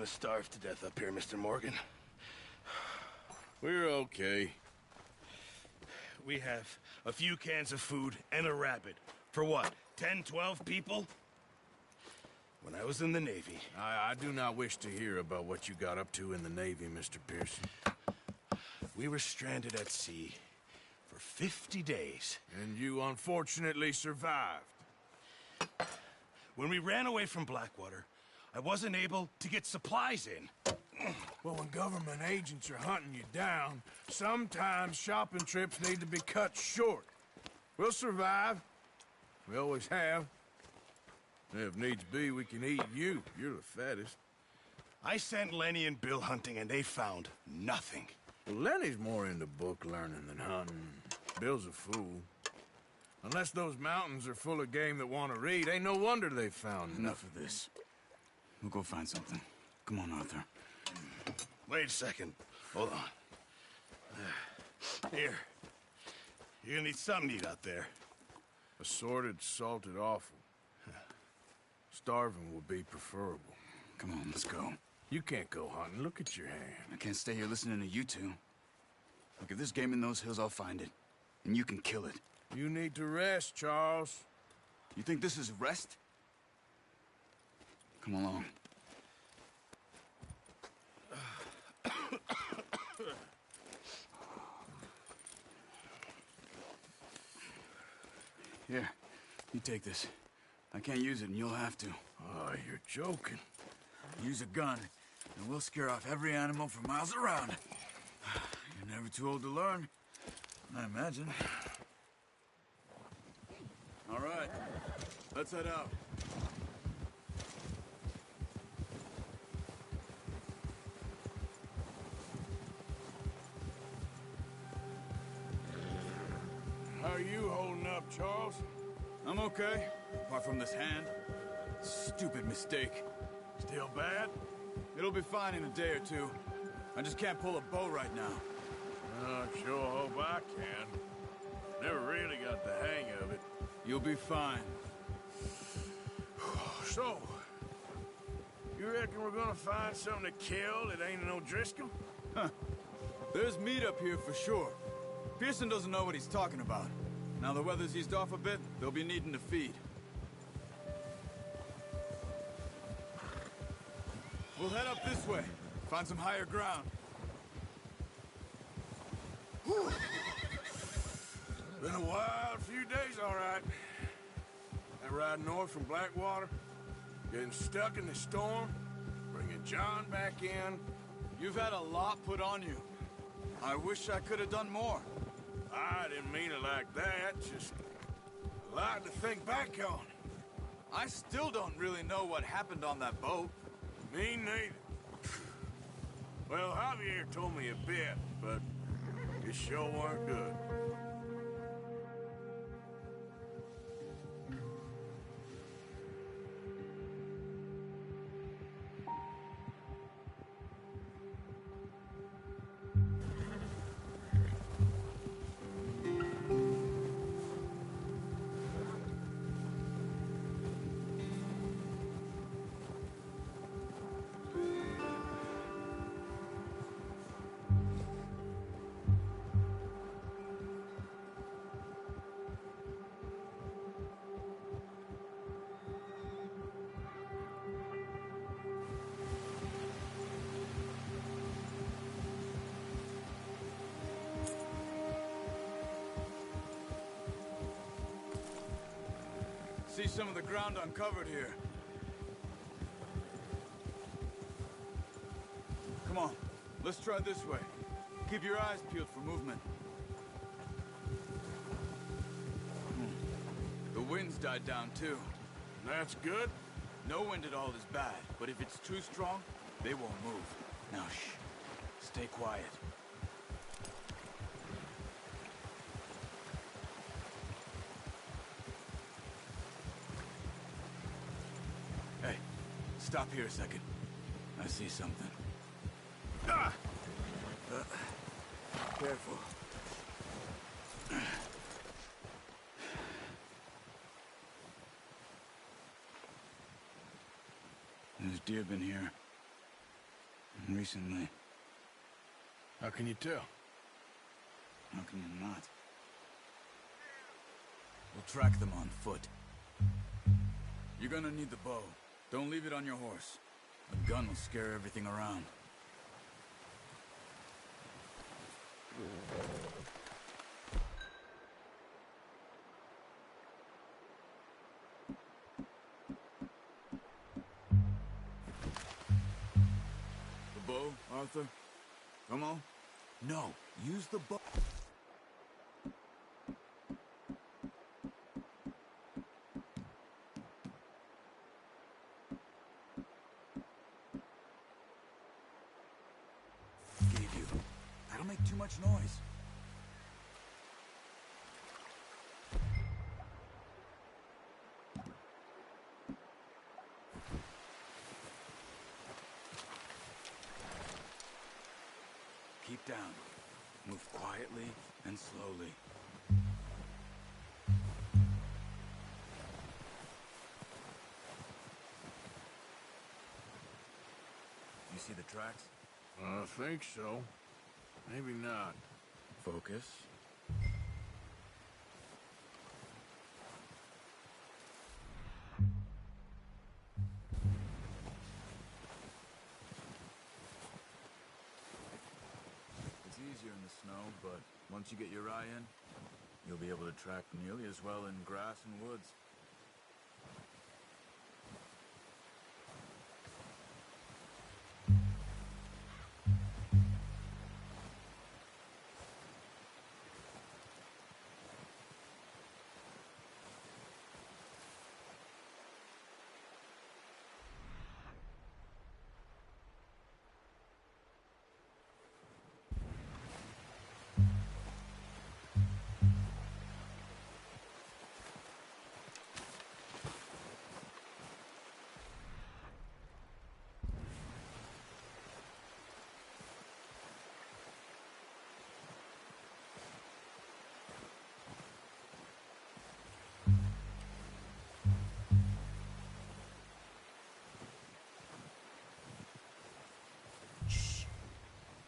gonna starve to death up here, Mr. Morgan. We're okay. We have a few cans of food and a rabbit. For what, 10, 12 people? When I was in the Navy... I do not wish to hear about what you got up to in the Navy, Mr. Pearson. We were stranded at sea for 50 days. And you unfortunately survived. When we ran away from Blackwater, I wasn't able to get supplies in. Well, when government agents are hunting you down, sometimes shopping trips need to be cut short. We'll survive. We always have. If needs be, we can eat you. You're the fattest. I sent Lenny and Bill hunting, and they found nothing. Well, Lenny's more into book learning than hunting. Bill's a fool. Unless those mountains are full of game that want to read, ain't no wonder they found Enough of this. We'll go find something. Come on, Arthur. Wait a second. Hold on. Here. You're gonna need something to eat out there. Assorted, salted offal. Starving would be preferable. Come on, let's go. You can't go hunting. Look at your hand. I can't stay here listening to you two. Look, if there's game in those hills, I'll find it. And you can kill it. You need to rest, Charles. You think this is rest? Come along. Here, you take this. I can't use it, and you'll have to. Oh, you're joking. Use a gun, and we'll scare off every animal for miles around. You're never too old to learn, I imagine. All right, let's head out. How are you holding up, Charles? I'm okay, apart from this hand. Stupid mistake. Still bad? It'll be fine in a day or two. I just can't pull a bow right now. I sure hope I can. Never really got the hang of it. You'll be fine. So, you reckon we're gonna find something to kill that ain't no Driscoll? Huh. There's meat up here for sure. Pearson doesn't know what he's talking about. Now the weather's eased off a bit, they'll be needing to feed. We'll head up this way. Find some higher ground. Whew. Been a wild few days, all right. That ride north from Blackwater, getting stuck in the storm, bringing John back in. You've had a lot put on you. I wish I could have done more. I didn't mean it like that, just a lot to think back on. I still don't really know what happened on that boat. Me neither. Well, Javier told me a bit, but it sure weren't good. See some of the ground uncovered here. Come on, let's try this way. Keep your eyes peeled for movement. The wind's died down too. That's good. No wind at all is bad, but if it's too strong, they won't move. Now shh, stay quiet. Hey, stop here a second. I see something. Ah! Careful. There's deer been here. Recently. How can you tell? How can you not? We'll track them on foot. You're gonna need the bow. Don't leave it on your horse. The gun will scare everything around. The bow, Arthur? Come on. No, use the bow. Gave you. That'll make too much noise. Keep down. Move quietly and slowly. You see the tracks? I think so. Maybe not. Focus. It's easier in the snow, but once you get your eye in, you'll be able to track nearly as well in grass and woods.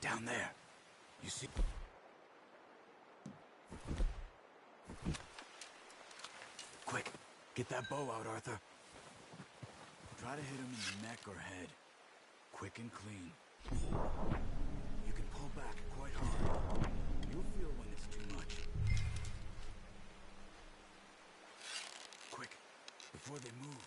Down there. You see? Quick, get that bow out, Arthur. Try to hit him in the neck or head. Quick and clean. You can pull back quite hard. You'll feel when it's too much. Quick, before they move.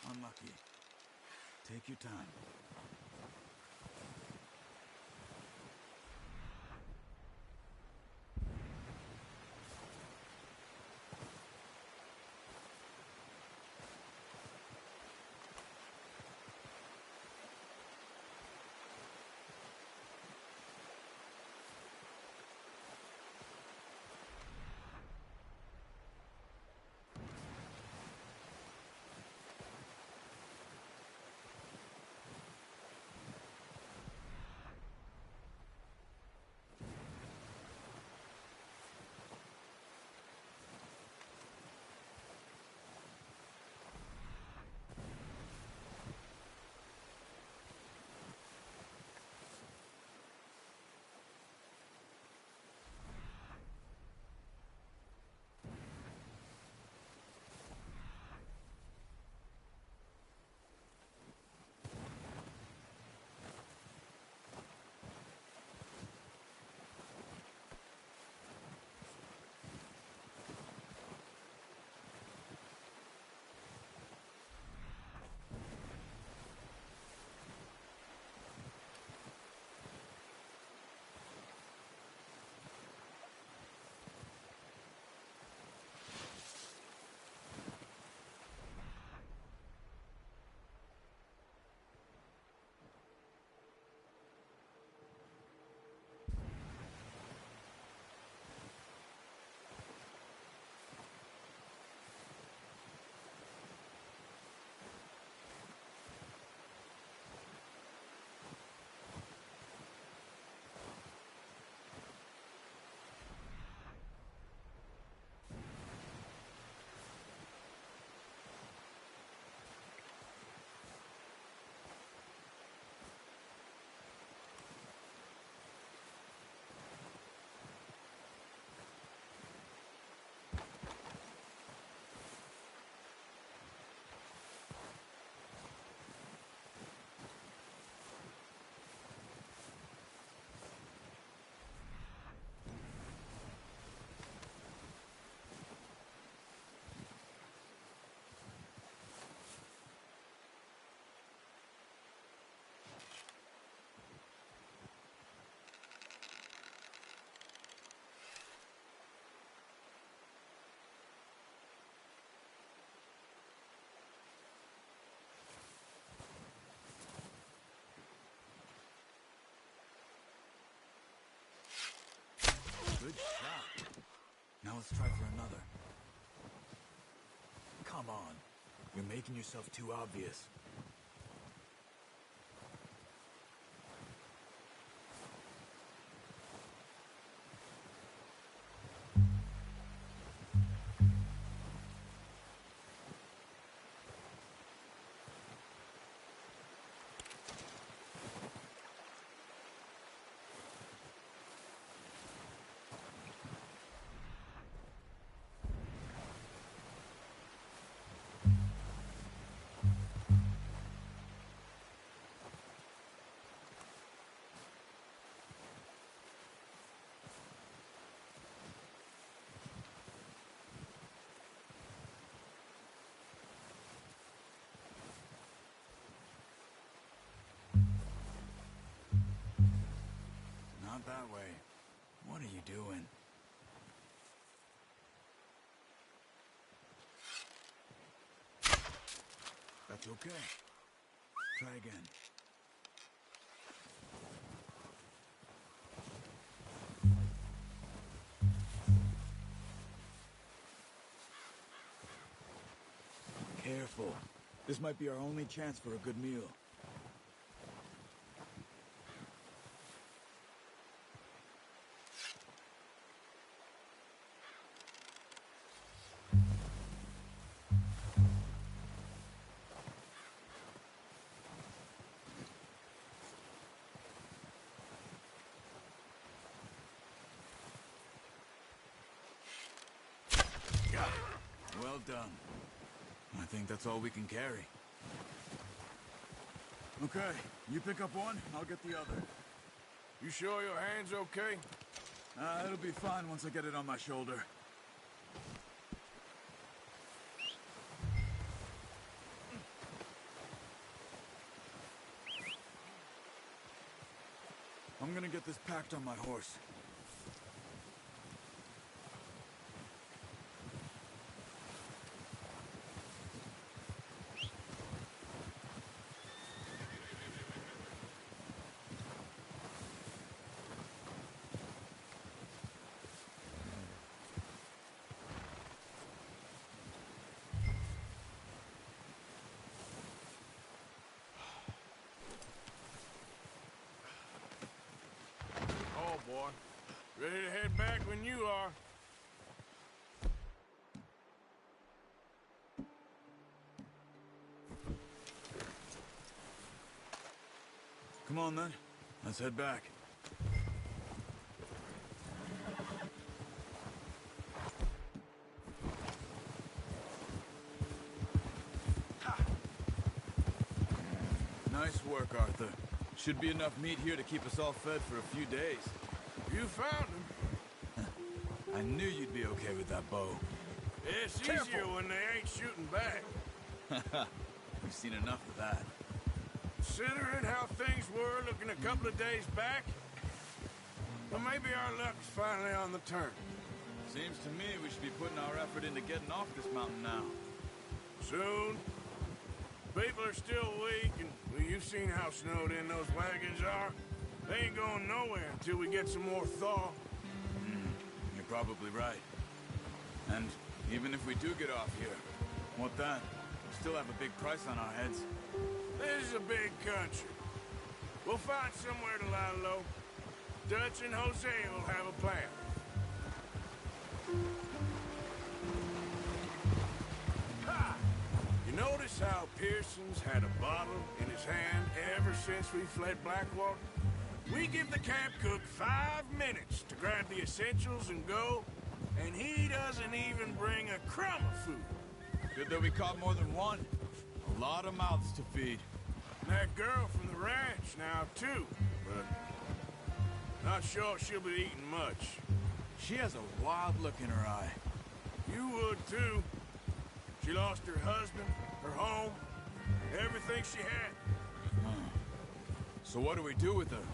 Unlucky. Take your time. let's try for another. Come on. You're making yourself too obvious. Not that way. What are you doing? That's okay. Try again. Careful. This might be our only chance for a good meal. Well done. I think that's all we can carry. Okay, you pick up one, I'll get the other. You sure your hand's okay? It'll be fine once I get it on my shoulder. I'm gonna get this packed on my horse. Boy. Ready to head back when you are. Come on, then. Let's head back. Ha! Nice work, Arthur. Should be enough meat here to keep us all fed for a few days. You found him. I knew you'd be okay with that bow. It's easier when they ain't shooting back. We've seen enough of that. Considering how things were looking a couple of days back, well, maybe our luck's finally on the turn. Seems to me we should be putting our effort into getting off this mountain now. Soon. People are still weak, and well, you've seen how snowed in those wagons are. They ain't going nowhere until we get some more thaw. You're probably right. And even if we do get off here, what then? We still have a big price on our heads. This is a big country. We'll find somewhere to lie low. Dutch and Jose will have a plan. Ha! You notice how Pearson's had a bottle in his hand ever since we fled Blackwater? We give the camp cook 5 minutes to grab the essentials and go, and he doesn't even bring a crumb of food. Good that we caught more than one. A lot of mouths to feed. And that girl from the ranch now, too, but not sure she'll be eating much. She has a wild look in her eye. You would, too. She lost her husband, her home, everything she had. So what do we do with her?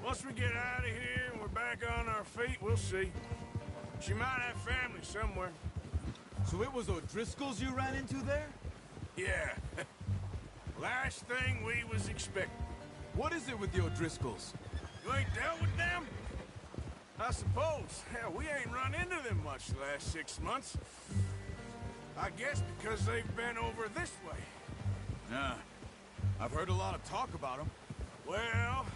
Once we get out of here and we're back on our feet, we'll see. She might have family somewhere. So it was O'Driscoll's you ran into there? Yeah. Last thing we was expecting. What is it with the O'Driscolls? You ain't dealt with them? I suppose. Hell, we ain't run into them much the last 6 months. I guess because they've been over this way. Yeah. I've heard a lot of talk about them. Well,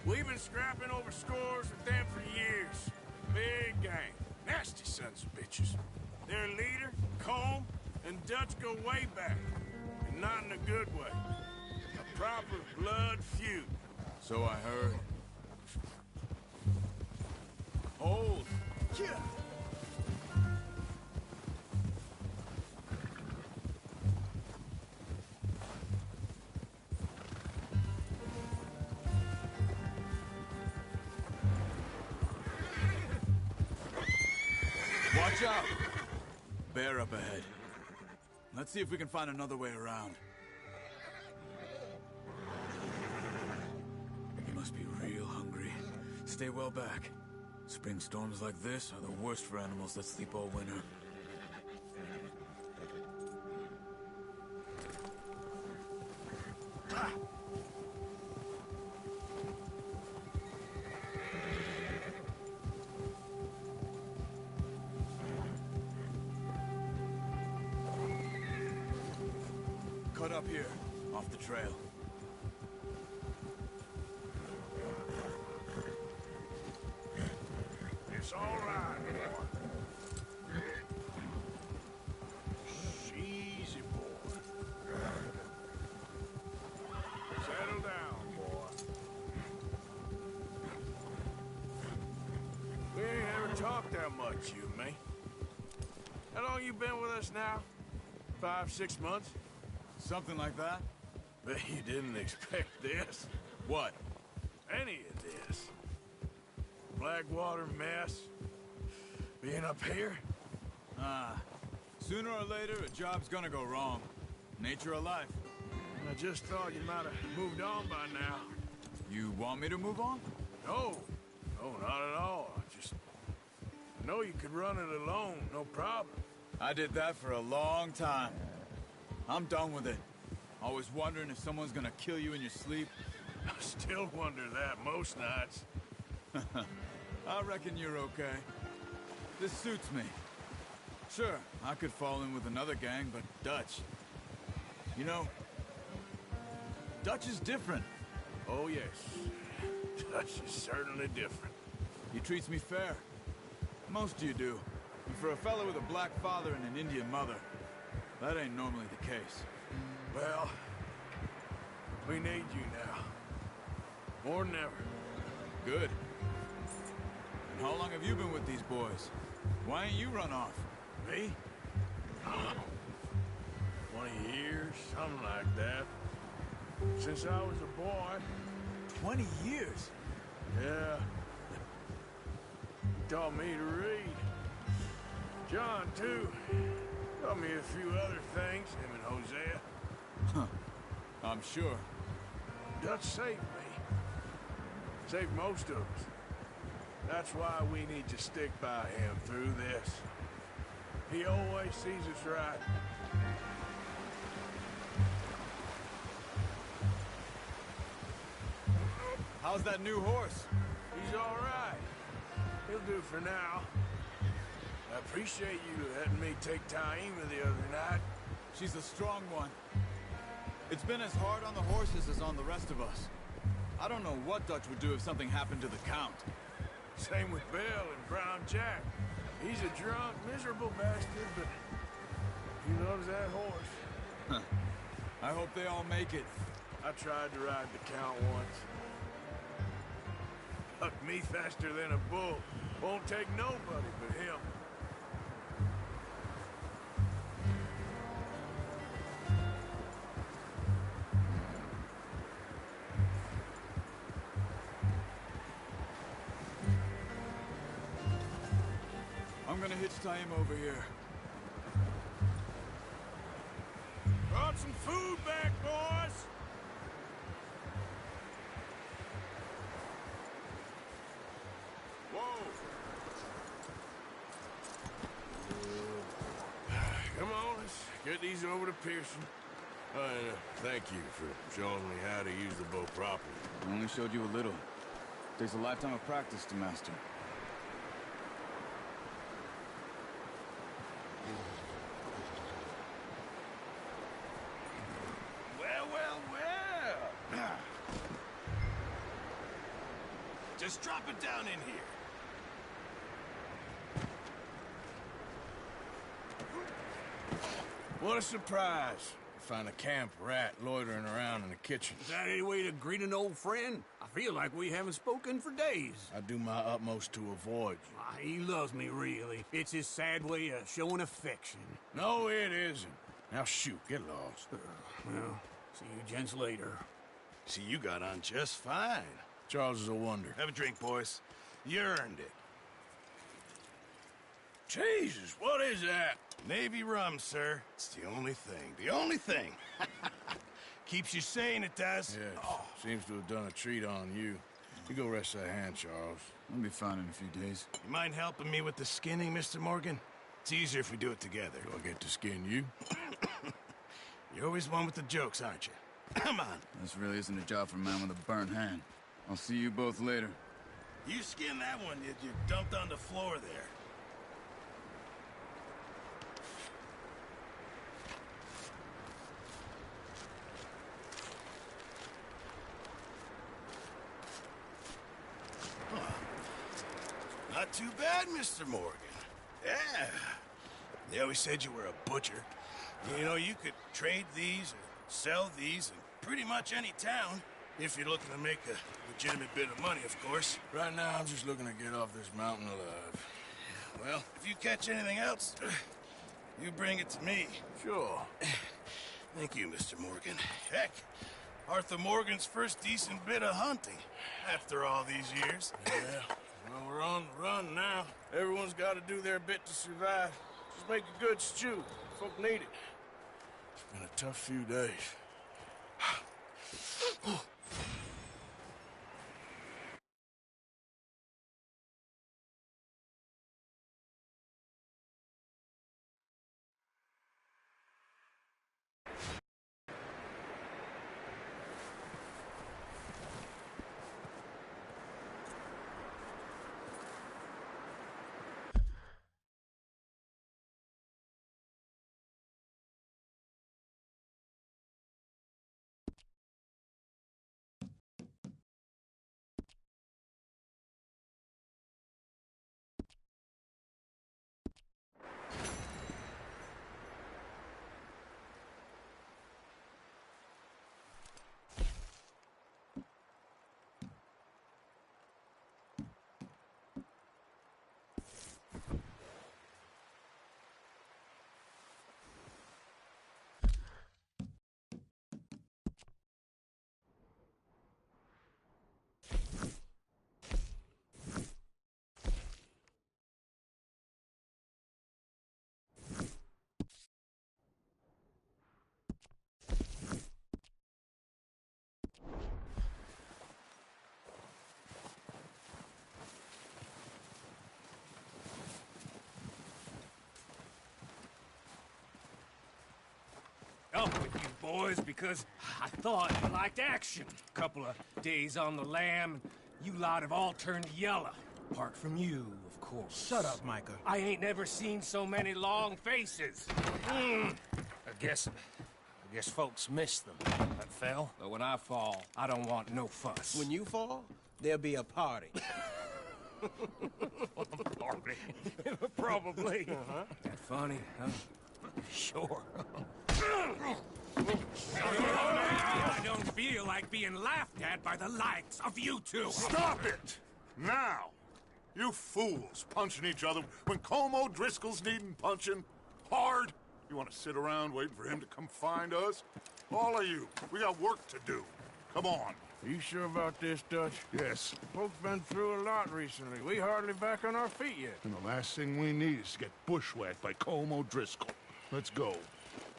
we've been scrapping over scores with them for years. Big gang. Nasty sons of bitches. Their leader, Combe, and Dutch go way back. And not in a good way. A proper blood feud. So I heard. Hold. Yeah. Watch out! Bear up ahead. Let's see if we can find another way around. You must be real hungry. Stay well back. Spring storms like this are the worst for animals that sleep all winter. Cut up here, off the trail. It's all right, boy. Easy, boy. Settle down, boy. We ain't ever talked that much, you and me. How long you been with us now? 5, 6 months? Something like that? Bet you didn't expect this. What? Any of this. Blackwater mess. Being up here? Sooner or later, a job's gonna go wrong. Nature of life. I just thought you might have moved on by now. You want me to move on? No. No, not at all. I know you could run it alone, no problem. I did that for a long time. I'm done with it. Always wondering if someone's gonna kill you in your sleep. I still wonder that most nights. I reckon you're okay. This suits me. Sure, I could fall in with another gang, but Dutch... You know, Dutch is different. Oh, yes. Dutch is certainly different. He treats me fair. Most of you do. And for a fellow with a black father and an Indian mother, that ain't normally the case. Well, we need you now. More than ever. Good. And how long have you been with these boys? Why ain't you run off? Me? 20 years, something like that. Since I was a boy. 20 years? Yeah. He taught me to read. John, too. Taught me a few other things, him and Hosea. Huh. I'm sure. Dutch saved me. Saved most of us. That's why we need to stick by him through this. He always sees us right. How's that new horse? He's all right. He'll do for now. I appreciate you letting me take Taima the other night. She's a strong one. It's been as hard on the horses as on the rest of us. I don't know what Dutch would do if something happened to the Count. Same with Bill and Brown Jack. He's a drunk, miserable bastard, but he loves that horse. Huh. I hope they all make it. I tried to ride the Count once. Hucked me faster than a bull. Won't take nobody but him. I'm gonna hitch Taima over here. Brought some food back, boys! Whoa! Come on, let's get these over to Pearson. And thank you for showing me how to use the bow properly. I only showed you a little. Takes a lifetime of practice to master. Well, well, well. Just drop it down in here. What a surprise. Find a camp rat loitering around in the kitchen. Is that any way to greet an old friend? I feel like we haven't spoken for days. I do my utmost to avoid you. He loves me, really. It's his sad way of showing affection. No, it isn't. Now shoot, get lost. Well, see you gents later. See, you got on just fine. Charles is a wonder. Have a drink, boys. You earned it. Jesus, what is that? Navy rum, sir. It's the only thing. The only thing. Keeps you sane, it does. Yeah, seems to have done a treat on you. You go rest that hand, Charles. I'll be fine in a few days. You mind helping me with the skinning, Mr. Morgan? It's easier if we do it together. Do I get to skin you? You're always one with the jokes, aren't you? Come on. This really isn't a job for a man with a burnt hand. I'll see you both later. You skin that one you dumped on the floor there. Not too bad, Mr. Morgan. Yeah. They always said you were a butcher. You know, you could trade these or sell these in pretty much any town, if you're looking to make a legitimate bit of money, of course. Right now, I'm just looking to get off this mountain alive. Well, if you catch anything else, you bring it to me. Sure. Thank you, Mr. Morgan. Heck, Arthur Morgan's first decent bit of hunting after all these years. Yeah. Well, we're on the run now. Everyone's got to do their bit to survive. Just make a good stew. Folk need it. It's been a tough few days. Up with you boys because I thought you liked action. Couple of days on the lam, you lot have all turned yellow. Apart from you, of course. Shut up, Micah. I ain't never seen so many long faces. I guess folks miss them. That fell. But when I fall, I don't want no fuss. When you fall, there'll be a party. Party. Probably. That funny, huh? Sure. I don't feel like being laughed at by the likes of you two. Stop it! Now! You fools punching each other when Como Driscoll's needing punching hard. You want to sit around waiting for him to come find us? All of you, we got work to do. Come on. Are you sure about this, Dutch? Yes. Folks been through a lot recently. We hardly back on our feet yet. And the last thing we need is to get bushwhacked by Como Driscoll. Let's go.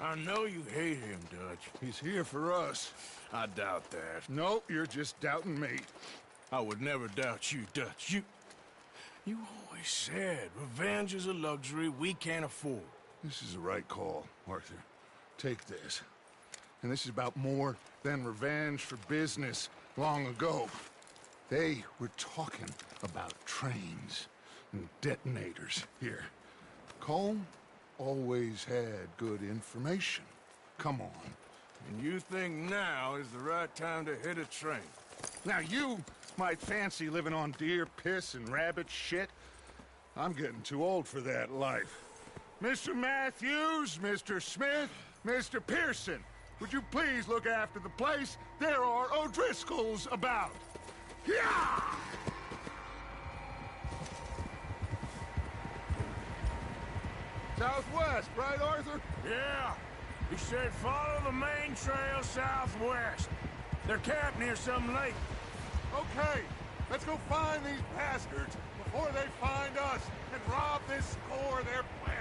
I know you hate him, Dutch. He's here for us. I doubt that. No, you're just doubting me. I would never doubt you, Dutch. You always said revenge is a luxury we can't afford. This is the right call, Arthur. Take this. And this is about more than revenge for business long ago. They were talking about trains and detonators here. Colm always had good information. Come on. And you think now is the right time to hit a train? Now you might fancy living on deer piss and rabbit shit. I'm getting too old for that life. Mr. Matthews, Mr. Smith, Mr. Pearson, would you please look after the place? There are O'Driscolls about. Yeah! Southwest, right, Arthur? Yeah. He said follow the main trail southwest. They're camped near some lake. Okay, let's go find these bastards before they find us and rob this score they're planning.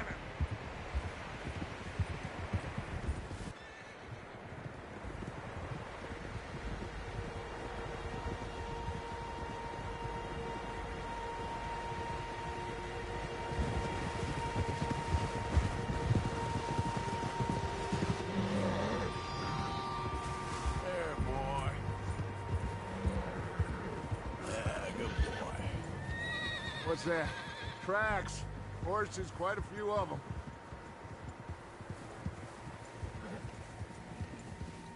There, boy. Yeah, good boy. What's that? Tracks. Horses, quite a few of them.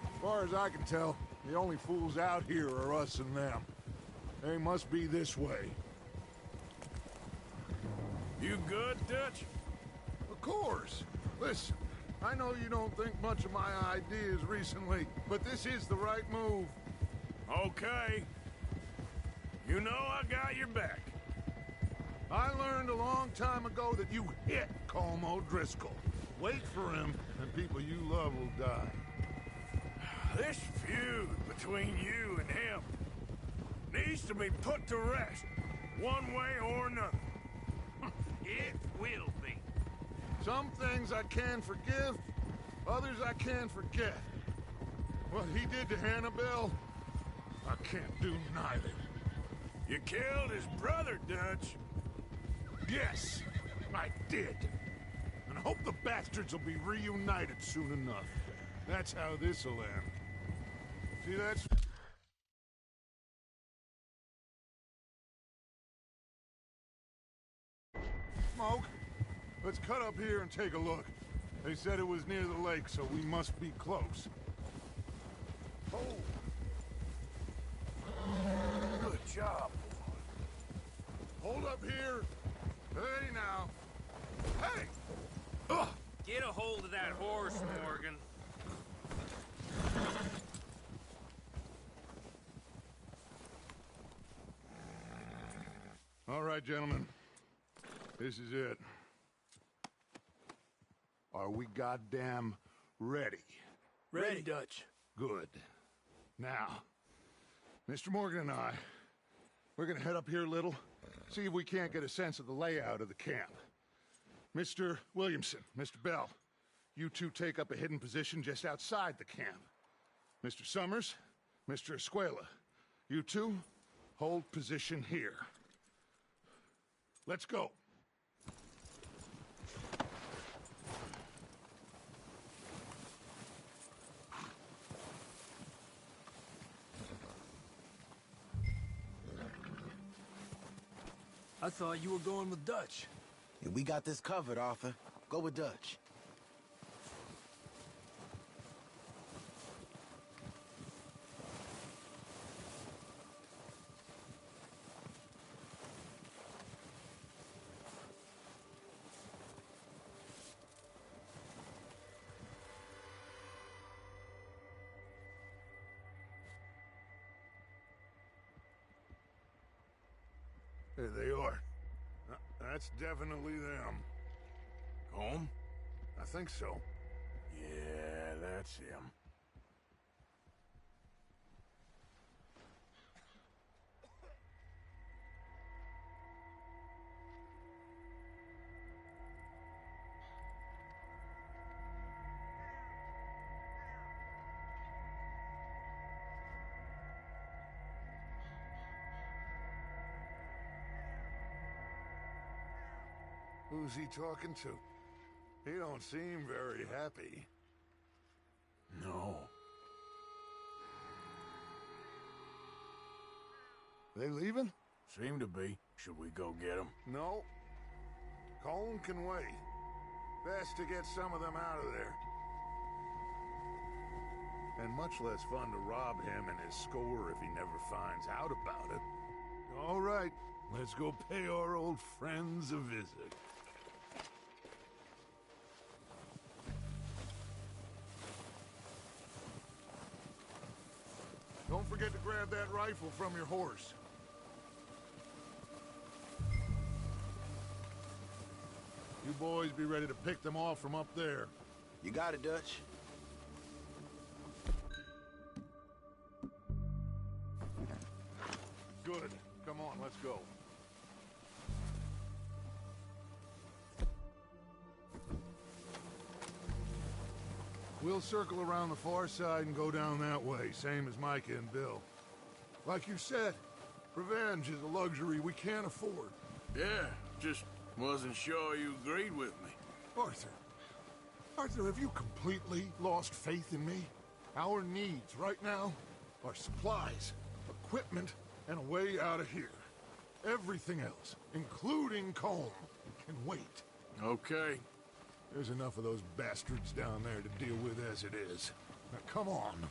As far as I can tell, the only fools out here are us and them. They must be this way. You good, Dutch? Of course. Listen, I know you don't think much of my ideas recently, but this is the right move. Okay. You know I got your back. I learned a long time ago that you hit Colm O'Driscoll. Wait for him, and people you love will die. This feud between you and him needs to be put to rest, one way or another. It will be. Some things I can forgive, others I can't forget. What he did to Annabelle, I can't do neither. You killed his brother, Dutch. Yes, I did. And I hope the bastards will be reunited soon enough. That's how this'll end. See, that's... Smoke, let's cut up here and take a look. They said it was near the lake, so we must be close. Oh. Good job. Hold up here. Hey, now. Hey! Ugh! Get a hold of that horse, Morgan. All right, gentlemen. This is it. Are we goddamn ready? Ready, Dutch. Good. Now, Mr. Morgan and I, we're gonna head up here a little, see if we can't get a sense of the layout of the camp. Mr. Williamson, Mr. Bell, you two take up a hidden position just outside the camp. Mr. Summers, Mr. Escuela, you two hold position here. Let's go. I thought you were going with Dutch. Yeah, we got this covered, Arthur. Go with Dutch. There they are. That's definitely them. Home? I think so. Yeah, that's him. Who's he talking to? He don't seem very happy. No. They leaving? Seem to be. Should we go get them? No. Colm can wait. Best to get some of them out of there. And much less fun to rob him and his score if he never finds out about it. All right, let's go pay our old friends a visit. Don't forget to grab that rifle from your horse. You boys be ready to pick them off from up there. You got it, Dutch. Good. Come on, let's go. We'll circle around the far side and go down that way, same as Micah and Bill. Like you said, revenge is a luxury we can't afford. Yeah, just wasn't sure you agreed with me. Arthur, have you completely lost faith in me? Our needs right now are supplies, equipment, and a way out of here. Everything else, including Colm, can wait. Okay. There's enough of those bastards down there to deal with as it is. Now, come on.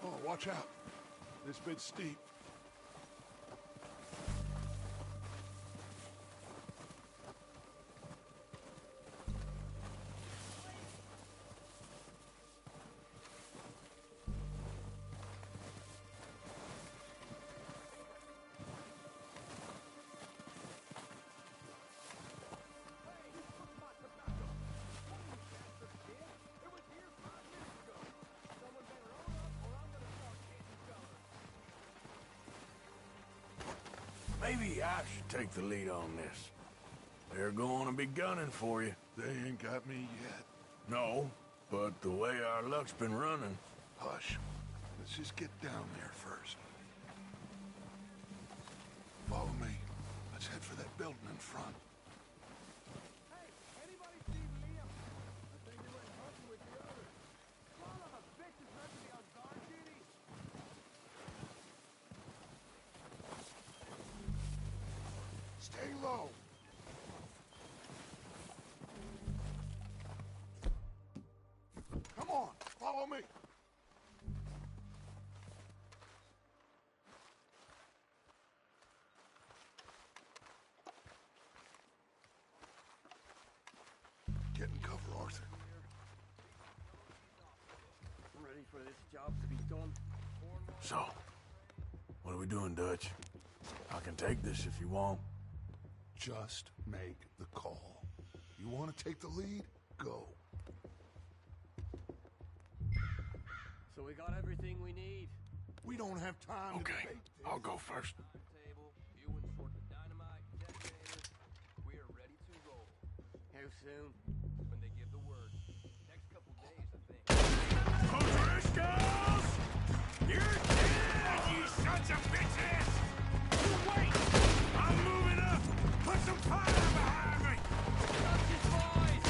Oh, watch out. This bit's steep. Maybe I should take the lead on this. They're going to be gunning for you. They ain't got me yet. No, but the way our luck's been running... Hush. Let's just get down there first. Follow me. Let's head for that building in front. Hey, anybody see Liam? I think they went hunting with the others. Son of a bitch is meant to be on guard duty. Stay low. Come on, follow me. Get in cover, Arthur. Ready for this job to be done? So, what are we doing, Dutch? I can take this if you want. Just make the call. You want to take the lead? Go. So we got everything we need. We don't have time to Okay, debate this. I'll go first. Table, you and sort of dynamite, detonator. We are ready to roll. How soon? When they give the word. Next couple days, I think. O'Driscolls! You're dead, you sons of bitches! You wait! I'm moving up! Put some fire behind me! Justice, boys!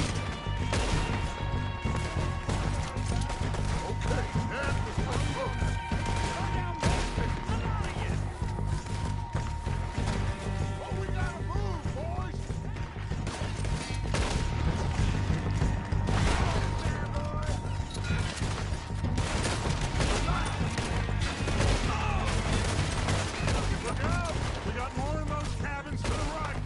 Okay, that was my vote. Come down, bastard! I'm out of here! Oh, we gotta move, boys! Look out! We got more in those cabins to the right!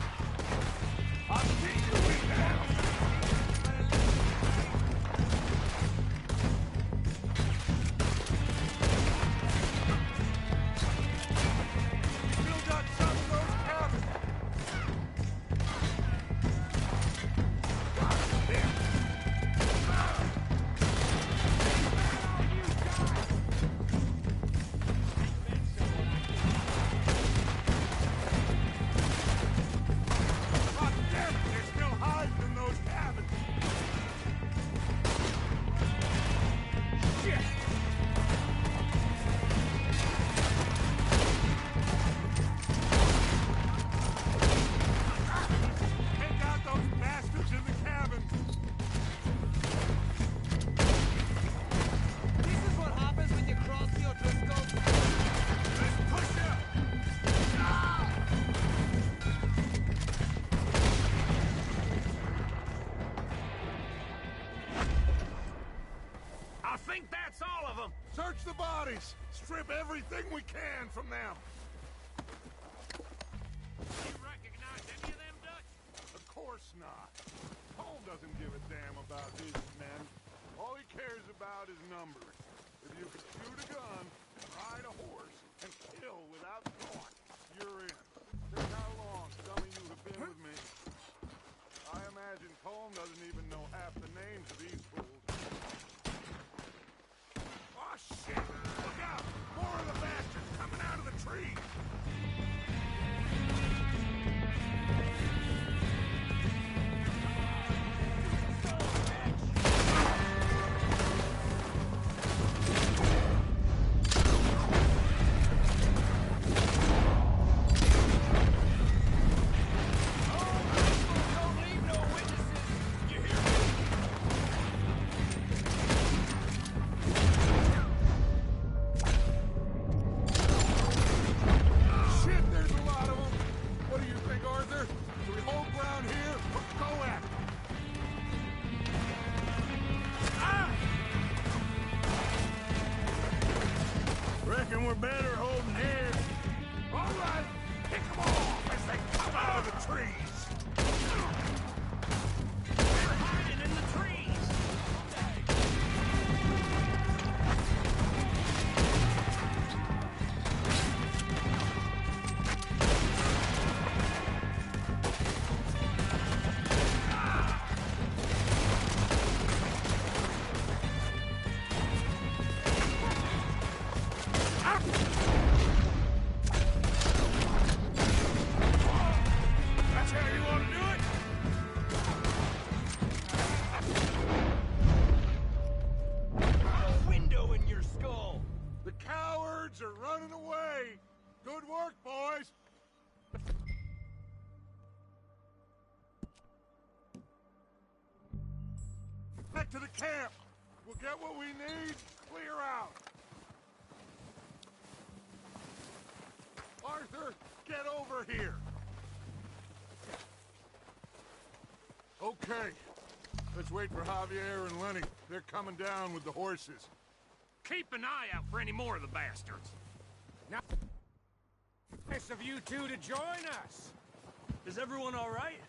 think that's all of them? Search the bodies! Strip everything we can from them! You recognize any of them, Dutch? Of course not. Cole doesn't give a damn about his men. All he cares about is numbers. If you can shoot a gun, ride a horse, and kill without thought, you're in. Think how long some of you have been with me. I imagine Colm doesn't even know half the names of these fools. Oh, shit! Look out! More of the bastards coming out of the trees! Reckon we're better holding here. All right, pick them off as they come out of the trees. They're hiding in the trees. That's how you want to do it? A window in your skull. The cowards are running away. Good work, boys. Back to the camp. We'll get what we need. Clear out. Arthur, get over here. Okay. Let's wait for Javier and Lenny. They're coming down with the horses. Keep an eye out for any more of the bastards. Now, nice of you two to join us. Is everyone all right?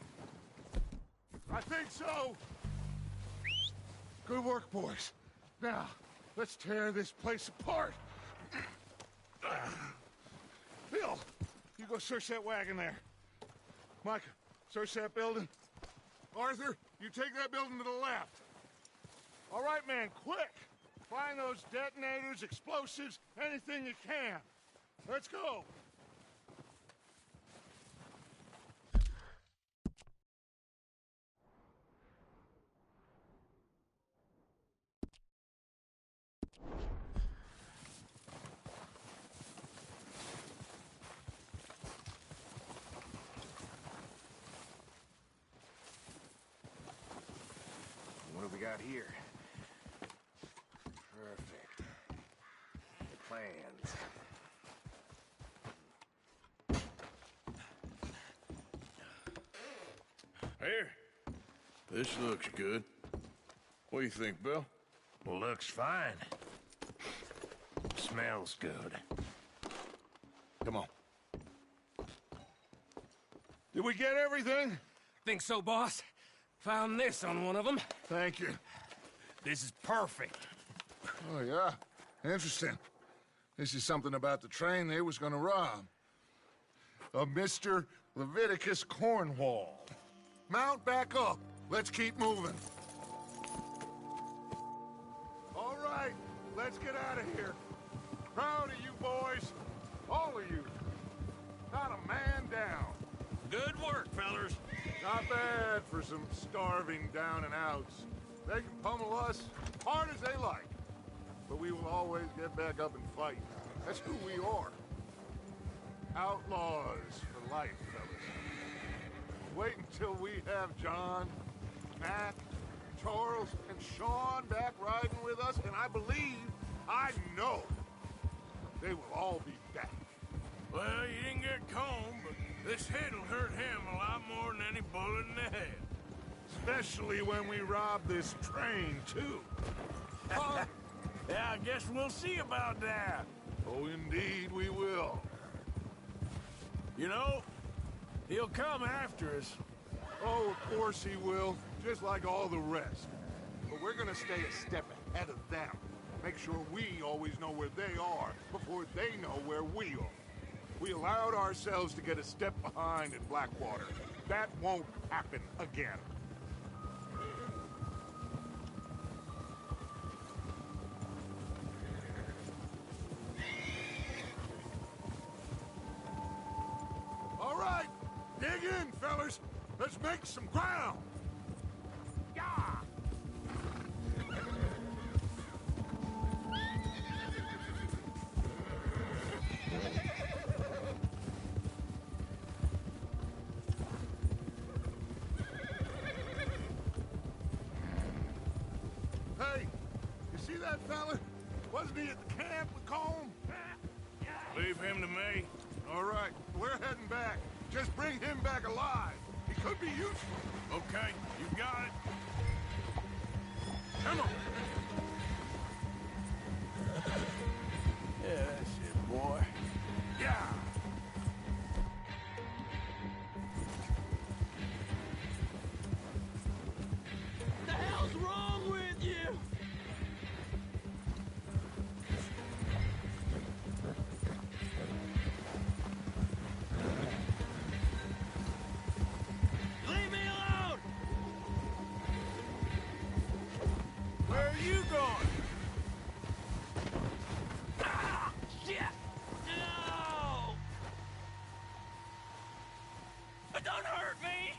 I think so. Good work, boys. Now, let's tear this place apart. Bill, you go search that wagon there. Mike, search that building. Arthur, you take that building to the left. All right, man, quick. Find those detonators, explosives, anything you can. Let's go. What do we got here? Perfect. Plans. Here. This looks good. What do you think, Bill? Looks fine. Smells good. Come on. Did we get everything? Think so, boss? Found this on one of them. Thank you. This is perfect. Oh, yeah? Interesting. This is something about the train they was gonna rob. A Mr. Leviticus Cornwall. Mount back up. Let's keep moving. All right, let's get out of here. Proud of you boys. All of you. Not a man down. Good work, fellers. Not bad for some starving down and outs. They can pummel us hard as they like. But we will always get back up and fight. That's who we are. Outlaws for life, fellas. Wait until we have John, Mac, Charles, and Sean back riding with us, and I believe, I know, they will all be back. Well, you didn't get Combe, but this hit'll hurt him a lot more than any bullet in the head. Especially when we rob this train, too. Yeah, I guess we'll see about that. Oh, indeed we will. You know, he'll come after us. Oh, of course he will, just like all the rest. But we're gonna stay a step ahead of them. Make sure we always know where they are before they know where we are. We allowed ourselves to get a step behind in Blackwater. That won't happen again. All right, dig in, fellas. Let's make some ground. Yeah! Hey, you see that fella? Wasn't he at the camp with Colm? Leave him to me. All right, we're heading back. Just bring him back alive. He could be useful. Okay, you got it. Come on. Yeah, that's it, boy. Yeah. The hell's wrong with you? Leave me alone! Where are you going? Ah, shit! No! Don't hurt me!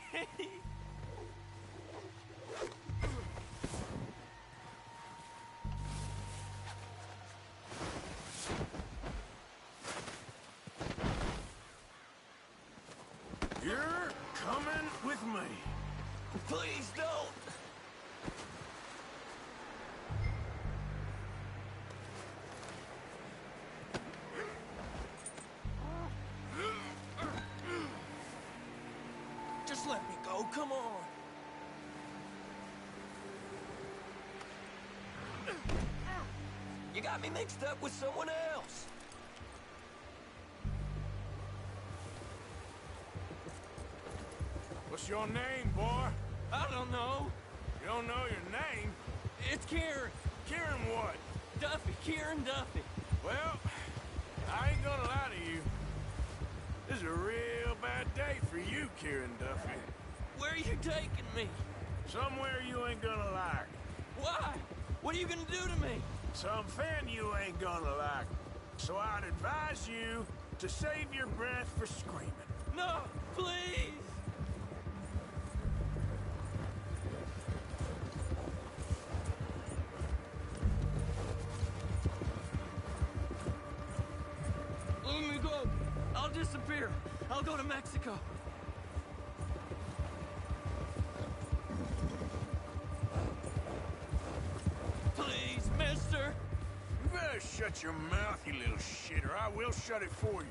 You're coming with me. Please don't! Just let me go, come on. You got me mixed up with someone else. What's your name, boy? I don't know. You don't know your name? It's Kieran. Kieran what? Duffy. Kieran Duffy. Well, I ain't gonna lie to you. This is a real bad day for you, Kieran Duffy. Where are you taking me? Somewhere you ain't gonna like. Why? What are you gonna do to me? Something you ain't gonna like. So I'd advise you to save your breath for screaming. No, please. Let me go. I'll disappear. I'll go to Mexico. Please, mister. You better shut your mouth, you little shit, or I will shut it for you.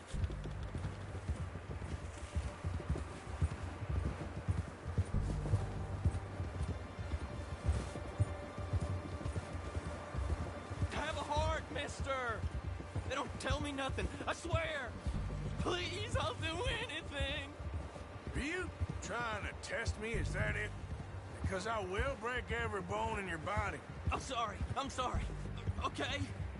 Have a heart, mister. They don't tell me nothing. I swear. Please, I'll do anything. Are you trying to test me? Is that it? Because I will break every bone in your body. I'm sorry. I'm sorry. Okay?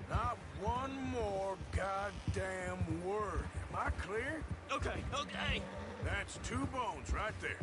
Not one more goddamn word. Am I clear? Okay, okay. That's 2 bones right there.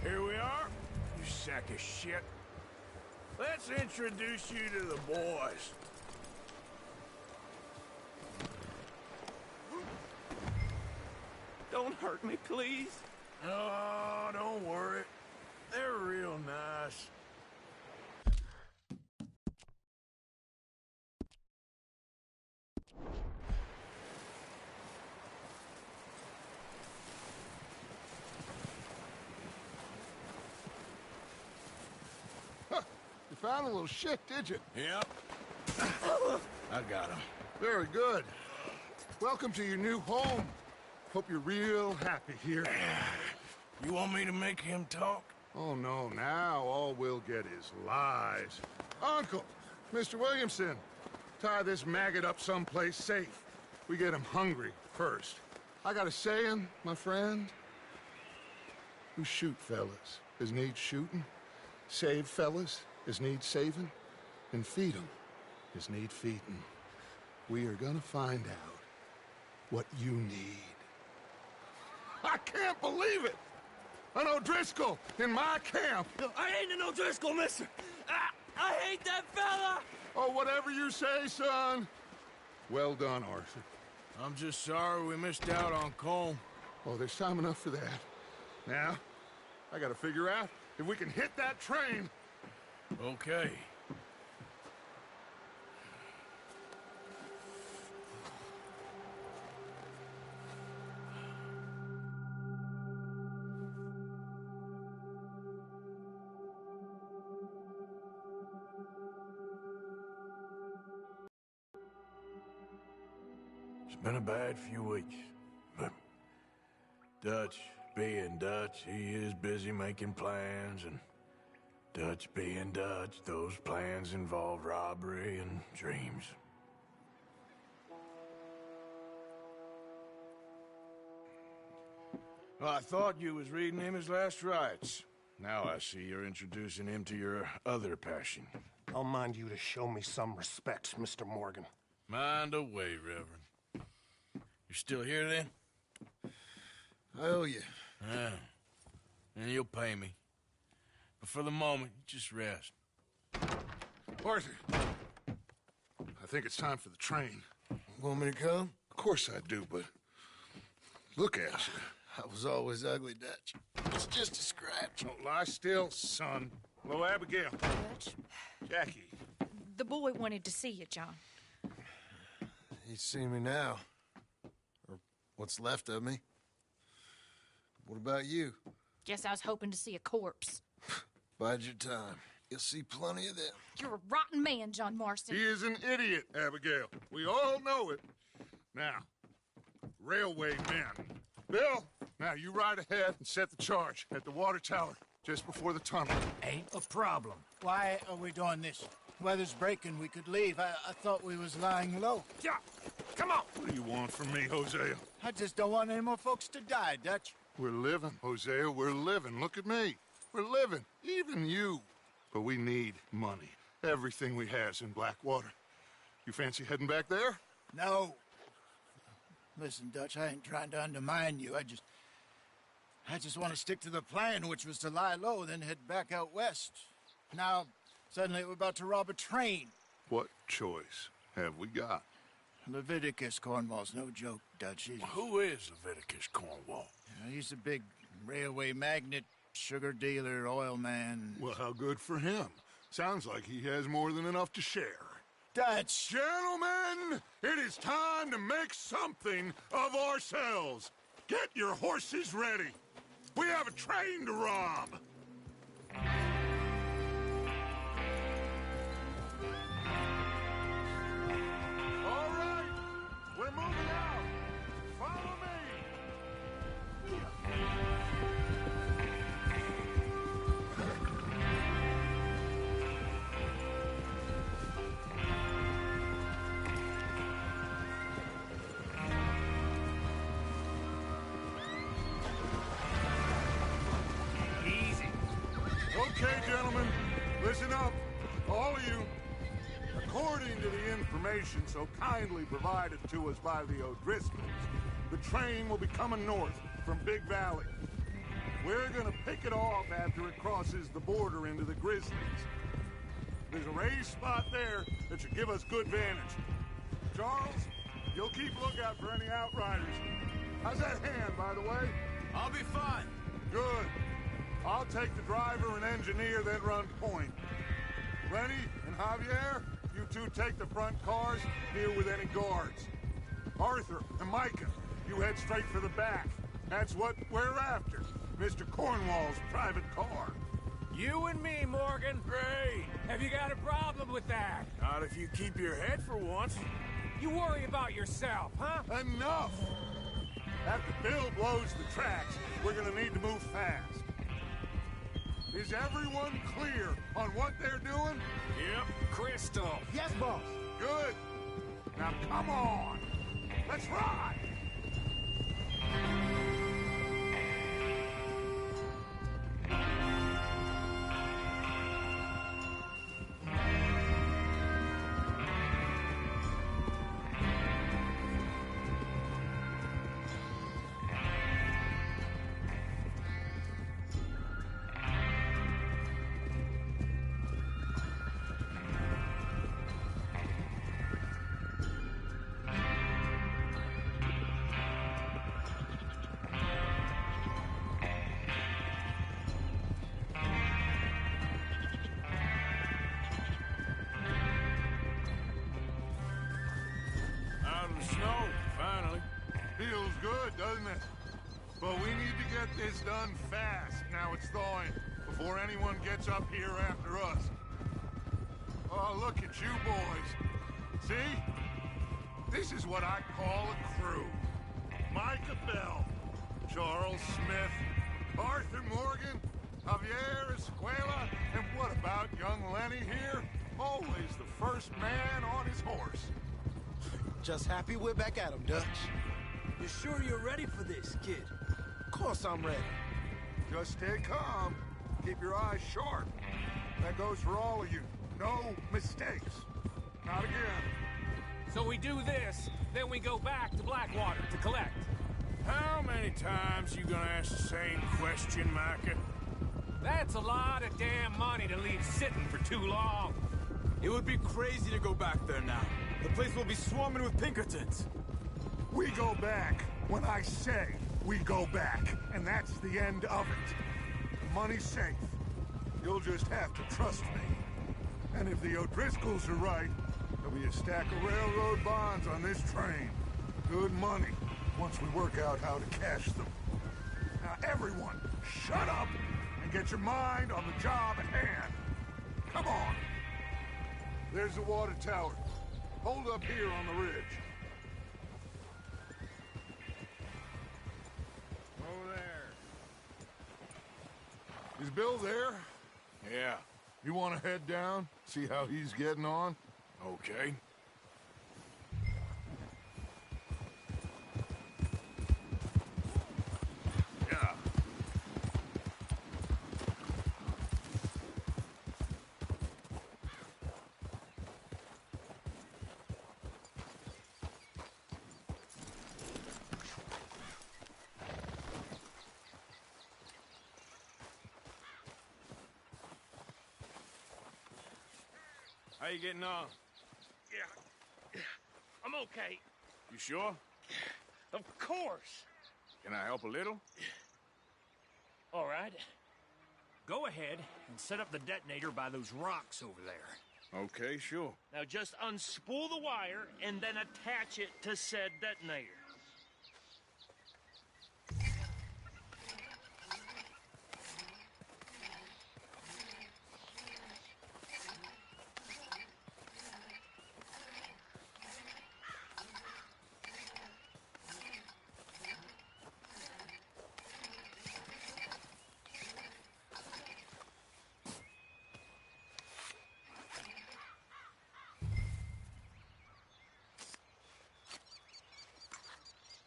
Here we are, you sack of shit. Let's introduce you to the boys. Don't hurt me, please. Oh, don't worry. They're real nice. found a little shit, did you? Yep. I got him. Very good. Welcome to your new home. Hope you're real happy here. You want me to make him talk? Oh, no, now all we'll get is lies. Uncle, Mr. Williamson, tie this maggot up someplace safe. We get him hungry first. I got a saying, my friend. Who shoot fellas as need shooting, save fellas as need saving, and feed 'em as need feeding. We are gonna find out what you need. I can't believe it! An O'Driscoll in my camp! I ain't an O'Driscoll, mister! I hate that fella! Oh, whatever you say, son. Well done, Arthur. I'm just sorry we missed out on Colm. Oh, there's time enough for that. Now, I gotta figure out if we can hit that train. Okay. It's been a bad few weeks, but Dutch being Dutch, he is busy making plans, and Dutch being Dutch, those plans involve robbery and dreams. Well, I thought you was reading him his last rites. Now I see you're introducing him to your other passion. I'll mind you to show me some respect, Mr. Morgan. Mind away, Reverend. You still here, then? I owe you. Yeah. And you'll pay me. But for the moment, just rest. Arthur, I think it's time for the train. Want me to come? Of course I do, but look at you. I was always ugly, Dutch. It's just a scratch. Don't lie still, son. Hello, Abigail. Dutch, Jackie. the boy wanted to see you, John. He's seen me now. Or what's left of me. What about you? Guess I was hoping to see a corpse. Bide your time. You'll see plenty of them. You're a rotten man, John Marston. He is an idiot, Abigail. We all know it. Now, railway men. Bill, now you ride ahead and set the charge at the water tower just before the tunnel. Ain't a problem. Why are we doing this? Weather's breaking. We could leave. I thought we was lying low. Yeah, come on! What do you want from me, Hosea? I just don't want any more folks to die, Dutch. We're living, Hosea. We're living. Look at me. We're living. Even you. But we need money. Everything we has in Blackwater. You fancy heading back there? No. Listen, Dutch, I ain't trying to undermine you. I just want to stick to the plan, which was to lie low, then head back out west. Now, suddenly we're about to rob a train. What choice have we got? Leviticus Cornwall's no joke, Dutch. Who is Leviticus Cornwall? He's a big railway magnate, sugar dealer, oil man. Well, how good for him. Sounds like he has more than enough to share. Dutch! Gentlemen, it is time to make something of ourselves. Get your horses ready. We have a train to rob. All right, we're moving out. Follow me. Easy. Okay, gentlemen, listen up, all of you. According to the information so kindly provided to us by the O'Driscolls, the train will be coming north from Big Valley. We're gonna pick it off after it crosses the border into the Grizzlies. There's a raised spot there that should give us good vantage. Charles, you'll keep lookout for any outriders. How's that hand, by the way? I'll be fine. Good. I'll take the driver and engineer, then run point. Lenny and Javier, you two take the front cars, deal with any guards. Arthur and Micah, you head straight for the back. That's what we're after. Mr. Cornwall's private car. You and me, Morgan. Great. Have you got a problem with that? Not if you keep your head for once. You worry about yourself, huh? Enough! After Bill blows the tracks, we're gonna need to move fast. Is everyone clear on what they're doing? Yep, crystal. Yes, boss. Good. Now come on. Let's ride! Snow, finally. Feels good, doesn't it? But we need to get this done fast, now it's thawing, before anyone gets up here after us. Oh, look at you boys. See? This is what I call a crew. Micah Bell, Charles Smith, Arthur Morgan, Javier Escuela, and what about young Lenny here? Always the first man on his horse. Just happy we're back at 'em, Dutch. You sure you're ready for this, kid? Of course I'm ready. Just stay calm. Keep your eyes sharp. That goes for all of you. No mistakes. Not again. So we do this, then we go back to Blackwater to collect. How many times you gonna ask the same question, Micah? That's a lot of damn money to leave sitting for too long. It would be crazy to go back there now. The place will be swarming with Pinkertons. We go back when I say we go back, and that's the end of it. The money's safe. You'll just have to trust me. And if the O'Driscolls are right, there'll be a stack of railroad bonds on this train. Good money, once we work out how to cash them. Now everyone, shut up and get your mind on the job at hand. Come on. There's the water tower. Hold up here on the ridge. Over there. Is Bill there? Yeah. You want to head down? See how he's getting on? Okay. Yeah. How you getting on? Yeah, I'm okay. You sure? Of course. Can I help a little? All right. Go ahead and set up the detonator by those rocks over there. Okay, sure. Now just unspool the wire and then attach it to said detonator.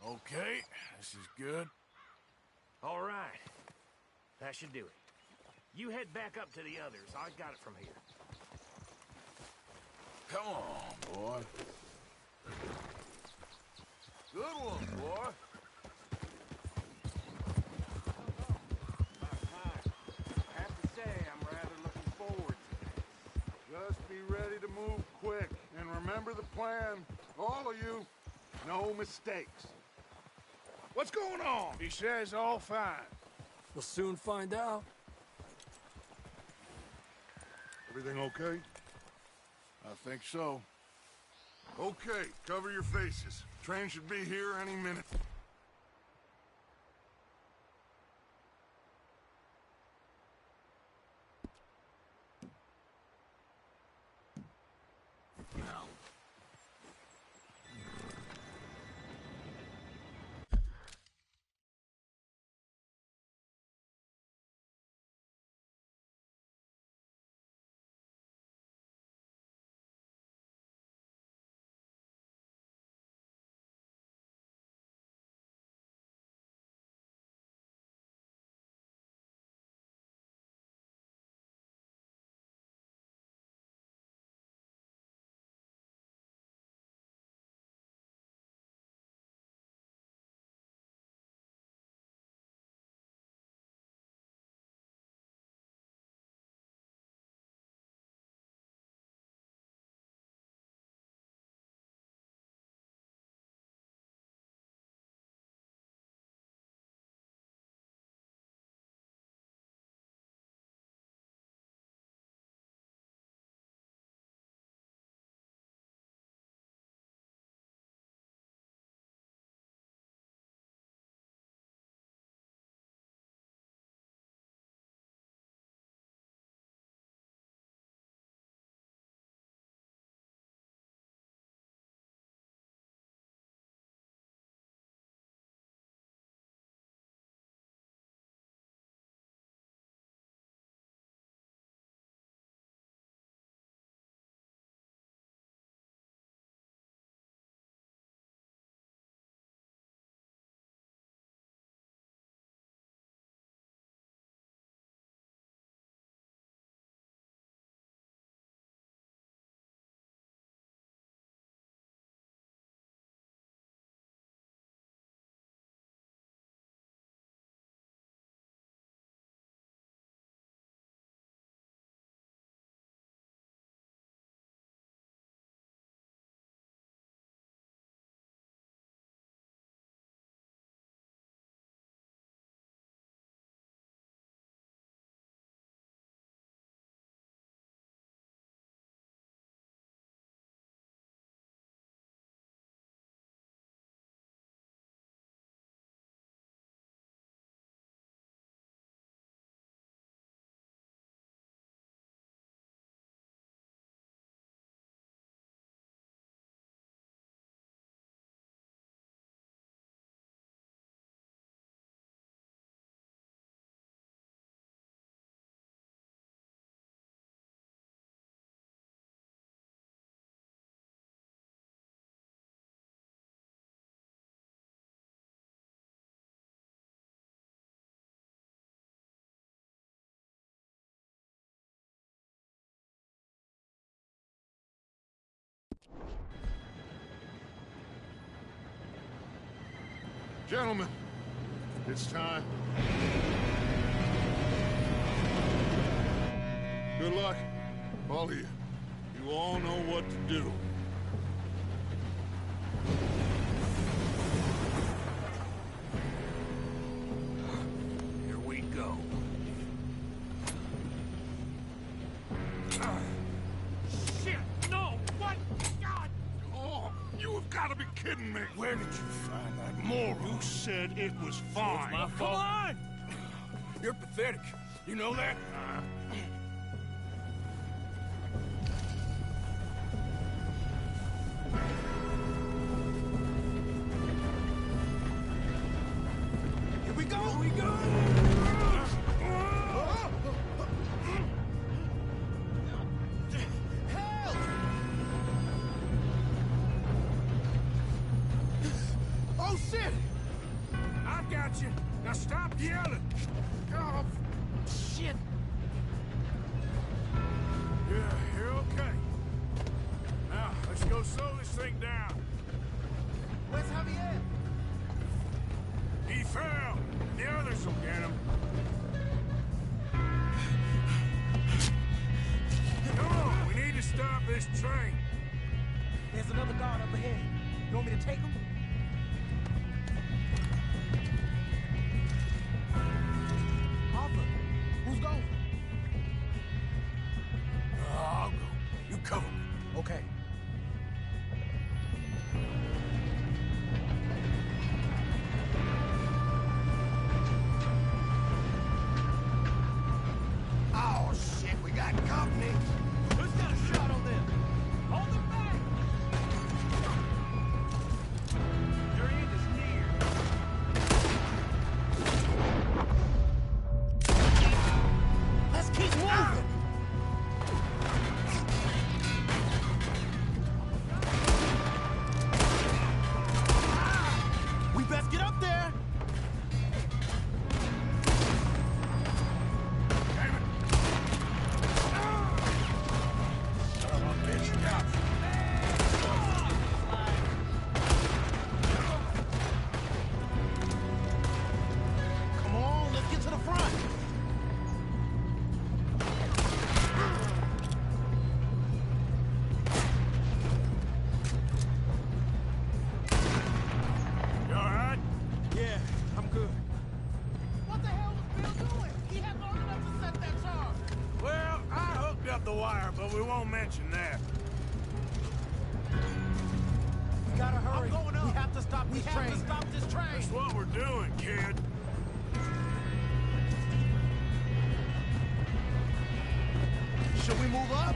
Okay, this is good. All right. That should do it. You head back up to the others. I got it from here. Come on, boy. Good one, boy. I have to say, I'm rather looking forward to this. Just be ready to move quick, and remember the plan. All of you, no mistakes. What's going on? He says all fine. We'll soon find out. Everything okay? I think so. Okay, cover your faces. Train should be here any minute. Gentlemen, it's time. Good luck, all of you. You all know what to do. Here we go. Shit! No! What? God! Oh, you have got to be kidding me! Where did you find that moron? You said it was fine. It's my fault. Come on! You're pathetic. You know that? Here we go! Here we go! Help! Oh, shit! I've got you. Now stop yelling. Oh, shit! Yeah, you're okay. Now, let's go slow this thing down. Where's Javier? He fell. The others will get him. Come on, we need to stop this train. There's another guard up ahead. You want me to take him? Arthur, who's going? I'll go. You cover me. Okay. Oh, shit, we got company. Who's got a shot on them? Hold them back! Your end is near. Let's keep moving! We best get up there! Come on, let's get to the front! You all right? Yeah, I'm good. What the hell was Bill doing? He had long enough to set that charge. Well, I hooked up the wire, but we won't mention that. We gotta hurry. I'm going up. We have to stop this train. Stop this train. That's what we're doing, kid. Should we move up?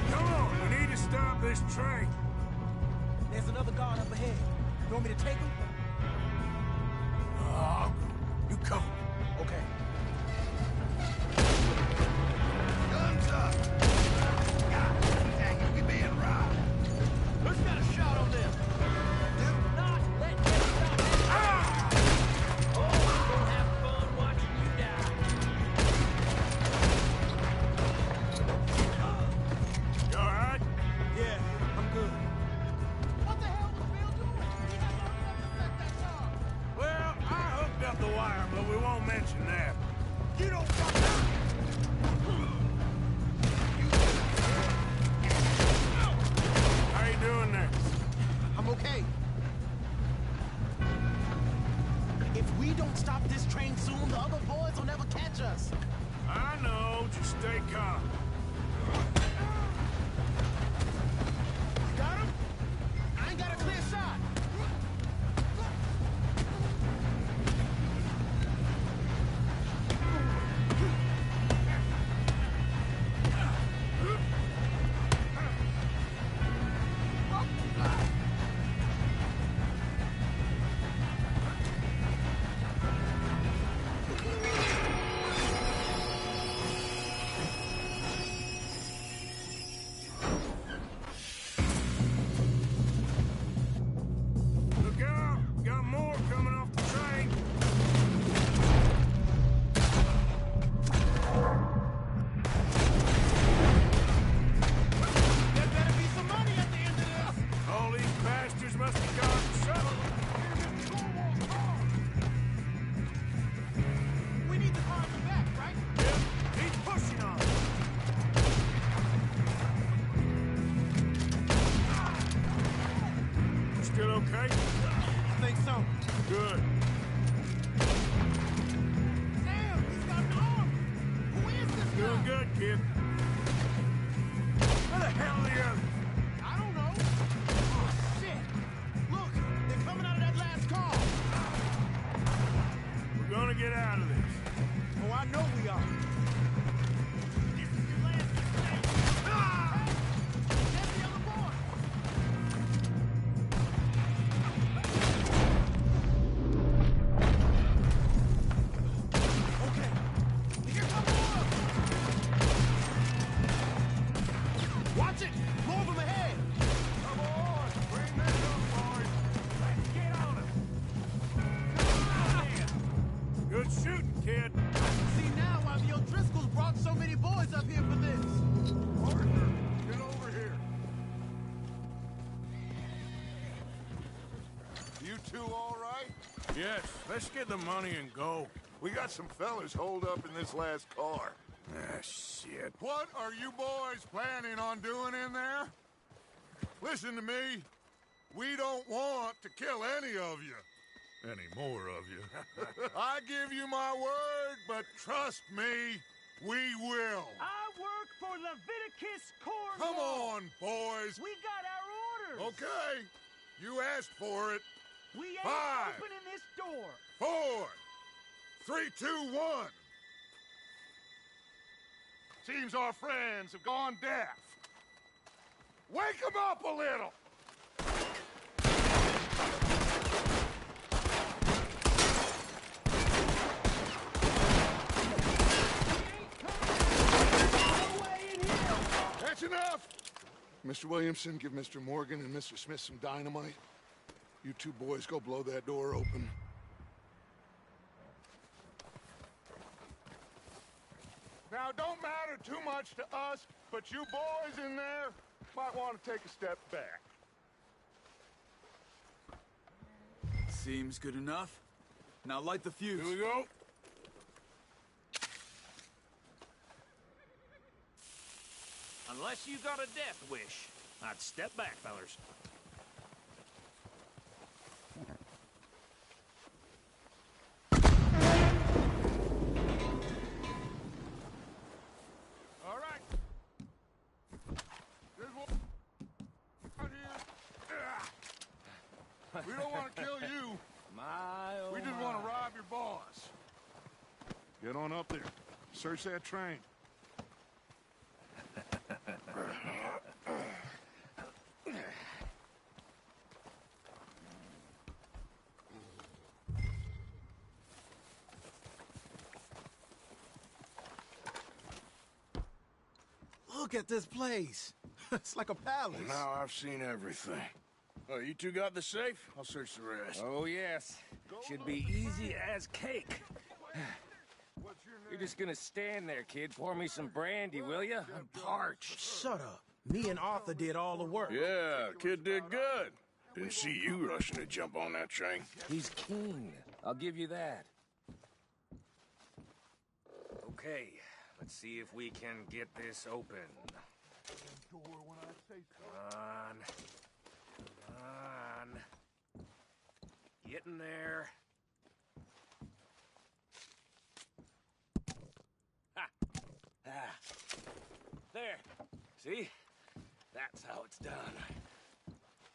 Come on, we need to stop this train. There's another guard up ahead. You want me to take him? I'll go. You cover me. Okay. Guns up! God dang it, we being robbed. Who's got a shot on them? Do not let him stop it. Oh, we're gonna have fun watching you die. You all right? Yeah, I'm good. What the hell was Bill doing? He had long enough to set that charge. Well, I hooked up the Good. Damn, he's got an arm! Who is this Doing guy? good, kid. Where the hell are the others? I don't know. Oh, shit! Look, they're coming out of that last car. We're gonna get out of this. Oh, I know we are. This is your last mistake. Ah! That's the other boy. Okay, here comes more. Watch it! More of them ahead! Come on, bring this up, boys. Let's get on it. Good shooting, kid. I can see now why the O'Driscolls brought so many boys up here for this. Arthur, get over here. You two all right? Yes, let's get the money and go. We got some fellas holed up in this last car. Ah, shit. What are you boys planning on doing in there? Listen to me. We don't want to kill any of you. Any more of you. I give you my word, but trust me, we will. I work for Leviticus Corps. Come on, boys. We got our orders. Okay. You asked for it. We ain't 5, opening this door. 4, 3, 2, 1. Seems our friends have gone deaf. Wake them up a little. That's enough. Mr. Williamson, give Mr. Morgan and Mr. Smith some dynamite. You two boys go blow that door open. Now, don't matter too much to us, but you boys in there might want to take a step back. Seems good enough. Now light the fuse. Here we go. Unless you got a death wish, I'd step back, fellers. All right. There's one out here. We don't want to kill you. We just want to rob your boss. Get on up there. Search that train. Look at this place. It's like a palace. Now I've seen everything. Oh, you two got the safe? I'll search the rest. Oh, yes. Should be easy as cake. You're just gonna stand there, kid. Pour me some brandy, will you? I'm parched. Shut up. Me and Arthur did all the work. Yeah, kid did good. Didn't see you rushing to jump on that train. He's keen. I'll give you that. Okay, let's see if we can get this open. Come on. Come on. Get in there. Ha! Ah. There. See? That's how it's done.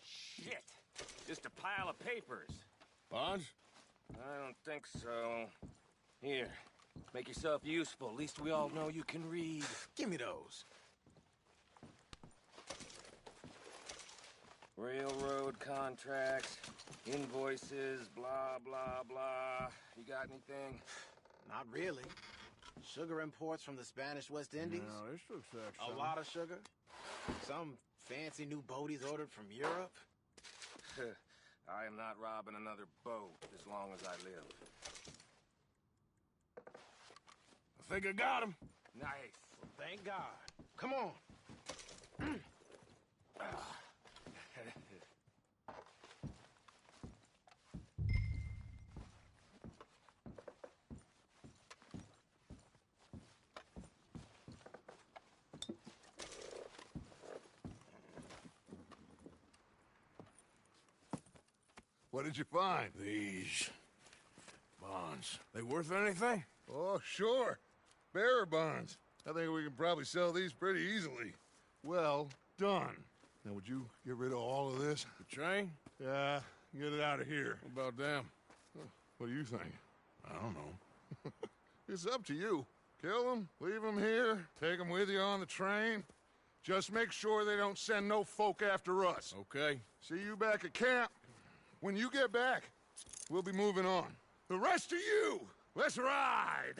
Shit. Just a pile of papers. Bonds? I don't think so. Here. Make yourself useful. At least we all know you can read. Give me those. Railroad contracts, invoices, blah, blah, blah. You got anything? Not really. Sugar imports from the Spanish West Indies. No, this looks like A lot of sugar. Some fancy new boaties ordered from Europe. I am not robbing another boat as long as I live. I think I got him. Nice. Thank God. Come on. What did you find? These bonds. They worth anything? Oh, sure. Bearer bonds. I think we can probably sell these pretty easily. Well done. Now, would you get rid of all of this? The train? Yeah, get it out of here. What about them? What do you think? I don't know. It's up to you. Kill them, leave them here, take them with you on the train. Just make sure they don't send no folk after us. Okay. See you back at camp. When you get back, we'll be moving on. The rest of you, let's ride!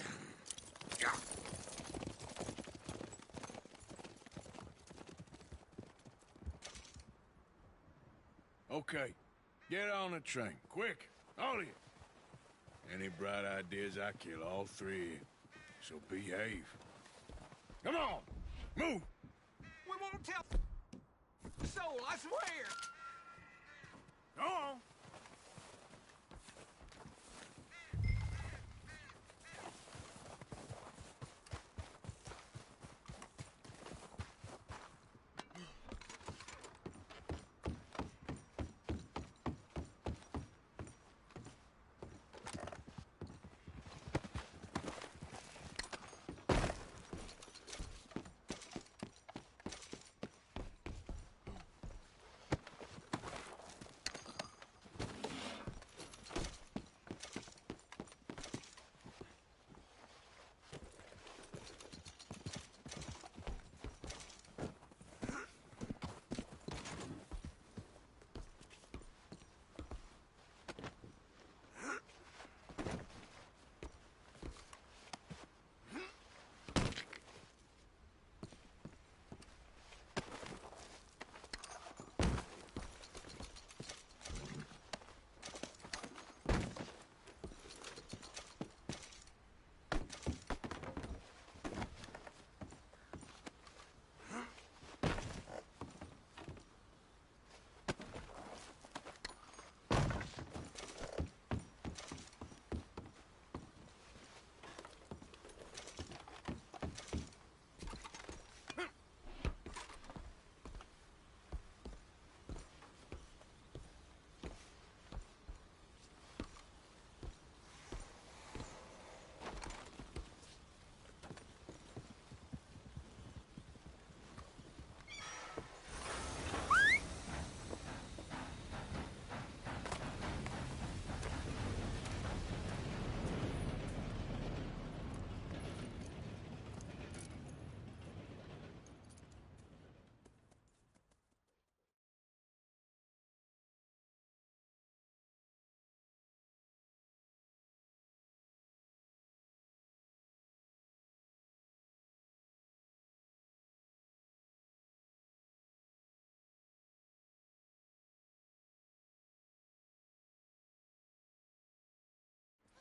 Okay. Get on the train. Quick. All of you. Any bright ideas, I kill all three of you. So behave. Come on! Move! We won't tell soul, I swear! Go on!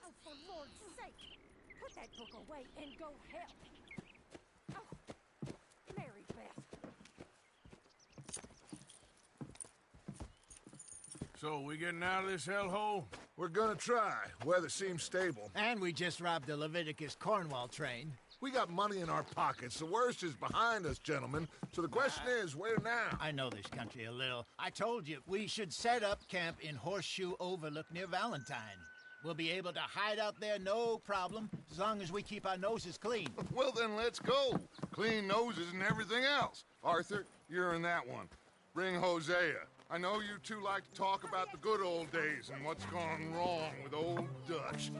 Oh, for Lord's sake, put that book away and go help. Oh, Mary Beth. So, we getting out of this hellhole? We're gonna try. Weather seems stable. And we just robbed the Leviticus Cornwall train. We got money in our pockets. The worst is behind us, gentlemen. So the question is, where now? I know this country a little. I told you, we should set up camp in Horseshoe Overlook near Valentine. We'll be able to hide out there, no problem, as long as we keep our noses clean. Well, then let's go. Clean noses and everything else. Arthur, you're in that one. Bring Hosea. I know you two like to talk about the good old days and what's gone wrong with old Dutch.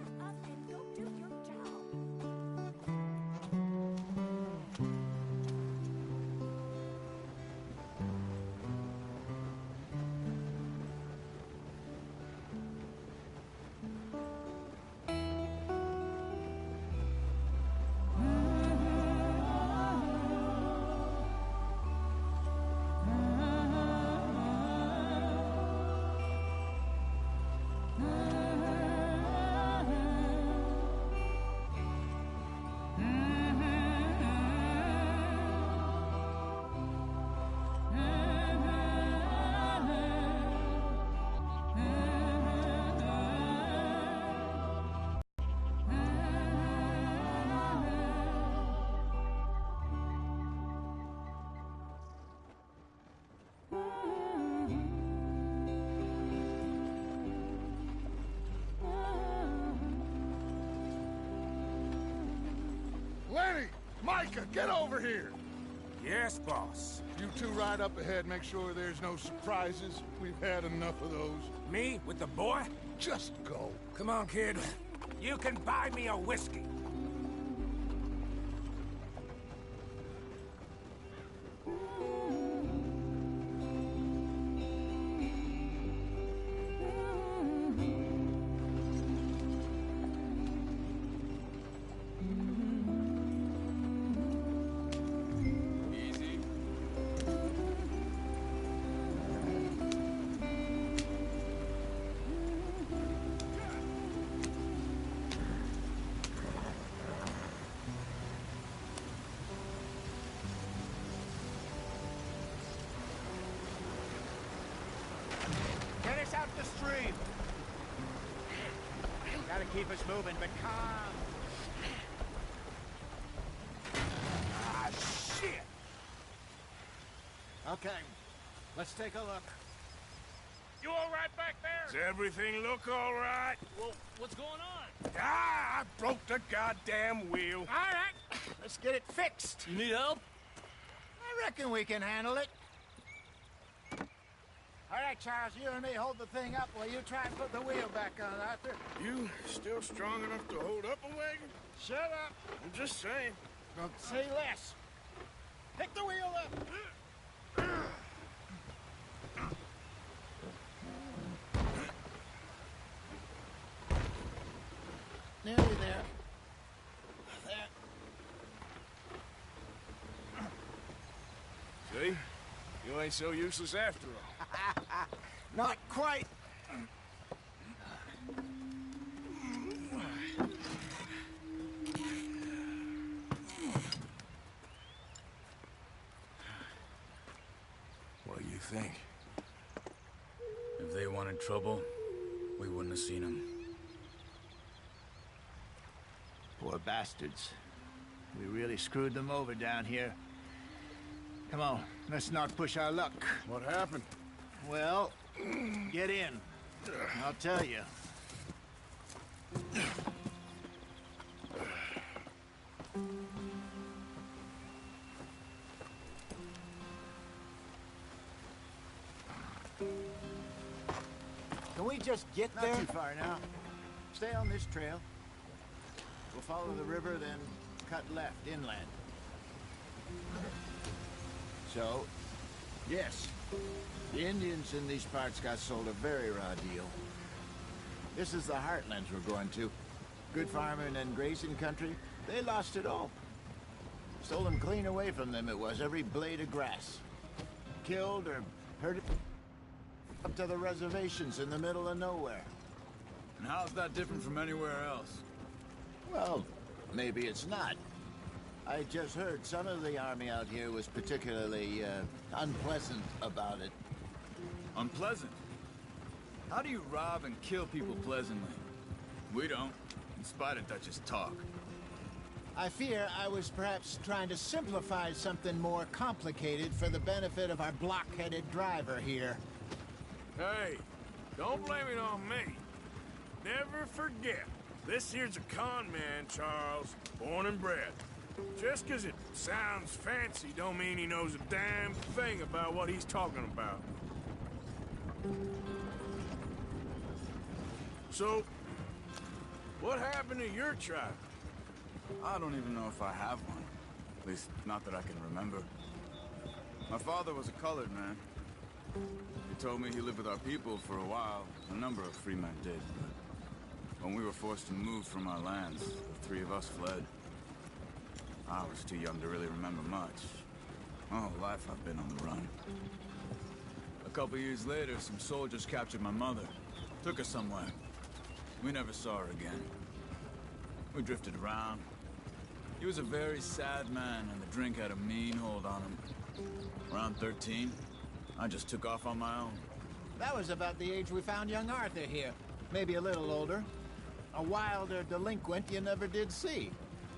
Tucker, get over here! Yes, boss. You two ride up ahead, make sure there's no surprises. We've had enough of those. Me? With the boy? Just go. Come on, kid. You can buy me a whiskey. Get us out the stream. Gotta keep us moving, but calm. Ah, shit! Okay, let's take a look. You all right back there? Does everything look all right? Well, what's going on? Ah, I broke the goddamn wheel. All right, let's get it fixed. You need help? I reckon we can handle it. All right, Charles, you and me hold the thing up while you try and put the wheel back on, Arthur. You still strong enough to hold up a wagon? Shut up. I'm just saying. Don't say less. Pick the wheel up. Nearly there. There. See? You ain't so useless after all. Not quite. What do you think? If they wanted trouble, we wouldn't have seen them. Poor bastards. We really screwed them over down here. Come on, let's not push our luck. What happened? Well, get in. I'll tell you. Can we just get there? Not too far now. Stay on this trail. We'll follow the river, then cut left, inland. So, yes, the Indians in these parts got sold a very raw deal. This is the heartlands we're going to. Good farming and grazing country, they lost it all. Stolen clean away from them it was, every blade of grass. Killed or hurt it up to the reservations in the middle of nowhere. And how's that different from anywhere else? Well, maybe it's not. I just heard some of the army out here was particularly, unpleasant about it. Unpleasant? How do you rob and kill people pleasantly? We don't, in spite of Dutch's talk. I fear I was perhaps trying to simplify something more complicated for the benefit of our block-headed driver here. Hey, don't blame it on me. Never forget, this here's a con man, Charles, born and bred. Just 'cause it sounds fancy don't mean he knows a damn thing about what he's talking about. So, what happened to your tribe? I don't even know if I have one. At least, not that I can remember. My father was a colored man. He told me he lived with our people for a while. A number of free men did. But when we were forced to move from our lands, the three of us fled. I was too young to really remember much. My whole life I've been on the run. A couple years later, some soldiers captured my mother. Took her somewhere. We never saw her again. We drifted around. He was a very sad man, and the drink had a mean hold on him. Around 13, I just took off on my own. That was about the age we found young Arthur here. Maybe a little older. A wilder delinquent you never did see.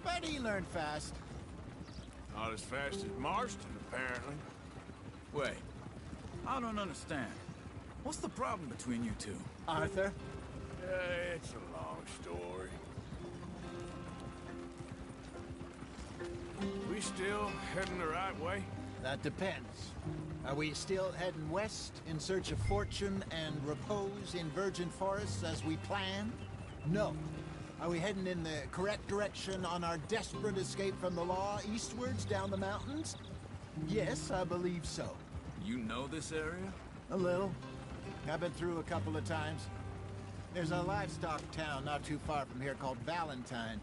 But he learned fast. Not as fast as Marston, apparently. Wait, I don't understand. What's the problem between you two? Arthur? It's a long story. We still heading the right way? That depends. Are we still heading west in search of fortune and repose in virgin forests as we planned? No. Are we heading in the correct direction on our desperate escape from the law eastwards down the mountains? Yes, I believe so. You know this area? A little. I've been through a couple of times. There's a livestock town not too far from here called Valentine.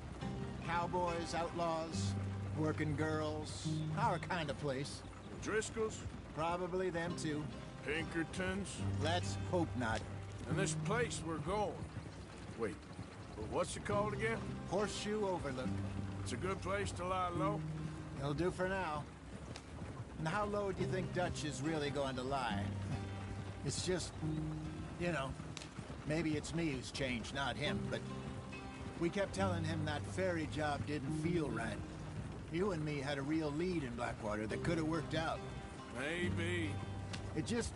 Cowboys, outlaws, working girls, our kind of place. Driscolls? Probably them too. Pinkertons? Let's hope not. And this place we're going. Wait, what's it called again? Horseshoe Overlook. It's a good place to lie low? It'll do for now. And how low do you think Dutch is really going to lie? It's just, you know, maybe it's me who's changed, not him, but we kept telling him that ferry job didn't feel right. You and me had a real lead in Blackwater that could have worked out. Maybe. It just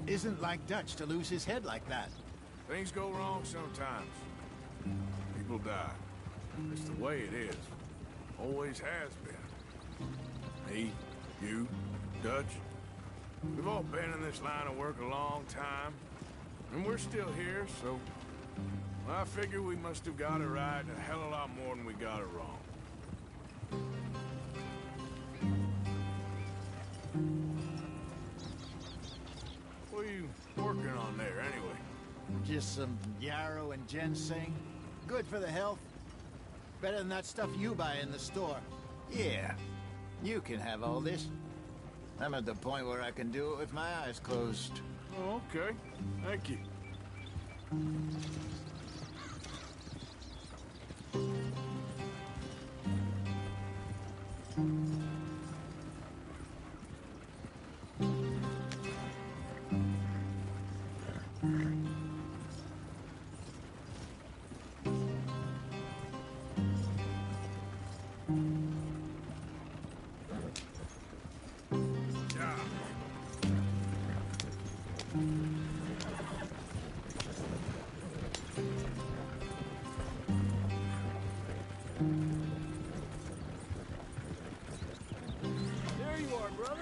isn't like Dutch to lose his head like that. Things go wrong sometimes. People die. It's the way it is. Always has been. Me, you, Dutch. We've all been in this line of work a long time. And we're still here, so... well, I figure we must have got it right a hell of a lot more than we got it wrong. What are you working on there, anyway? Just some yarrow and ginseng. Good for the health. Better than that stuff you buy in the store. Yeah, you can have all this. I'm at the point where I can do it with my eyes closed. Oh, okay. Thank you. There you are, brother.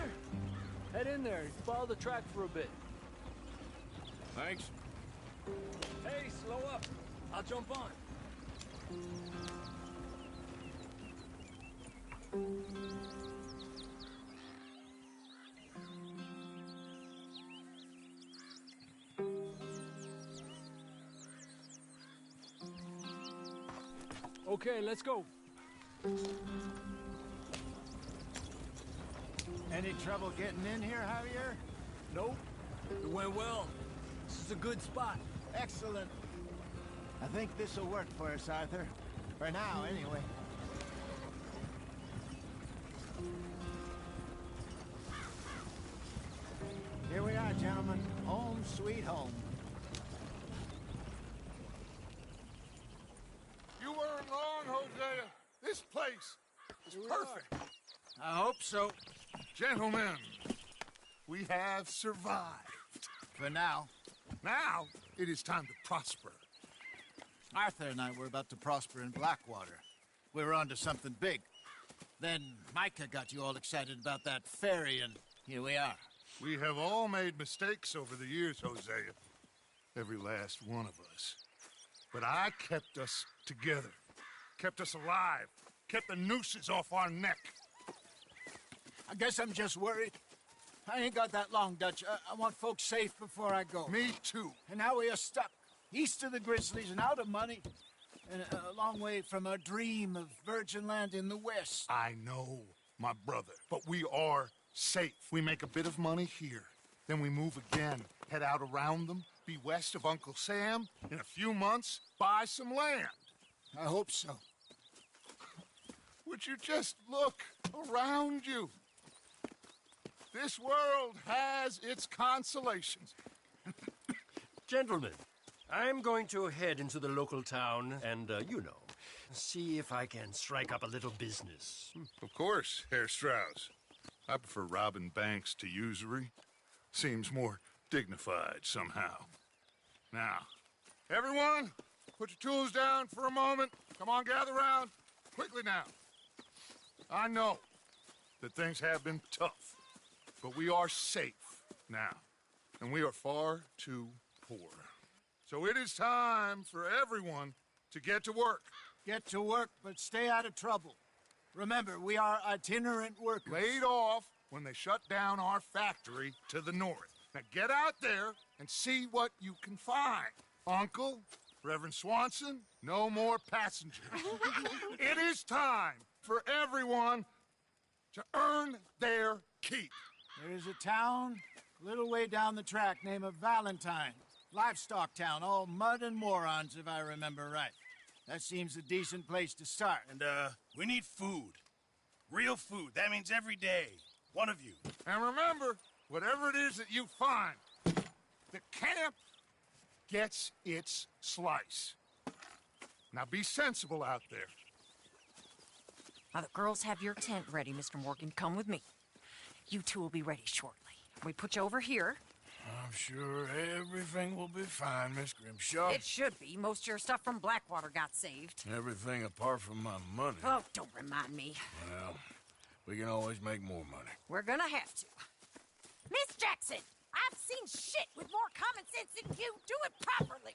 Head in there and follow the track for a bit. Thanks. Hey, slow up. I'll jump on. Okay, let's go. Any trouble getting in here, Javier? Nope. It went well. This is a good spot. Excellent. I think this'll work for us, Arthur. For now, anyway. Here we are, gentlemen. Home sweet home. You weren't wrong, Hosea. This place is perfect. I hope so. Gentlemen, we have survived. For now. Now, it is time to prosper. Arthur and I were about to prosper in Blackwater. We were onto something big. Then Micah got you all excited about that ferry, and here we are. We have all made mistakes over the years, Hosea. Every last one of us. But I kept us together. Kept us alive. Kept the nooses off our neck. I guess I'm just worried. I ain't got that long, Dutch. I want folks safe before I go. Me too. And now we are stuck. East of the Grizzlies and out of money. And a long way from our dream of virgin land in the west. I know, my brother. But we are safe. We make a bit of money here. Then we move again. Head out around them. Be west of Uncle Sam. In a few months, buy some land. I hope so. Would you just look around you? This world has its consolations. Gentlemen, I'm going to head into the local town and, you know, see if I can strike up a little business. Of course, Herr Strauss. I prefer robbing banks to usury. Seems more dignified somehow. Now, everyone, put your tools down for a moment. Come on, gather round. Quickly now. I know that things have been tough. But we are safe now, and we are far too poor. So it is time for everyone to get to work. Get to work, but stay out of trouble. Remember, we are itinerant workers. Laid off when they shut down our factory to the north. Now get out there and see what you can find. Uncle, Reverend Swanson, no more passengers. It is time for everyone to earn their keep. There is a town a little way down the track named Valentine. Livestock town, all mud and morons, if I remember right. That seems a decent place to start. And, we need food. Real food. That means every day. One of you. And remember, whatever it is that you find, the camp gets its slice. Now be sensible out there. Now the girls have your tent ready, Mr. Morgan. Come with me. You two will be ready shortly. We put you over here. I'm sure everything will be fine, Miss Grimshaw. It should be. Most of your stuff from Blackwater got saved. Everything apart from my money. Oh, don't remind me. Well, we can always make more money. We're gonna have to. Miss Jackson, I've seen shit with more common sense than you. Do it properly.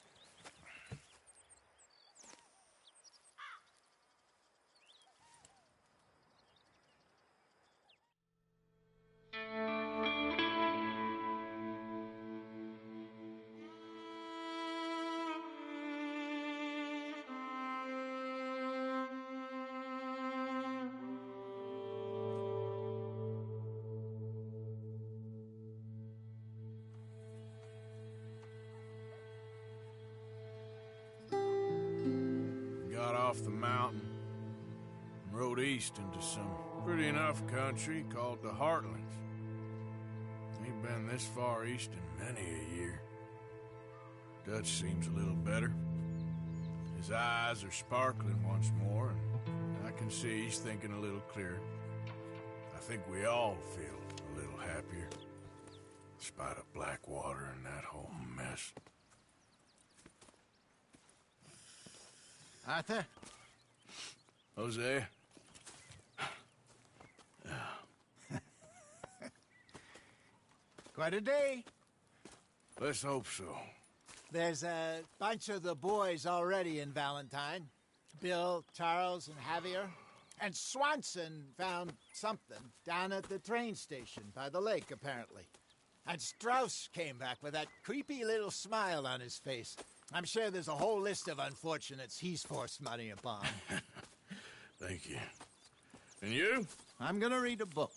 Got off the mountain and rode east into some pretty enough country called the Heartlands. Ain't been this far east in many a year. Dutch seems a little better. His eyes are sparkling once more, and I can see he's thinking a little clearer. I think we all feel a little happier, in spite of Blackwater and that whole mess. Arthur? Jose? Quite a day. Let's hope so. There's a bunch of the boys already in Valentine. Bill, Charles, and Javier. And Swanson found something down at the train station by the lake, apparently. And Strauss came back with that creepy little smile on his face. I'm sure there's a whole list of unfortunates he's forced money upon. Thank you. And you? I'm gonna read a book.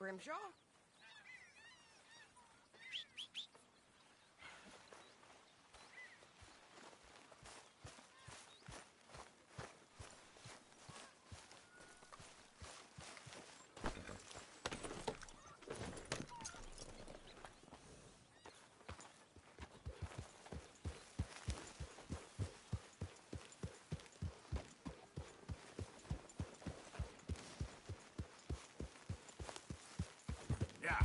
Grimshaw. Yeah.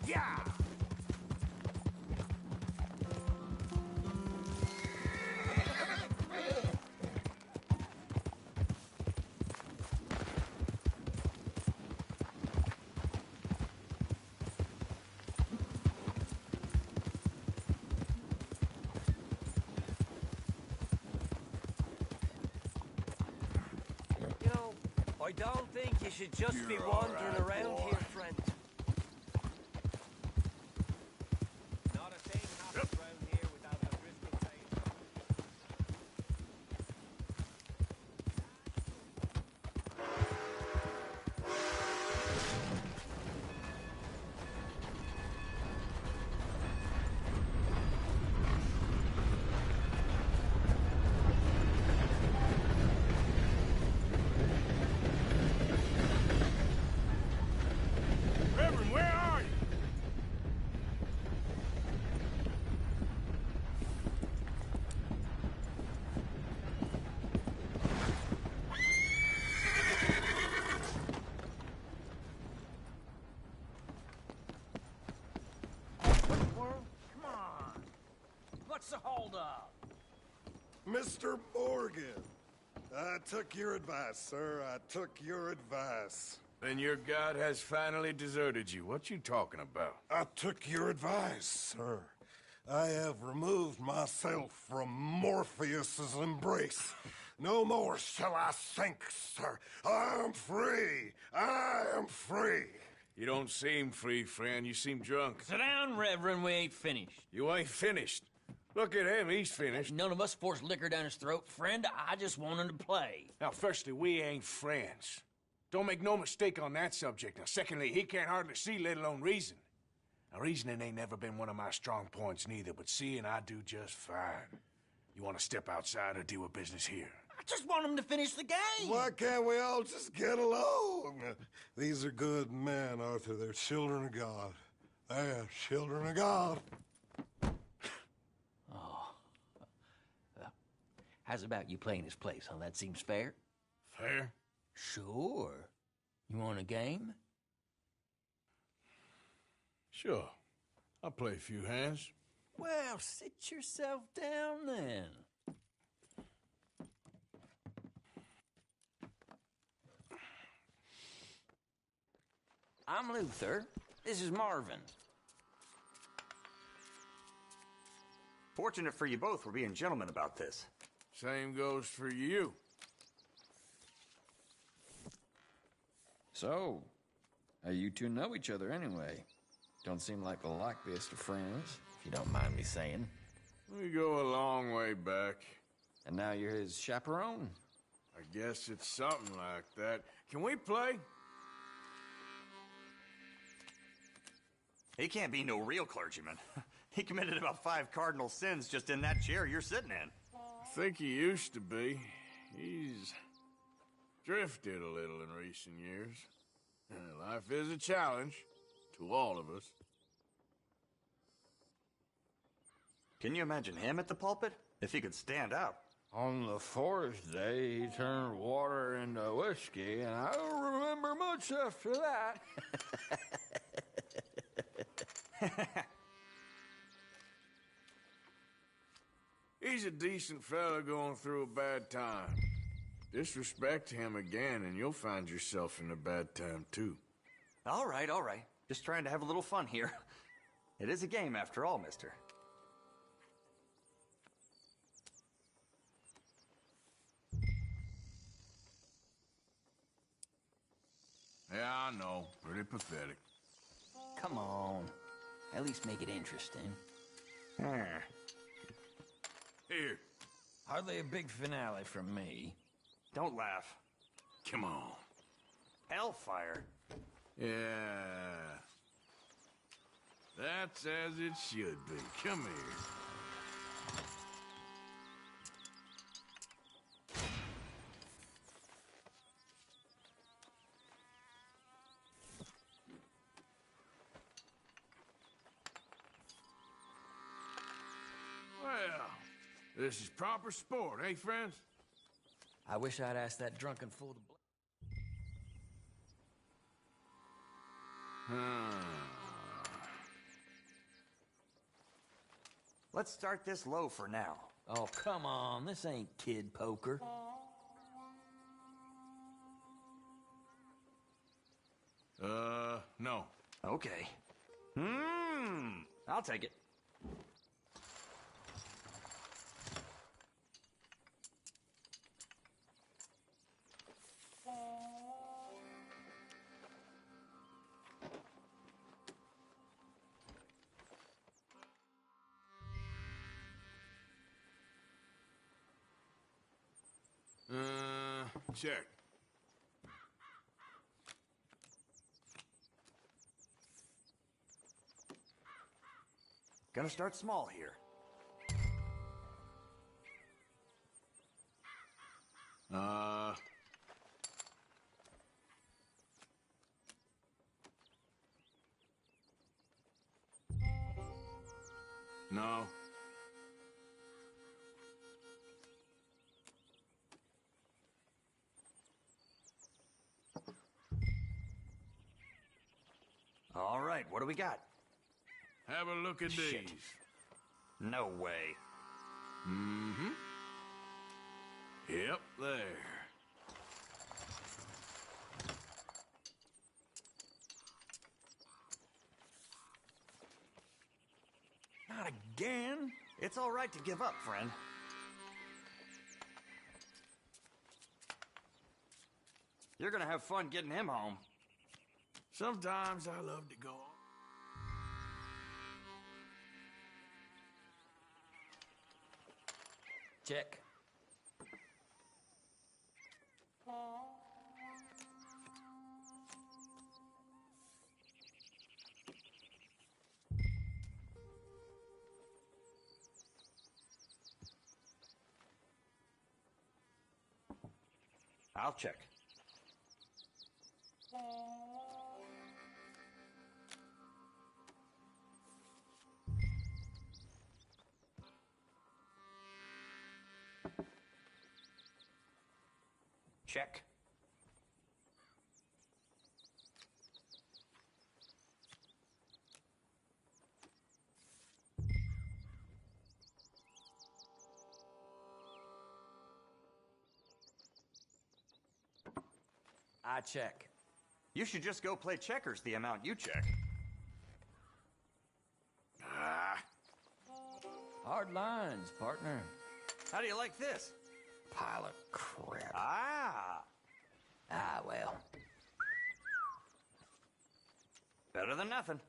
Yeah. You know, I don't think you should just be wandering around here, friend. Not a thing happens around here without a Driscoll saying Reverend, where are you? Come on. What's the holdup? Mr. Morgan, I took your advice, sir. I took your advice. Then your god has finally deserted you. What you talking about? I took your advice, sir. I have removed myself from Morpheus's embrace. No more shall I sink, sir. I am free. I am free. You don't seem free, friend. You seem drunk. Sit down, Reverend. We ain't finished. You ain't finished. Look at him. He's finished. None of us forced liquor down his throat, friend. I just wanted to play. Now, firstly, we ain't friends. Don't make no mistake on that subject. Now, secondly, he can't hardly see, let alone reason. Now, reasoning ain't never been one of my strong points neither, but seeing I do just fine. You want to step outside or deal with business here? I just want him to finish the game. Why can't we all just get along? These are good men, Arthur. They're children of God. They're children of God. How's about you playing his place, huh? That seems fair? Fair? Sure. You want a game? Sure. I'll play a few hands. Well, sit yourself down then. I'm Luther. This is Marvin. Fortunate for you both, we're being gentlemen about this. Same goes for you. So, how you two know each other anyway? Don't seem like the likeliest of friends, if you don't mind me saying. We go a long way back. And now you're his chaperone? I guess it's something like that. Can we play? He can't be no real clergyman. He committed about 5 cardinal sins just in that chair you're sitting in. I think he used to be. He's drifted a little in recent years. Life is a challenge to all of us. Can you imagine him at the pulpit? If he could stand up. On the 4th day, he turned water into whiskey, and I don't remember much after that. He's a decent fella going through a bad time. Disrespect him again, and you'll find yourself in a bad time, too. All right, all right. Just trying to have a little fun here. It is a game, after all, mister. Yeah, I know. Pretty pathetic. Come on. At least make it interesting. Here. Hardly a big finale from me. Don't laugh. Come on. Hellfire? Yeah. That's as it should be. Come here. Well, this is proper sport, eh, friends? I wish I'd asked that drunken fool to... Let's start this low for now. Oh, come on. This ain't kid poker. No. Okay. I'll take it. Check. Gonna start small here. No. All right, what do we got? Have a look at Shit. these. No way. Mm-hmm. Yep, there. Not again. It's all right to give up, friend. You're gonna have fun getting him home. Sometimes I love to go. Check. I'll check. Check. I check. You should just go play checkers the amount you check. Hard lines, partner. How do you like this? Pile of crap. Ah, well. better than nothing.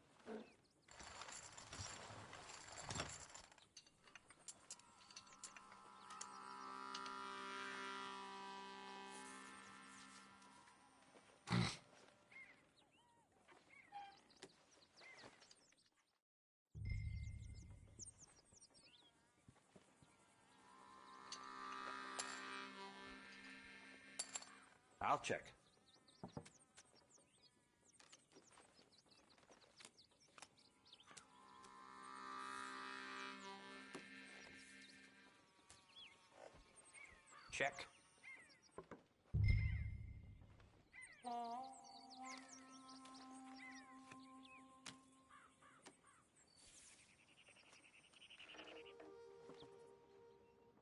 I'll check. Check.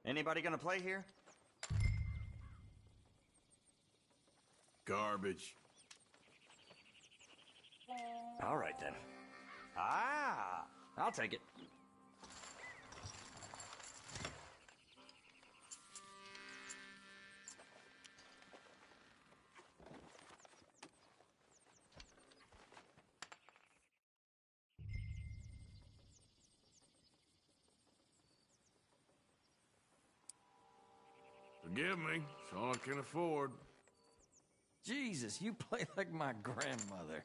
Anybody gonna play here? Garbage. All right, then. Ah, I'll take it. Forgive me, it's all I can afford. Jesus, you play like my grandmother.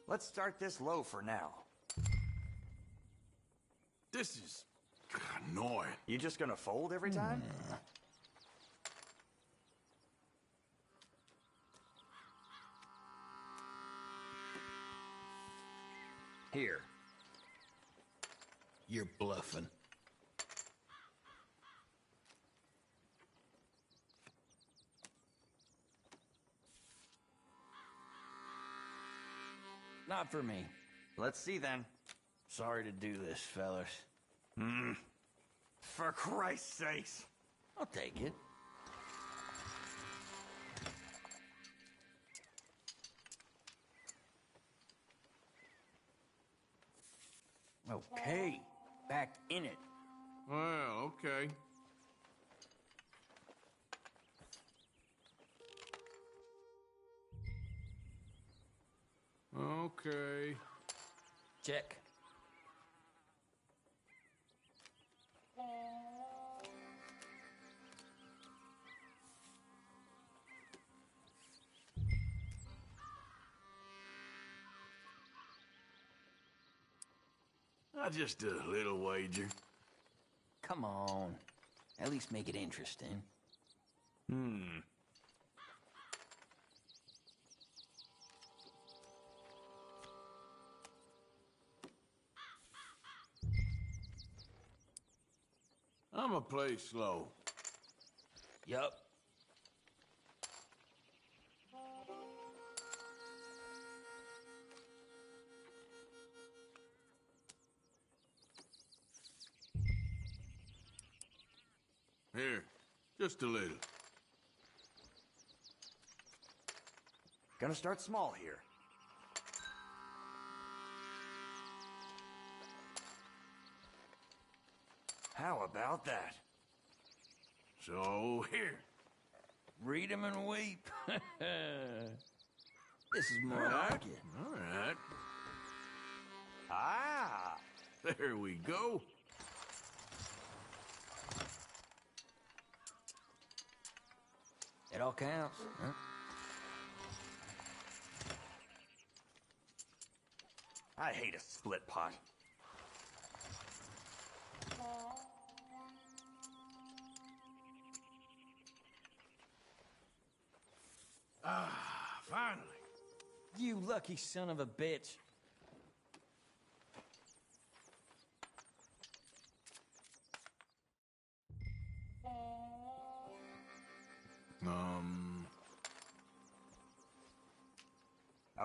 Let's start this low for now. This is annoying. You just gonna fold every time? Here. You're bluffing. Not for me. Let's see then. Sorry to do this, fellas. For Christ's sakes. I'll take it. Okay, back in it. Well, okay. Okay. Check. Just a little wager. Come on. At least make it interesting. I'ma play slow. Yup. Here, just a little. Gonna start small here. How about that? So, here. Read 'em and weep. This is more like it. All right. Ah! There we go. It all counts, huh? I hate a split pot. Ah, finally. You lucky son of a bitch.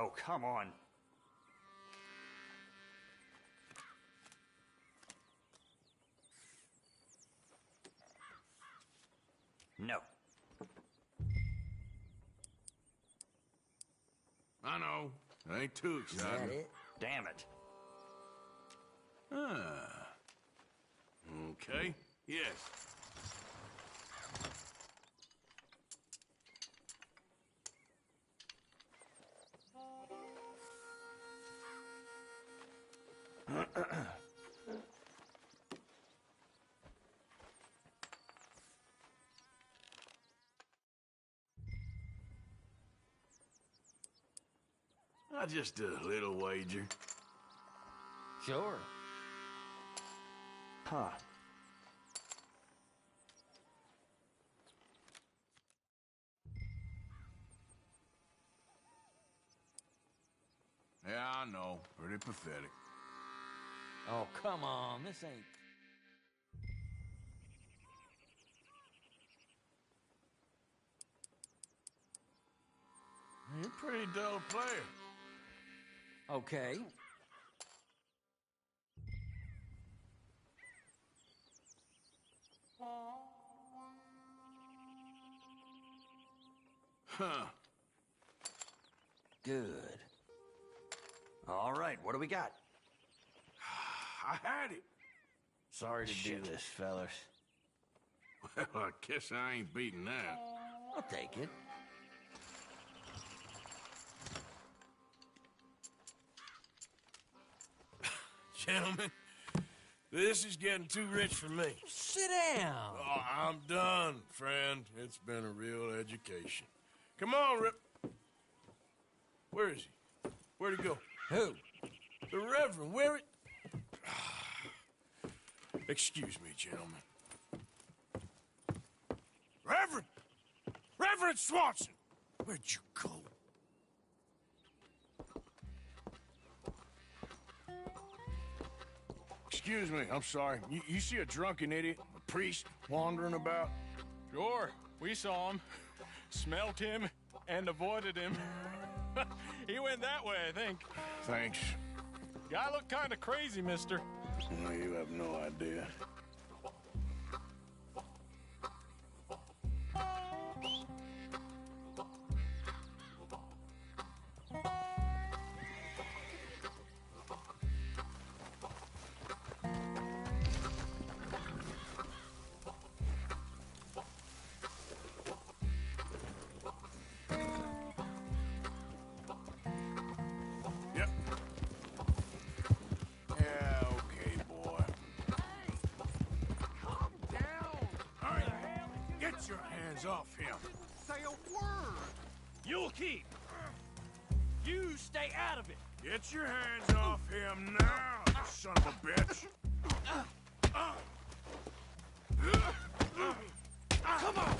Oh, come on. No. I know. It ain't too Is that exciting. it? Damn it. Ah. Okay. Yes. Just a little wager. Sure. Huh. Yeah, I know. Pretty pathetic. Oh, come on. This ain't... You're a pretty dull player. Okay. Huh. Good. All right, what do we got? I had it. Sorry to do this, fellas. Well, I guess I ain't beating that. I'll take it. gentlemen. This is getting too rich for me. Sit down. Oh, I'm done, friend. It's been a real education. Come on, Rip. Where is he? Where'd he go? Who? The Reverend. Where it? Excuse me, gentlemen. Reverend! Reverend Swanson! Where'd you go? Excuse me, I'm sorry. You see a drunken idiot, a priest, wandering about? Sure, we saw him, smelt him, and avoided him. He went that way, I think. Thanks. Guy looked kind of crazy, mister. No, you have no idea. Off him. Say a word. You'll keep. You stay out of it. Get your hands off him now, you son of a bitch. Come on.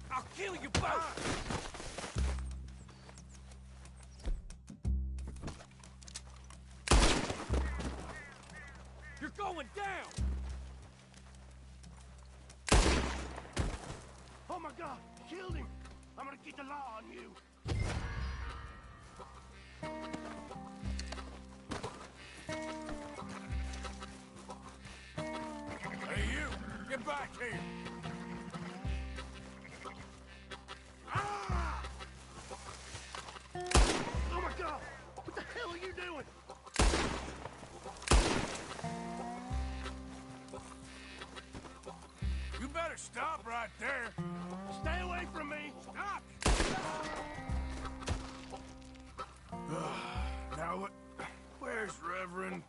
I'll kill you both. You're going down! Oh my God! Killed him! I'm gonna get the law on you! Hey, you! Get back here! Ah! Oh my God! What the hell are you doing? You better stop right there. Stay away from me! Stop! Now what? Where's Reverend?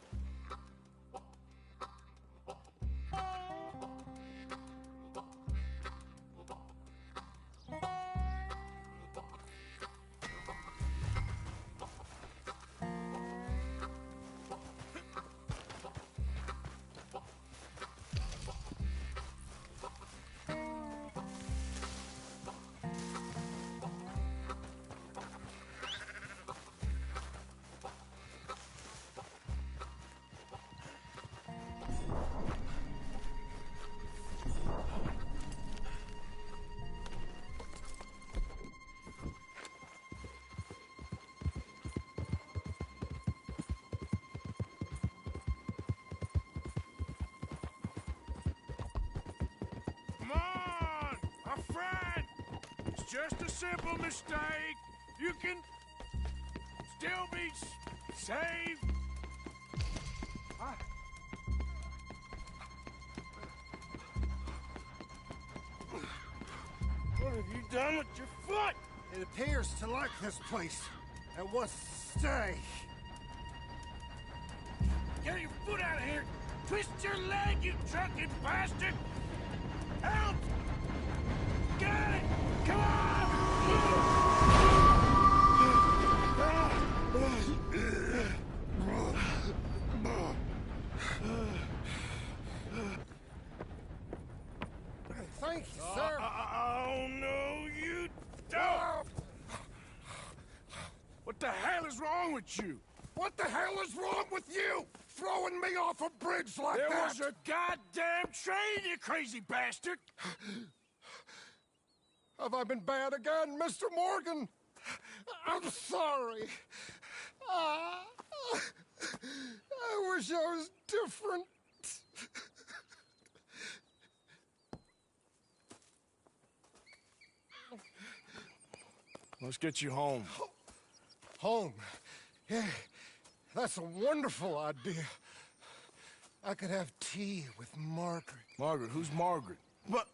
Just a simple mistake. You can still be saved. What have you done with your foot? It appears to like this place and wants to stay. Get your foot out of here. Twist your leg, you drunken bastard. Help! Get it! Come on! Thank you, sir. Oh, no, you don't! What the hell is wrong with you? What the hell is wrong with you? Throwing me off a bridge like that? There was a goddamn train, you crazy bastard! Have I been bad again, Mr. Morgan? I'm sorry. I wish I was different. Let's get you home. Home? Yeah, that's a wonderful idea. I could have tea with Margaret. Margaret? Who's Margaret? What?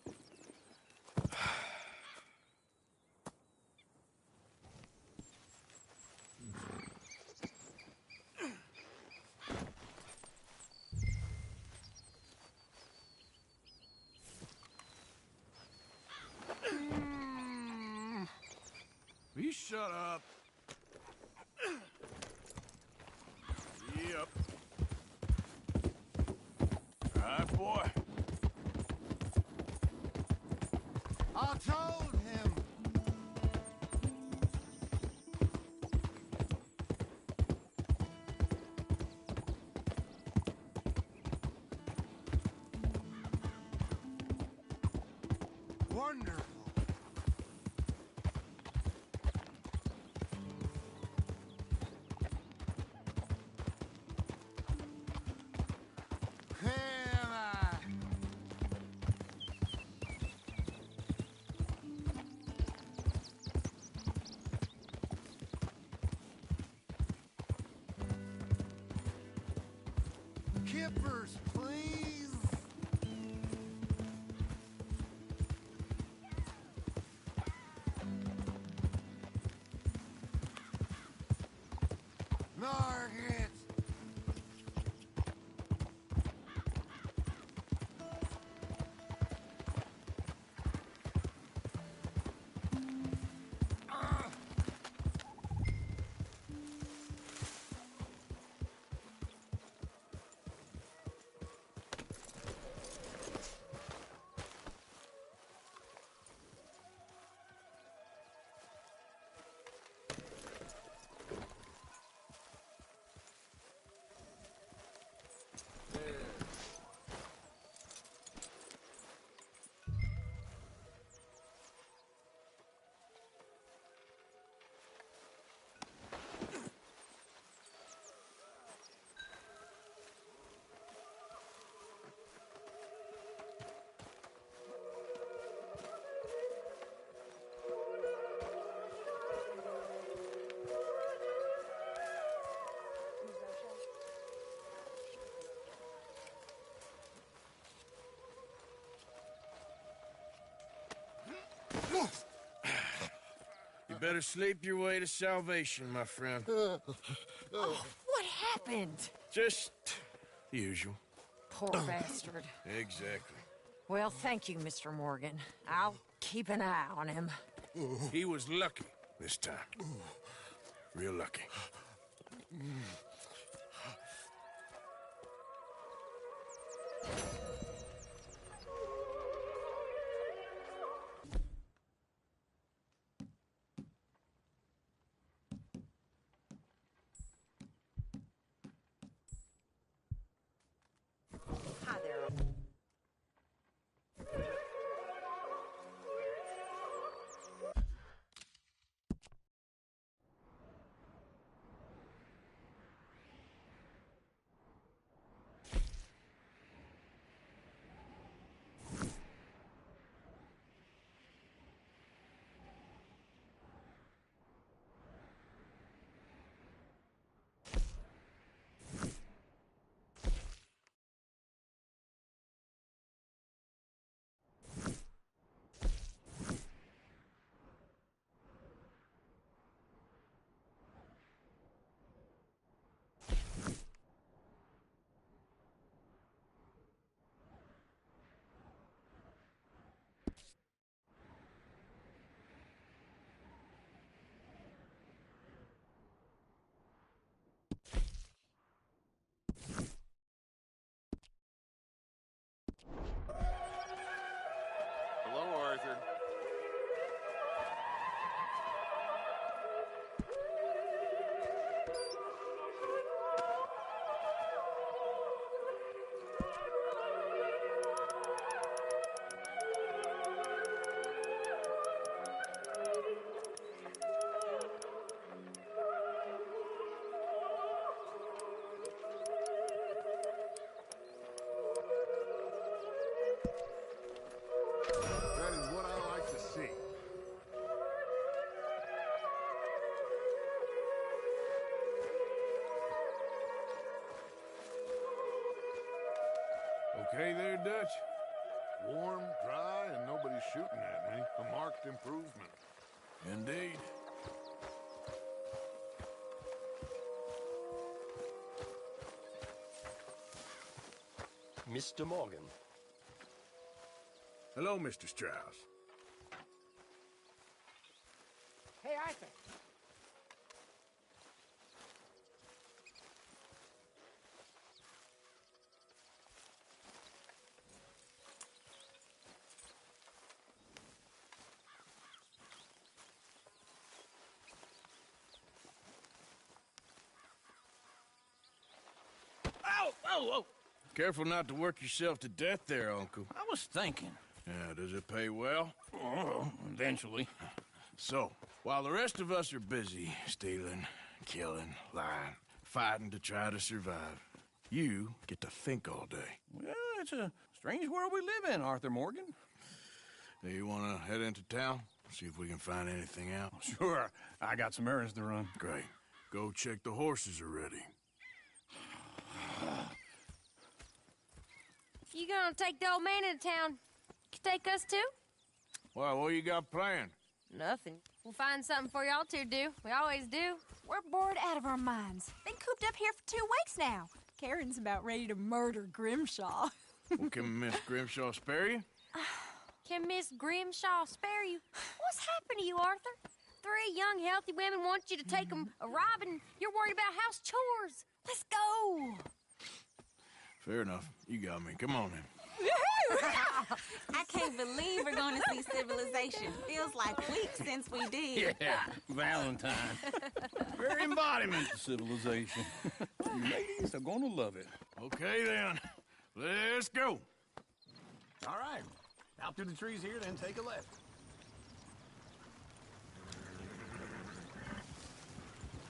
shut up. Yep. All right, boy. I told him. Wonderful. Kippers, please. Margaret. You better sleep your way to salvation, my friend. Oh, what happened? Just the usual. Poor bastard. Exactly. Well, thank you, Mr. Morgan. I'll keep an eye on him. He was lucky this time. Real lucky. Hi there. Hello, Arthur. That is what I like to see. Okay there, Dutch? Warm, dry, and nobody's shooting at me. A marked improvement. Indeed. Mr. Morgan. Hello, Mr. Strauss. Hey, Arthur. Ow! Whoa, whoa! Careful not to work yourself to death there, Uncle. I was thinking. Yeah, does it pay well? Oh, eventually. So, while the rest of us are busy stealing, killing, lying, fighting to try to survive, you get to think all day. Well, it's a strange world we live in, Arthur Morgan. Do you want to head into town? See if we can find anything out? Sure. I got some errands to run. Great. Go check the horses are ready. You gonna take the old man into town? You take us too? Well, what you got planned? Nothing. We'll find something for y'all to do. We always do. We're bored out of our minds. Been cooped up here for 2 weeks now. Karen's about ready to murder Grimshaw. Well, can Miss Grimshaw spare you? Can Miss Grimshaw spare you? What's happened to you, Arthur? 3 young, healthy women want you to take them a robbing. You're worried about house chores. Let's go. Fair enough. You got me. Come on, then. I can't believe we're going to see civilization. Feels like weeks since we did. Yeah, Valentine. Very embodiment of civilization. You ladies are gonna love it. Okay, then. Let's go. All right. Out through the trees here, then take a left.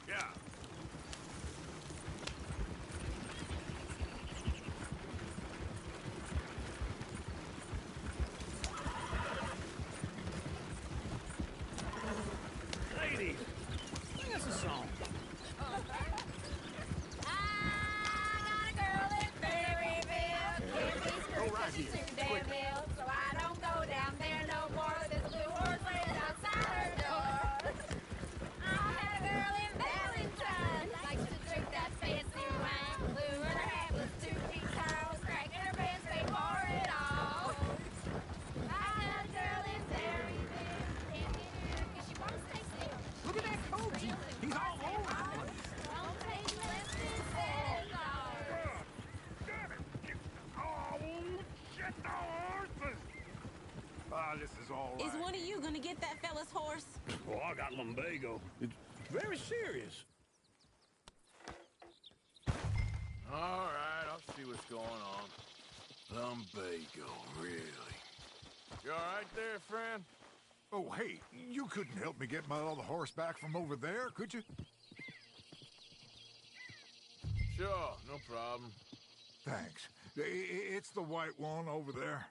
Yeah. Ladies, sing us a song. So I don't go down there no more. There's a blue horse laying outside her door. I had a girl in Valentine, likes to drink that fancy wine. Blue and her hat was 2 feet tall, was cracking her pants, paid for it all. I had a girl in Berryville, can't get her 'cause she won't stay still. Look at that coach. He's all over the place. Don't take less than $7. This is all right. Is one of you gonna get that fella's horse? Oh, I got lumbago. It's very serious. All right, I'll see what's going on. Lumbago, really? You all right there, friend? Oh, hey, you couldn't help me get my other horse back from over there, could you? Sure, no problem. Thanks. It's the white one over there.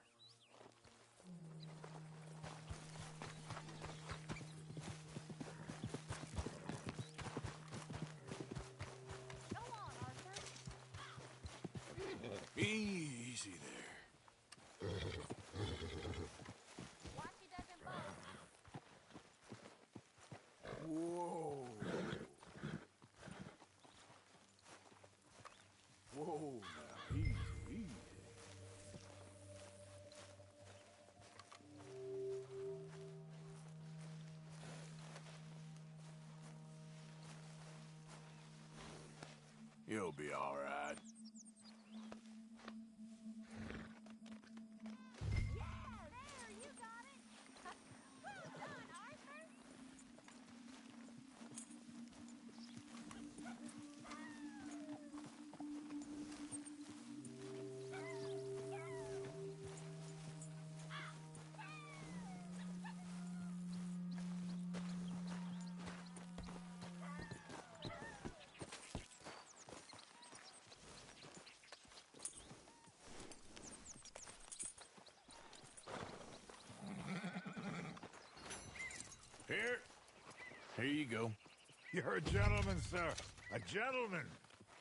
Easy there. Whoa. Whoa, now, easy, easy. You'll be all right. Here you go. You're a gentleman, sir. A gentleman.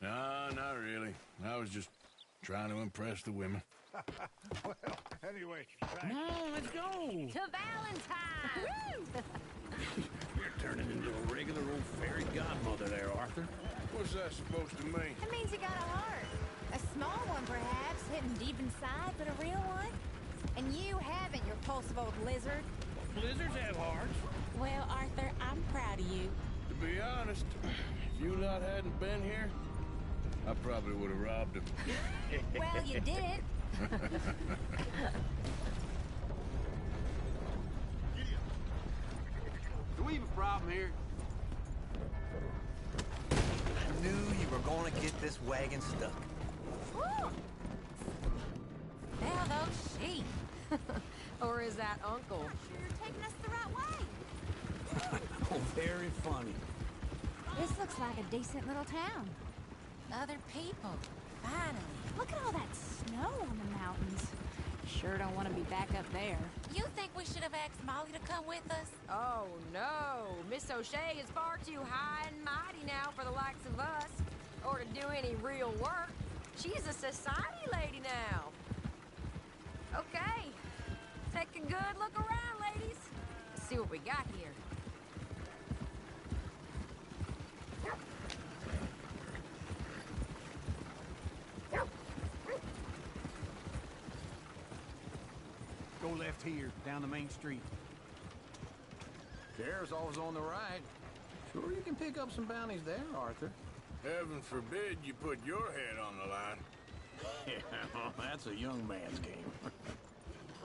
No, not really. I was just trying to impress the women. Well, anyway. Come on, let's go. To Valentine! You're turning into a regular old fairy godmother there, Arthur. What's that supposed to mean? That means you got a heart. A small one, perhaps, hidden deep inside, but a real one. And you haven't, you repulsive old lizard. Blizzards have hearts. Well, Arthur, I'm proud of you. To be honest, if you lot hadn't been here, I probably would have robbed him. Well, you did. Do we have a problem here? I knew you were going to get this wagon stuck. Woo! Now those sheep. Or is that Uncle? I'm sure you're taking us the right way. Oh, very funny. This looks like a decent little town. Other people. Finally. Look at all that snow on the mountains. Sure don't want to be back up there. You think we should have asked Molly to come with us? Oh, no. Miss O'Shea is far too high and mighty now for the likes of us. Or to do any real work. She's a society lady now. Okay. Take a good look around, ladies. Let's see what we got here. Go left here, down the main street. Sheriff's always on the right. Sure you can pick up some bounties there, Arthur. Heaven forbid you put your head on the line. Yeah, well, that's a young man's game.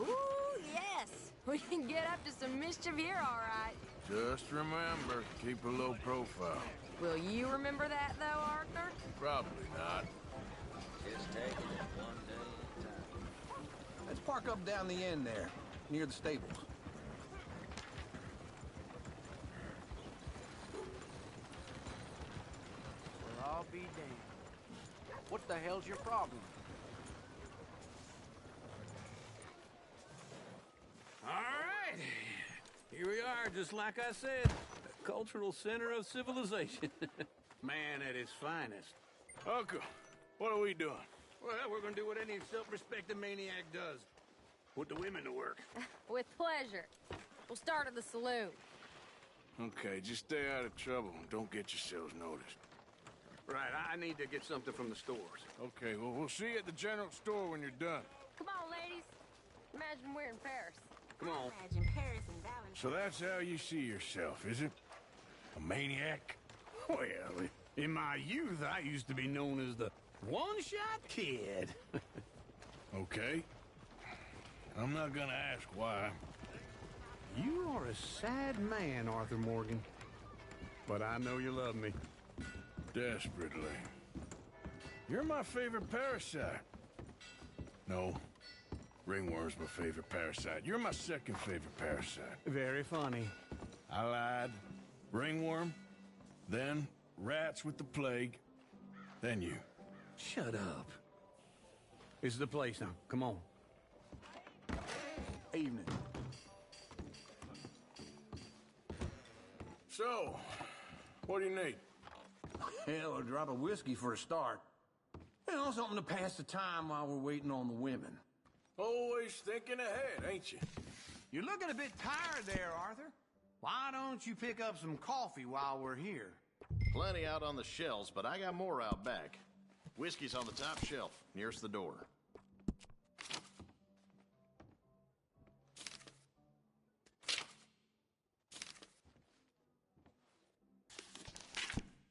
Ooh, yes. We can get up to some mischief here, all right. Just remember, keep a low profile. Will you remember that, though, Arthur? Probably not. Just taking it one day at a time. Let's park up down the end there, near the stables. Well, I'll be damned. What the hell's your problem? All right. Here we are, just like I said. A cultural center of civilization. Man at his finest. Uncle, what are we doing? Well, we're gonna do what any self-respecting maniac does. Put the women to work. With pleasure. We'll start at the saloon. Okay, just stay out of trouble and don't get yourselves noticed. Right, I need to get something from the stores. Okay, well, we'll see you at the general store when you're done. Come on, ladies. Imagine we're in Paris. Come on. Imagine Paris and Valentine. So that's how you see yourself, is it? A maniac? Well, in my youth, I used to be known as the one-shot kid. Okay. I'm not gonna ask why. You are a sad man, Arthur Morgan. But I know you love me. Desperately. You're my favorite parasite. No. Ringworm's my favorite parasite. You're my second favorite parasite. Very funny. I lied. Ringworm, then rats with the plague, then you. Shut up. This is the place now. Come on. Evening. So, what do you need? Hell, a drop of whiskey for a start. You know, something to pass the time while we're waiting on the women. Always thinking ahead, ain't you? You're looking a bit tired there, Arthur. Why don't you pick up some coffee while we're here? Plenty out on the shelves, but I got more out back. Whiskey's on the top shelf, nearest the door.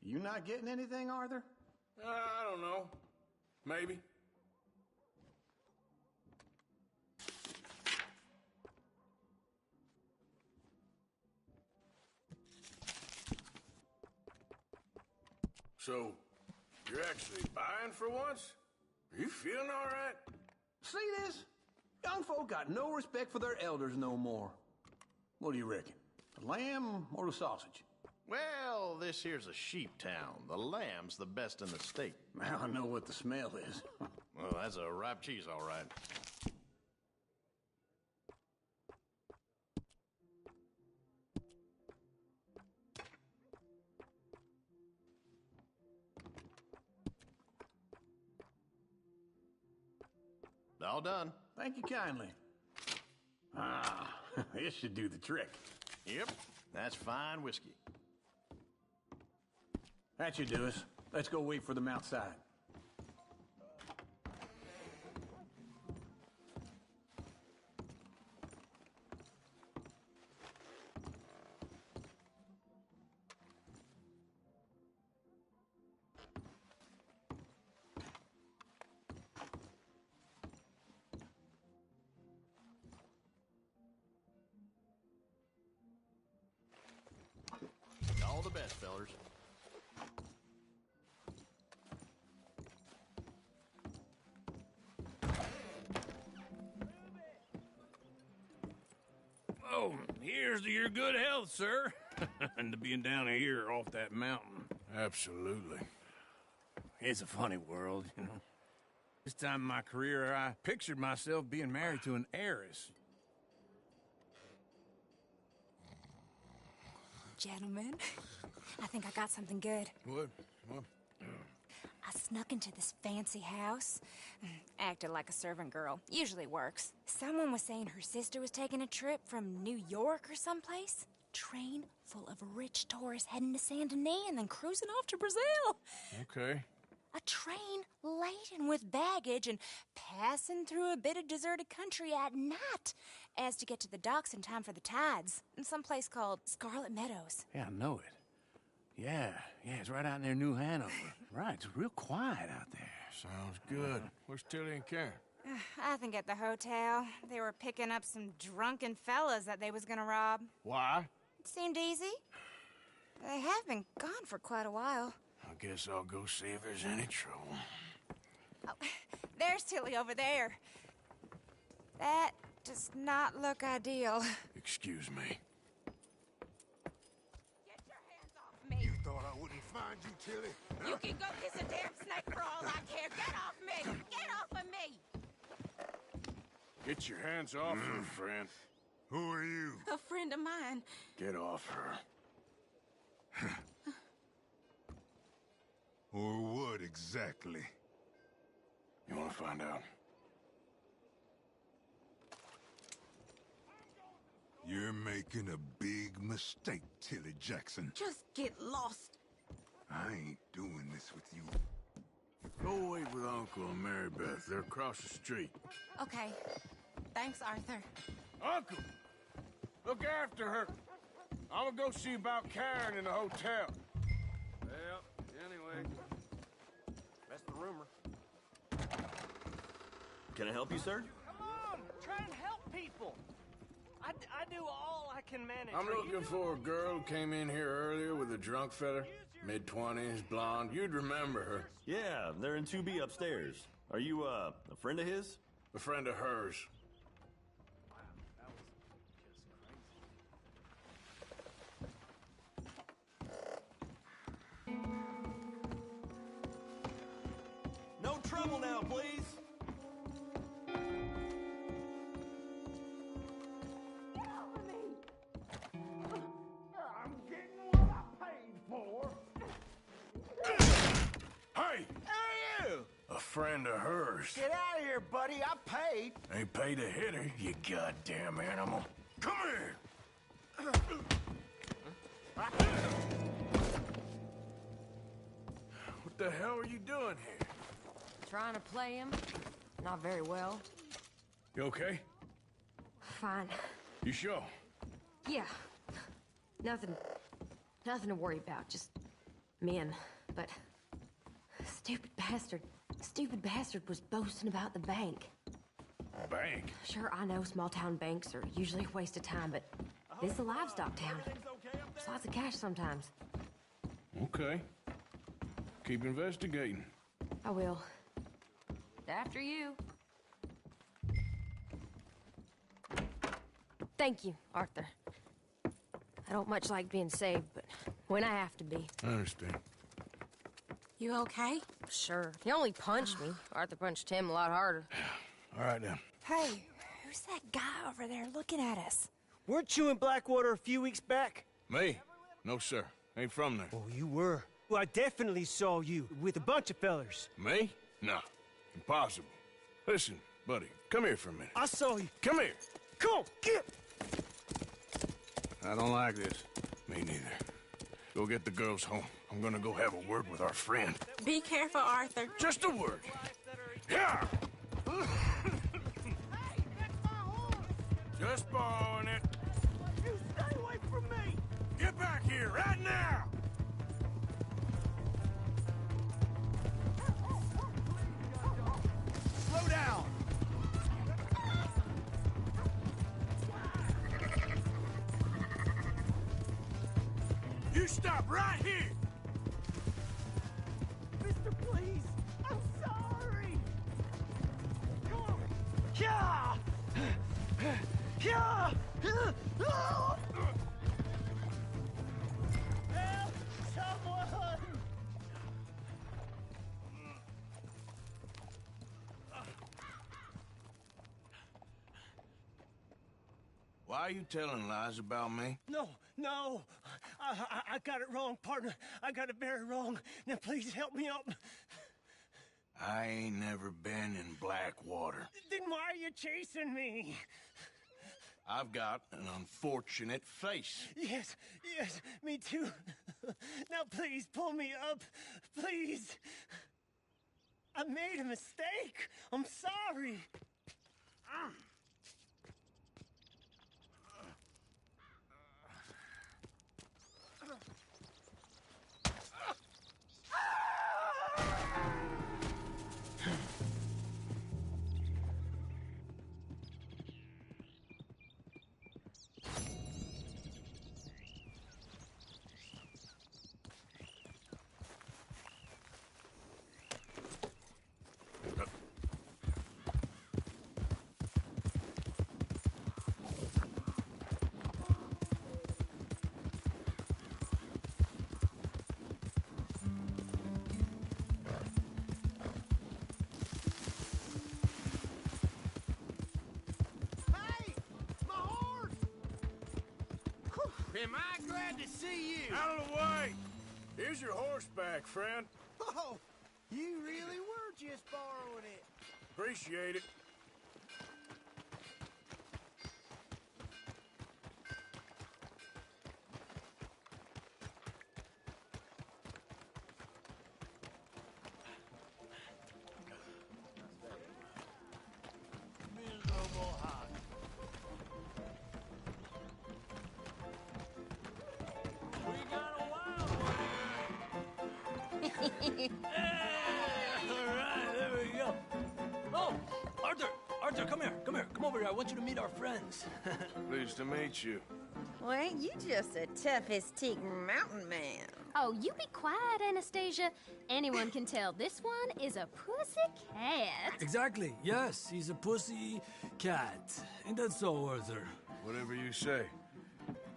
You not getting anything, Arthur? I don't know. Maybe. So, you're actually buying for once? Are you feeling all right? See this? Young folk got no respect for their elders no more. What do you reckon? The lamb or the sausage? Well, this here's a sheep town. The lamb's the best in the state. Now I know what the smell is. Well, that's a ripe cheese, all right. All done. Thank you kindly. Ah, this should do the trick. Yep, that's fine whiskey. That should do us. Let's go wait for them outside. best, fellers. Oh, here's to your good health, sir. And to being down here off that mountain. Absolutely. It's a funny world, you know. This time in my career, I pictured myself being married to an heiress. Gentlemen, I think I got something good. What? I snuck into this fancy house, acted like a servant girl. Usually works. Someone was saying her sister was taking a trip from New York or someplace. Train full of rich tourists heading to Saint Denis and then cruising off to Brazil. Okay. A train laden with baggage and passing through a bit of deserted country at night as to get to the docks in time for the tides in some place called Scarlet Meadows. Yeah, I know it. Yeah, it's right out near New Hanover. Right, it's real quiet out there. Sounds good. Where's Tilly and Karen? I think at the hotel. They were picking up some drunken fellas that they was gonna rob. Why? It seemed easy. They have been gone for quite a while. I guess I'll go see if there's any trouble. Oh, there's Tilly over there. That does not look ideal. Excuse me. Get your hands off me. You thought I wouldn't find you, Tilly? You can go kiss a damn snake for all I care. Get off me! Get off of me! Get your hands off her, friend. Who are you? A friend of mine. Get off her. Or what exactly? You want to find out? You're making a big mistake, Tilly Jackson. Just get lost. I ain't doing this with you. Go wait with Uncle and Mary Beth. They're across the street. Okay. Thanks, Arthur. Uncle! Look after her. I'm gonna go see about Karen in the hotel. Well, anyway. That's the rumor. Can I help you, sir? Come on, try and help people. I do all I can manage. I'm looking for a girl who came in here earlier with a drunk fella. Mid-20s, blonde. You'd remember her. Yeah, they're in 2B upstairs. Are you, a friend of his? A friend of hers. No trouble now, please. I'm getting what I paid for. Hey! Hey, you! A friend of hers. Get out of here, buddy. I paid. Ain't paid to hit her, you goddamn animal. Come here! What the hell are you doing here? Trying to play him. Not very well. You okay? Fine. You sure? Yeah. Nothing to worry about. Just men. But stupid bastard was boasting about the bank. Bank? Sure, I know small town banks are usually a waste of time, but this is a livestock town. There's lots of cash sometimes. Okay. Keep investigating. I will. After you. Thank you, Arthur. I don't much like being saved, but when I have to be. I understand. You okay? Sure. He only punched me. Arthur punched him a lot harder. All right, now. Hey, who's that guy over there looking at us? Weren't you in Blackwater a few weeks back? Me? No, sir. Ain't from there. Oh, you were. Well, I definitely saw you with a bunch of fellers. Me? No. Impossible. Listen, buddy, come here for a minute. I saw you. Come here. Come on, get! I don't like this. Me neither. Go get the girls home. I'm gonna go have a word with our friend. Be careful, Arthur. Just a word. Yeah! Just borrowing it. You stay away from me! Get back here, right now! Slow down! You stop right here! Mister, please! I'm sorry! Come on! Yeah! Yeah! Help! Someone! Why are you telling lies about me? No. I got it wrong, partner. I got it very wrong. Now, please help me up. I ain't never been in Blackwater. Then why are you chasing me? I've got an unfortunate face. Yes, me too. Now, please, pull me up. Please. I made a mistake. I'm sorry. Am I glad to see you? Out of the way! Here's your horseback, friend. Oh, you really were just borrowing it. Appreciate it. Miserable hot. We got a wild one here. All right, there we go. Oh, Arthur, come here. Come over here. I want you to meet our friends. Pleased to meet you. Well, ain't you just a toughest-teak mountain man? Oh, you be quiet, Anastasia. Anyone can tell this one is a pussy cat. Exactly. Yes, he's a pussy cat. Ain't that so, Arthur? Whatever you say.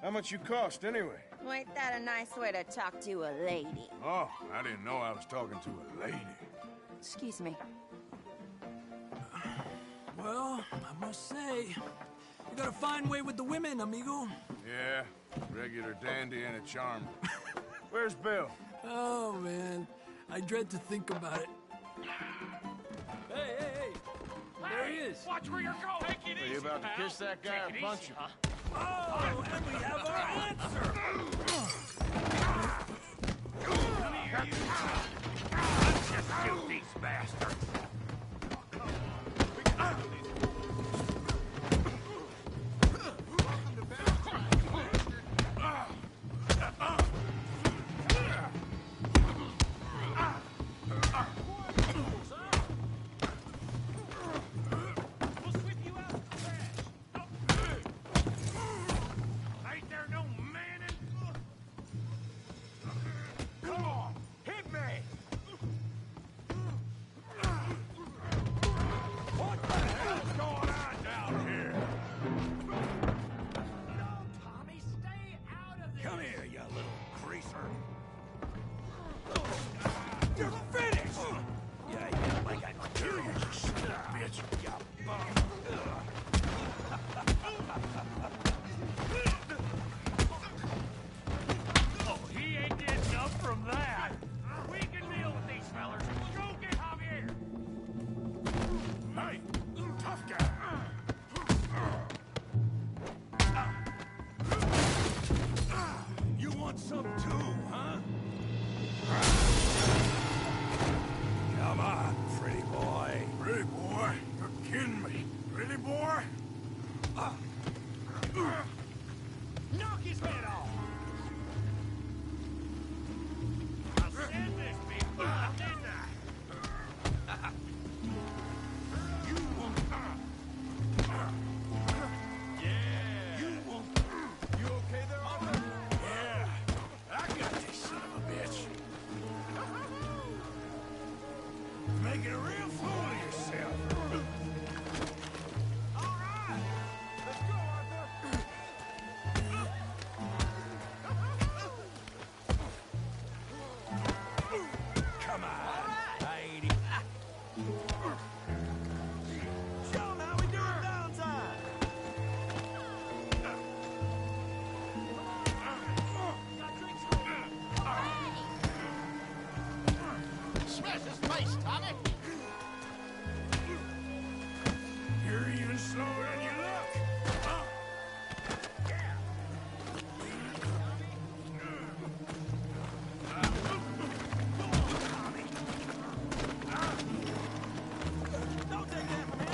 How much you cost, anyway? Well, ain't that a nice way to talk to a lady? Oh, I didn't know I was talking to a lady. Excuse me. Well, I must say, you got a fine way with the women, amigo. Yeah, regular dandy and a charmer. Where's Bill? Oh, man. I dread to think about it. Hey! There he is. Watch where you're going. Take it Are easy, you about to pal. kiss that guy Take or it punch easy, him? huh? Oh, and we have our answer. Come here, you. Let's just shoot these bastards. Ain't there no manning? Come on, hit me! Show 'em how we do it Valentine. Smash his face, Tommy! You're even slower than you look. Huh? Don't take that from him.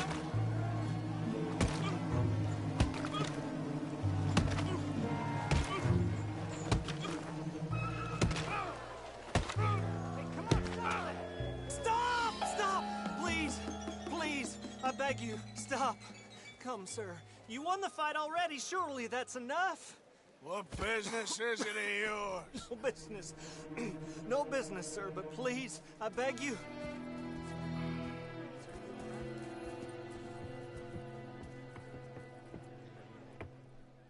Stop! Stop! Please! Please! I beg you, stop. Come, sir. You won the fight already. Surely that's enough. What business is it of yours? No business. No business, sir, but please, I beg you.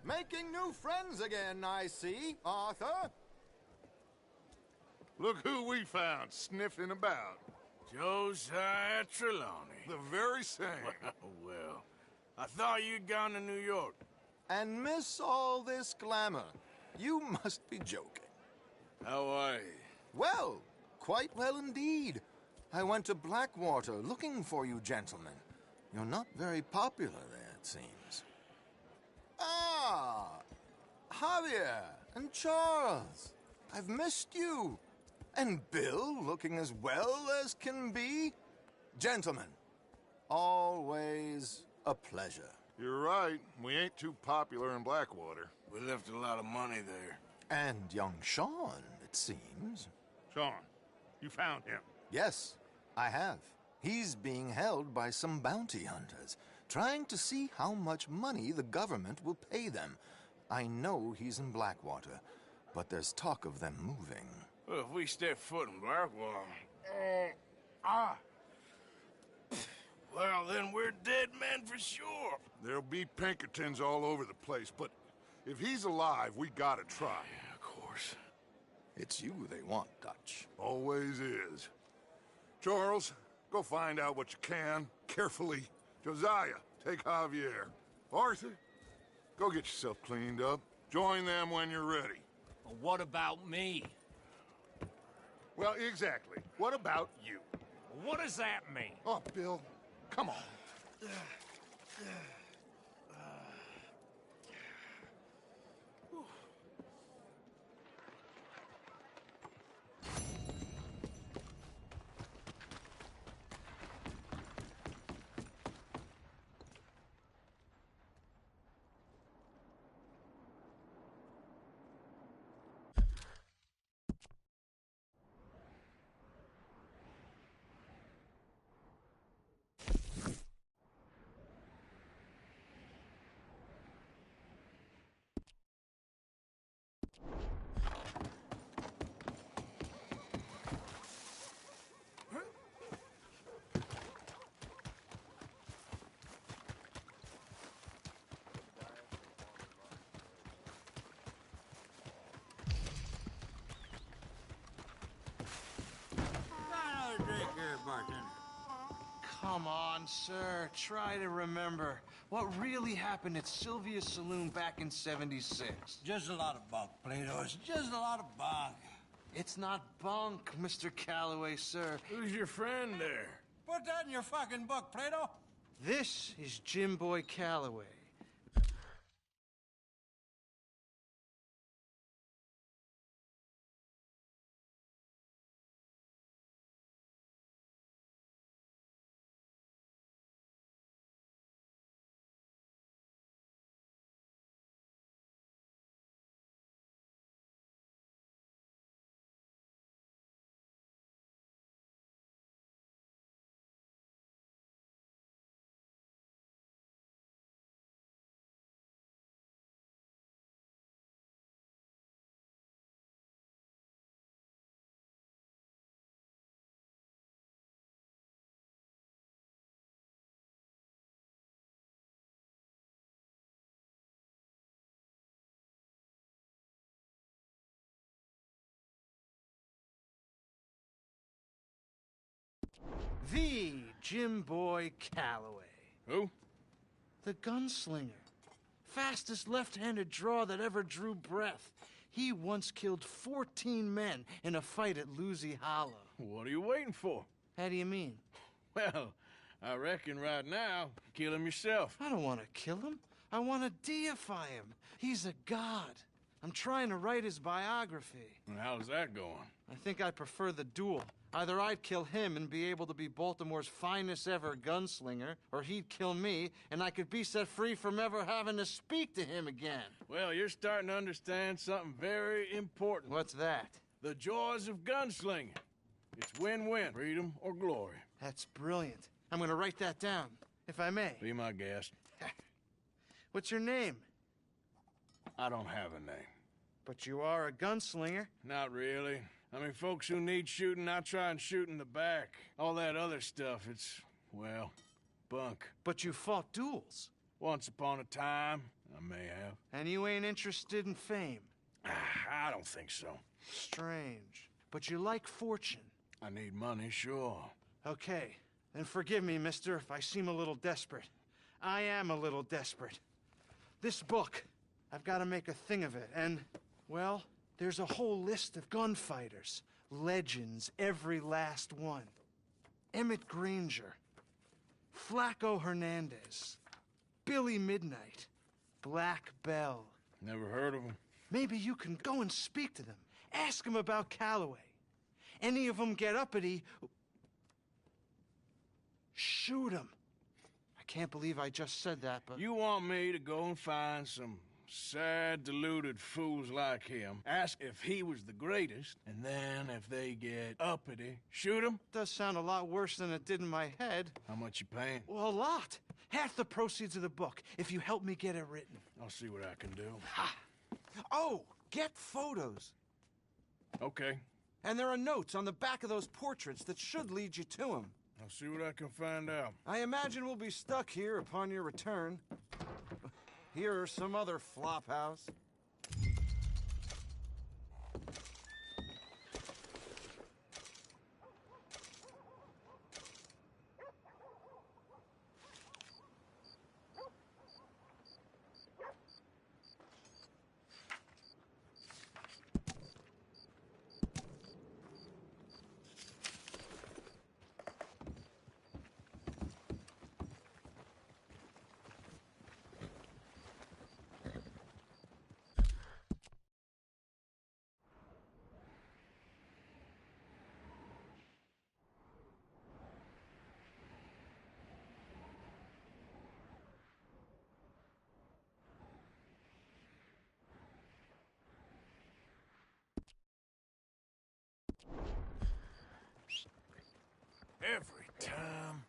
Making new friends again, I see, Arthur. Look who we found sniffing about. Josiah Trelawney. The very same. Well, I thought you'd gone to New York. And miss all this glamour. You must be joking. How are you? Well, quite well indeed. I went to Blackwater looking for you gentlemen. You're not very popular there, it seems. Ah, Javier and Charles. I've missed you. And Bill looking as well as can be. Gentlemen, always a pleasure. You're right. We ain't too popular in Blackwater. We left a lot of money there. And young Sean, it seems. Sean, you found him? Yes, I have. He's being held by some bounty hunters, trying to see how much money the government will pay them. I know he's in Blackwater, but there's talk of them moving. Well, if we step foot in Blackwater... Well, then we're dead men for sure. There'll be Pinkertons all over the place, but if he's alive, we gotta try. Yeah, of course. It's you they want, Dutch. Always is. Charles, go find out what you can, carefully. Josiah, take Javier. Arthur, go get yourself cleaned up. Join them when you're ready. Well, what about me? Well, exactly. What about you? What does that mean? Oh, Bill, come on. Come on, sir. Try to remember what really happened at Sylvia's Saloon back in '76. Just a lot of bunk, Plato. It's just a lot of bunk. It's not bunk, Mr. Calloway, sir. Who's your friend there? Put that in your fucking book, Plato. This is Jim Boy Calloway. The Jim Boy Calloway. Who? The gunslinger. Fastest left-handed draw that ever drew breath. He once killed 14 men in a fight at Lucy Hollow. What are you waiting for? How do you mean? Well, I reckon right now, kill him yourself. I don't want to kill him. I want to deify him. He's a god. I'm trying to write his biography. And how's that going? I think I prefer the duel. Either I'd kill him and be able to be Baltimore's finest ever gunslinger, or he'd kill me and I could be set free from ever having to speak to him again. Well, you're starting to understand something very important. What's that? The joys of gunslinging. It's win-win, freedom or glory. That's brilliant. I'm going to write that down, if I may. Be my guest. What's your name? I don't have a name. But you are a gunslinger. Not really. I mean, folks who need shooting, I try and shoot in the back. All that other stuff, it's, well, bunk. But you fought duels. Once upon a time, I may have. And you ain't interested in fame. I don't think so. Strange. But you like fortune. I need money, sure. Okay. Then forgive me, mister, if I seem a little desperate. I am a little desperate. This book, I've got to make a thing of it, and, well, there's a whole list of gunfighters. Legends, every last one. Emmett Granger, Flaco Hernandez, Billy Midnight, Black Bell. Never heard of them. Maybe you can go and speak to them. Ask them about Calloway. Any of them get uppity, shoot them. I can't believe I just said that, but... You want me to go and find some sad, deluded fools like him, ask if he was the greatest, and then if they get uppity, shoot him? Does sound a lot worse than it did in my head. How much you paying? Well, a lot. Half the proceeds of the book, if you help me get it written. I'll see what I can do. Ha! Oh, get photos. Okay. And there are notes on the back of those portraits that should lead you to him. I'll see what I can find out. I imagine we'll be stuck here upon your return. Here or some other flop house. Every time.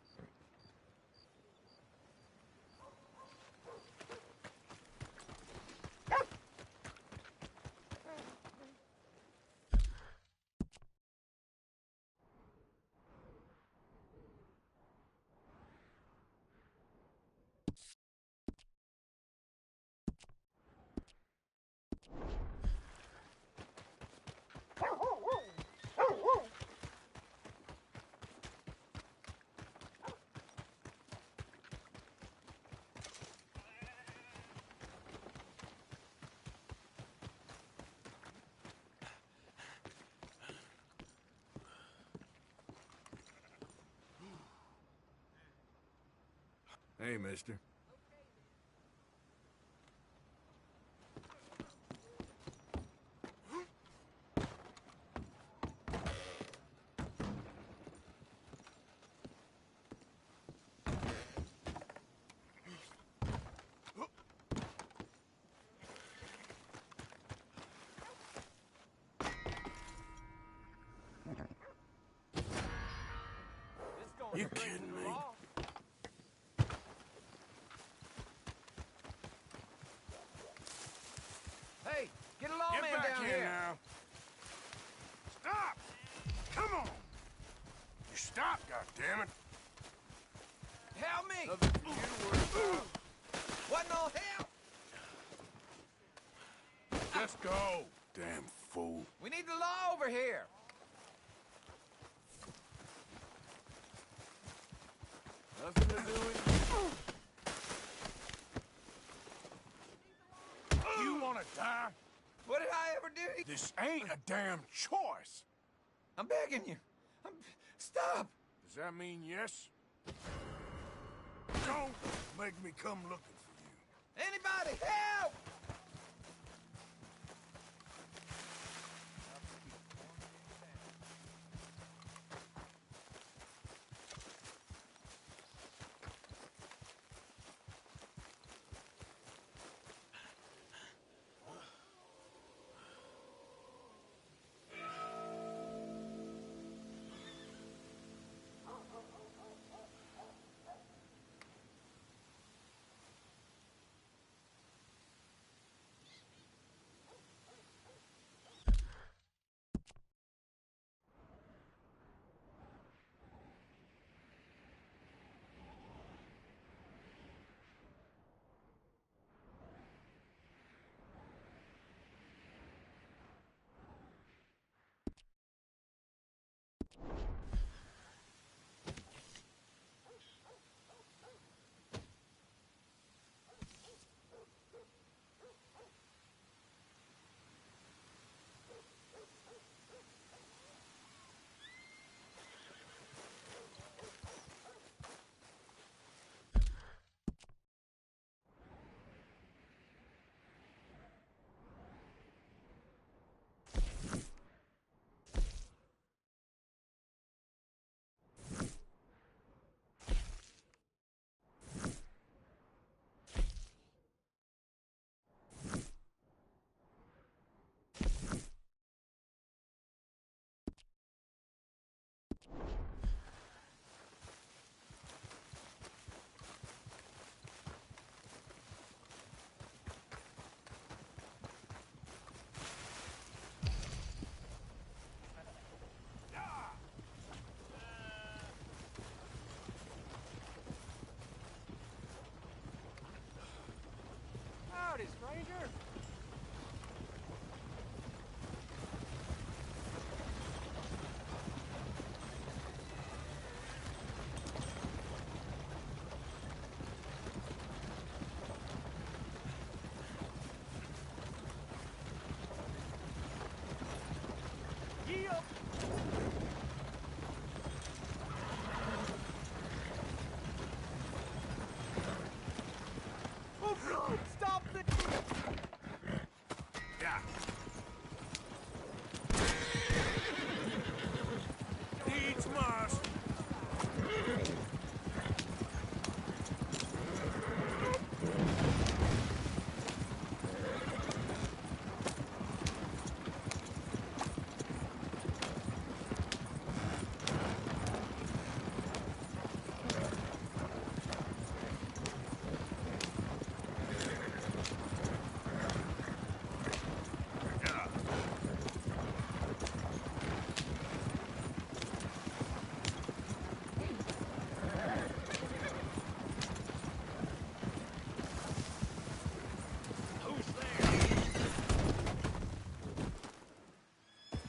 Hey, mister. You kidding me? Hey, get a lawman Get back down here here. now. Stop! Come on! You stop, goddammit! Help me! Nothing you worry about. What no help? Let's go! Damn fool. We need the law over here. Nothing to do with you. You wanna die? What did I ever do? This ain't a damn choice. I'm begging you. Stop! Does that mean yes? Don't make me come looking for you. Anybody, help! Howdy, stranger. Yep. Oh, God! Stop the... Yeah. Needs must.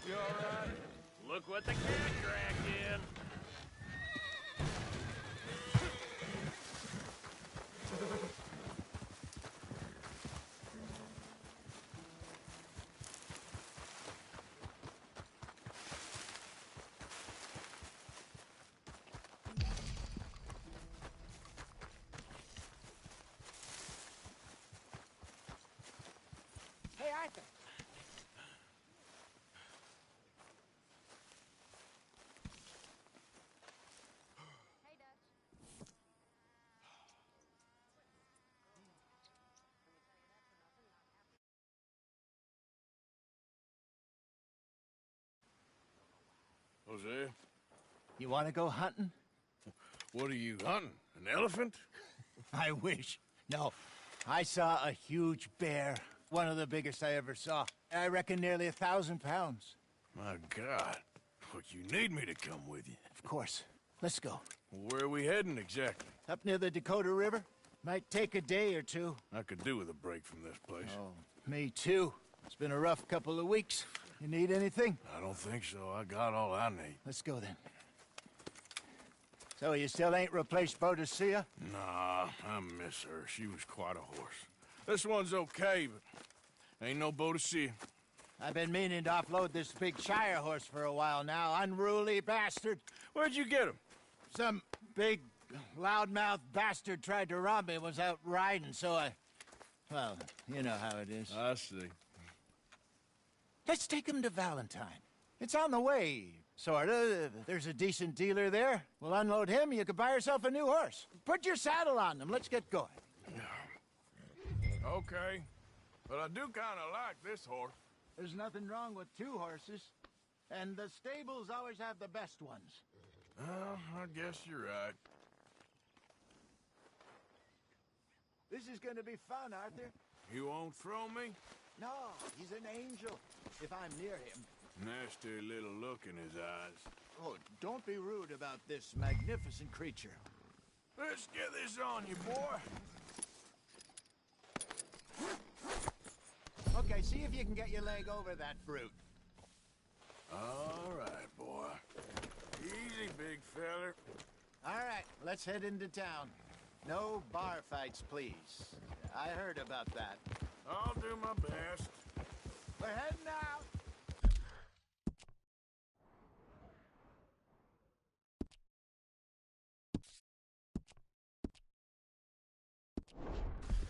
You all right? Look what the cat dragged in. Hey, Arthur. Jose, You want to go hunting? what are you hunting? An elephant? I wish. No. I saw a huge bear. One of the biggest I ever saw. I reckon nearly 1,000 pounds. My God. Look, you need me to come with you. Of course. Let's go. Where are we heading exactly? Up near the Dakota River. Might take a day or two. I could do with a break from this place. Oh, me too. It's been a rough couple of weeks. You need anything? I don't think so. I got all I need. Let's go then. So you still ain't replaced Boadicea? Nah, I miss her. She was quite a horse. This one's okay, but ain't no Boadicea. I've been meaning to offload this big Shire horse for a while now. Unruly bastard. Where'd you get him? Some big, loudmouth bastard tried to rob me and was out riding, so I... Well, you know how it is. I see. Let's take him to Valentine. It's on the way, sorta. There's a decent dealer there. We'll unload him, you can buy yourself a new horse. Put your saddle on them, let's get going. Okay, but I do kinda like this horse. There's nothing wrong with two horses, and the stables always have the best ones. Well, I guess you're right. This is gonna be fun, Arthur. You won't throw me? No, he's an angel, if I'm near him. Nasty little look in his eyes. Oh, don't be rude about this magnificent creature. Let's get this on you, boy. Okay, see if you can get your leg over that brute. All right, boy. Easy, big feller. All right, let's head into town. No bar fights, please. I heard about that. I'll do my best. We're heading out.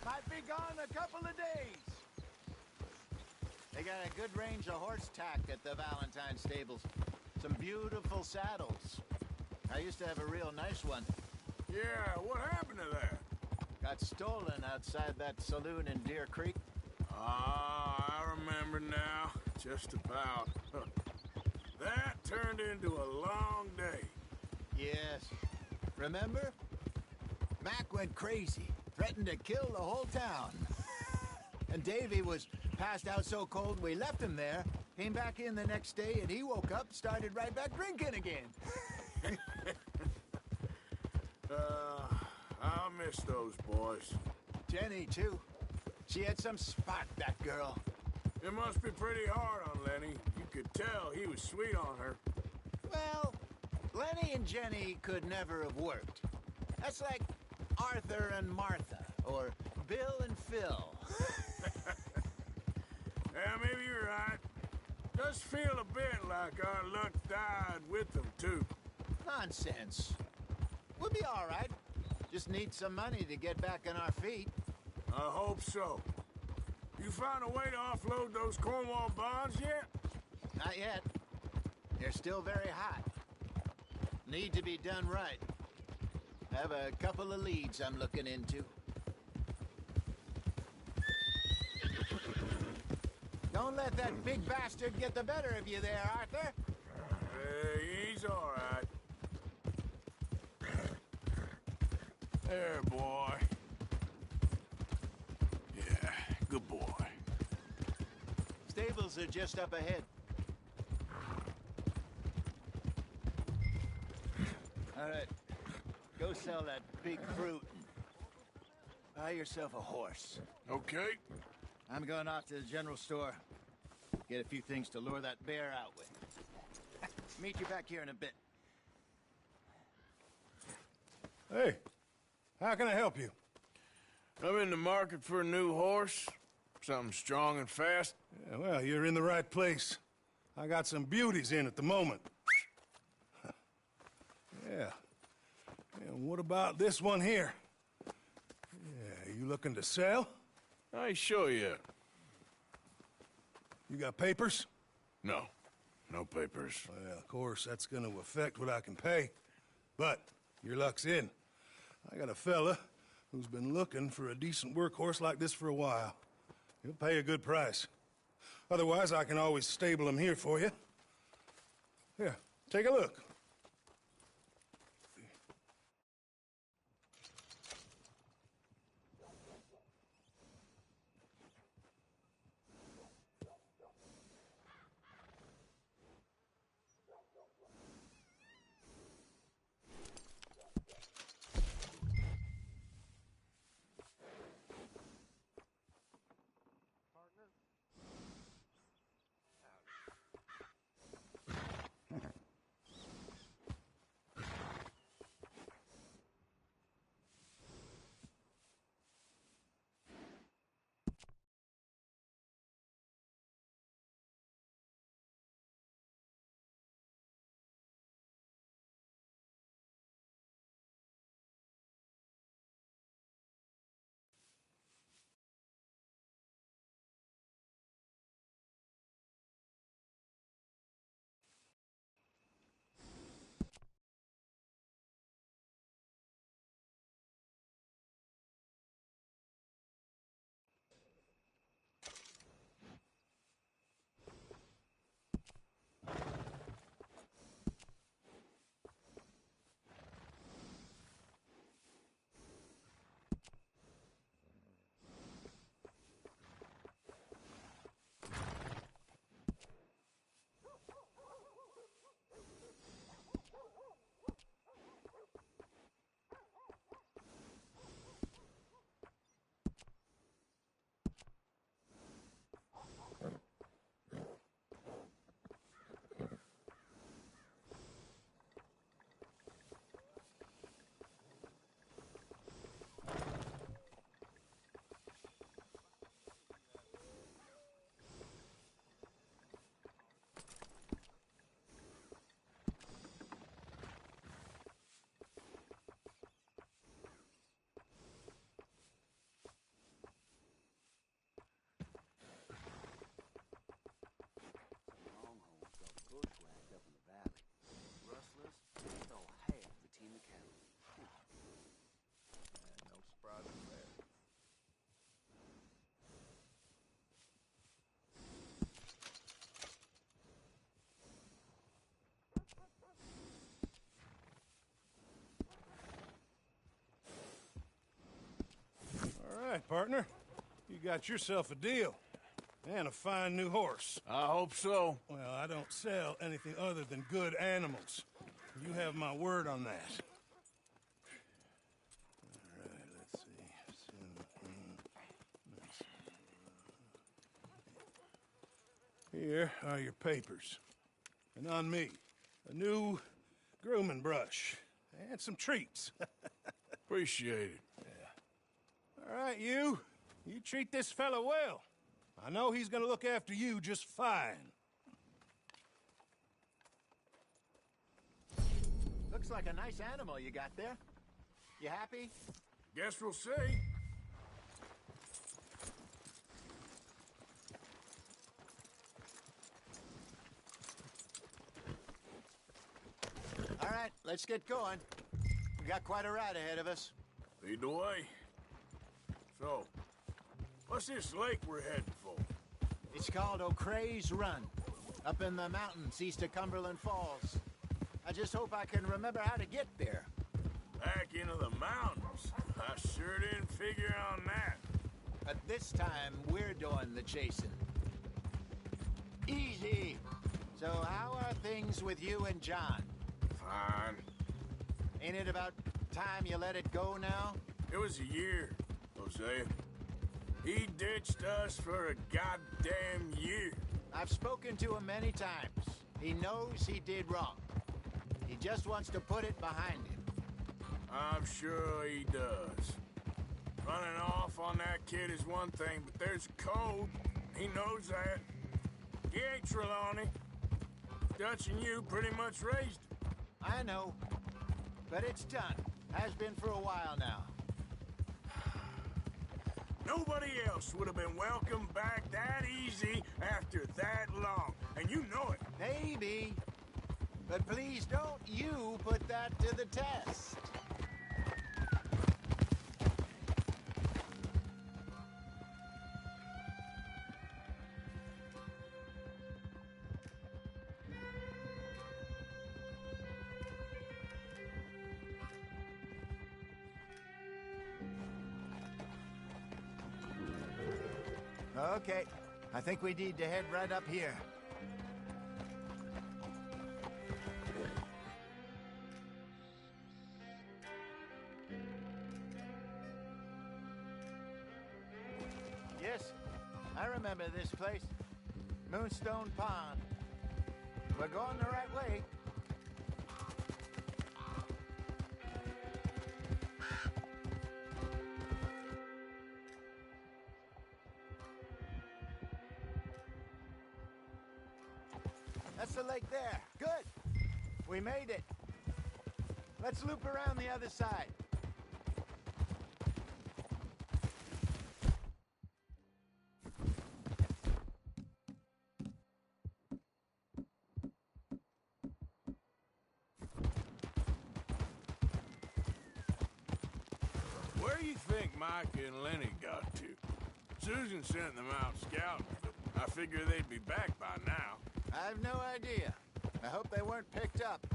Might be gone a couple of days. They got a good range of horse tack at the Valentine stables. Some beautiful saddles. I used to have a real nice one. Yeah, what happened to that? Got stolen outside that saloon in Deer Creek. Ah, I remember now. Just about. That turned into a long day. Yes. Remember? Mac went crazy. Threatened to kill the whole town. And Davy was passed out so cold we left him there. Came back in the next day and he woke up, started right back drinking again. I'll miss those boys. Jenny, too. She had some spot, that girl. It must be pretty hard on Lenny. You could tell he was sweet on her. Well, Lenny and Jenny could never have worked. That's like Arthur and Martha, or Bill and Phil. Yeah, maybe you're right. Does feel a bit like our luck died with them, too. Nonsense. We'll be all right. Just need some money to get back on our feet. I hope so. You found a way to offload those Cornwall bonds yet? Not yet. They're still very hot. Need to be done right. Have a couple of leads I'm looking into. Don't let that big bastard get the better of you there, Arthur. He's all right. There, boy. Yeah, good boy. Stables are just up ahead. All right. Go sell that big fruit. Buy yourself a horse. Okay. I'm going off to the general store. Get a few things to lure that bear out with. Meet you back here in a bit. Hey, how can I help you? I'm in the market for a new horse. Something strong and fast. Yeah, well, you're in the right place. I got some beauties in at the moment. Yeah. And what about this one here? Yeah, you looking to sell? I ain't sure yet. You got papers? No. No papers. Well, of course, that's gonna affect what I can pay. But your luck's in. I got a fella who's been looking for a decent workhorse like this for a while. He'll pay a good price. Otherwise, I can always stable him here for you. Here, take a look. right, partner. You got yourself a deal. And a fine new horse. I hope so. Well, I don't sell anything other than good animals. You have my word on that. All right, let's see. Here are your papers. And on me, a new grooming brush. And some treats. Appreciate it. Yeah. All right, you. You treat this fella well. I know he's gonna look after you just fine. Looks like a nice animal you got there. You happy? Guess we'll see. All right, let's get going. We got quite a ride ahead of us. Lead the way. So, what's this lake we're heading for? It's called O'Creagh's Run, up in the mountains east of Cumberland Falls. I just hope I can remember how to get there. Back into the mountains? I sure didn't figure on that. But this time, we're doing the chasing. Easy. So how are things with you and John? Fine. Ain't it about time you let it go now? It was a year, Hosea. He ditched us for a goddamn year. I've spoken to him many times. He knows he did wrong. He just wants to put it behind him. I'm sure he does. Running off on that kid is one thing, but there's a code. He knows that. He ain't Trelawney. Dutch and you pretty much raised him. I know. But it's done. Has been for a while now. Nobody else would have been welcomed back that easy after that long. And you know it. Maybe. But please don't you put that to the test. Okay, I think we need to head right up here. Yes, I remember this place. Moonstone Pond. We're going the right way. That's the lake there. Good. We made it. Let's loop around the other side. Where do you think Micah and Lenny got to? Susan sent them out scouting, but I figure they'd be back by now. I've no idea. I hope they weren't picked up.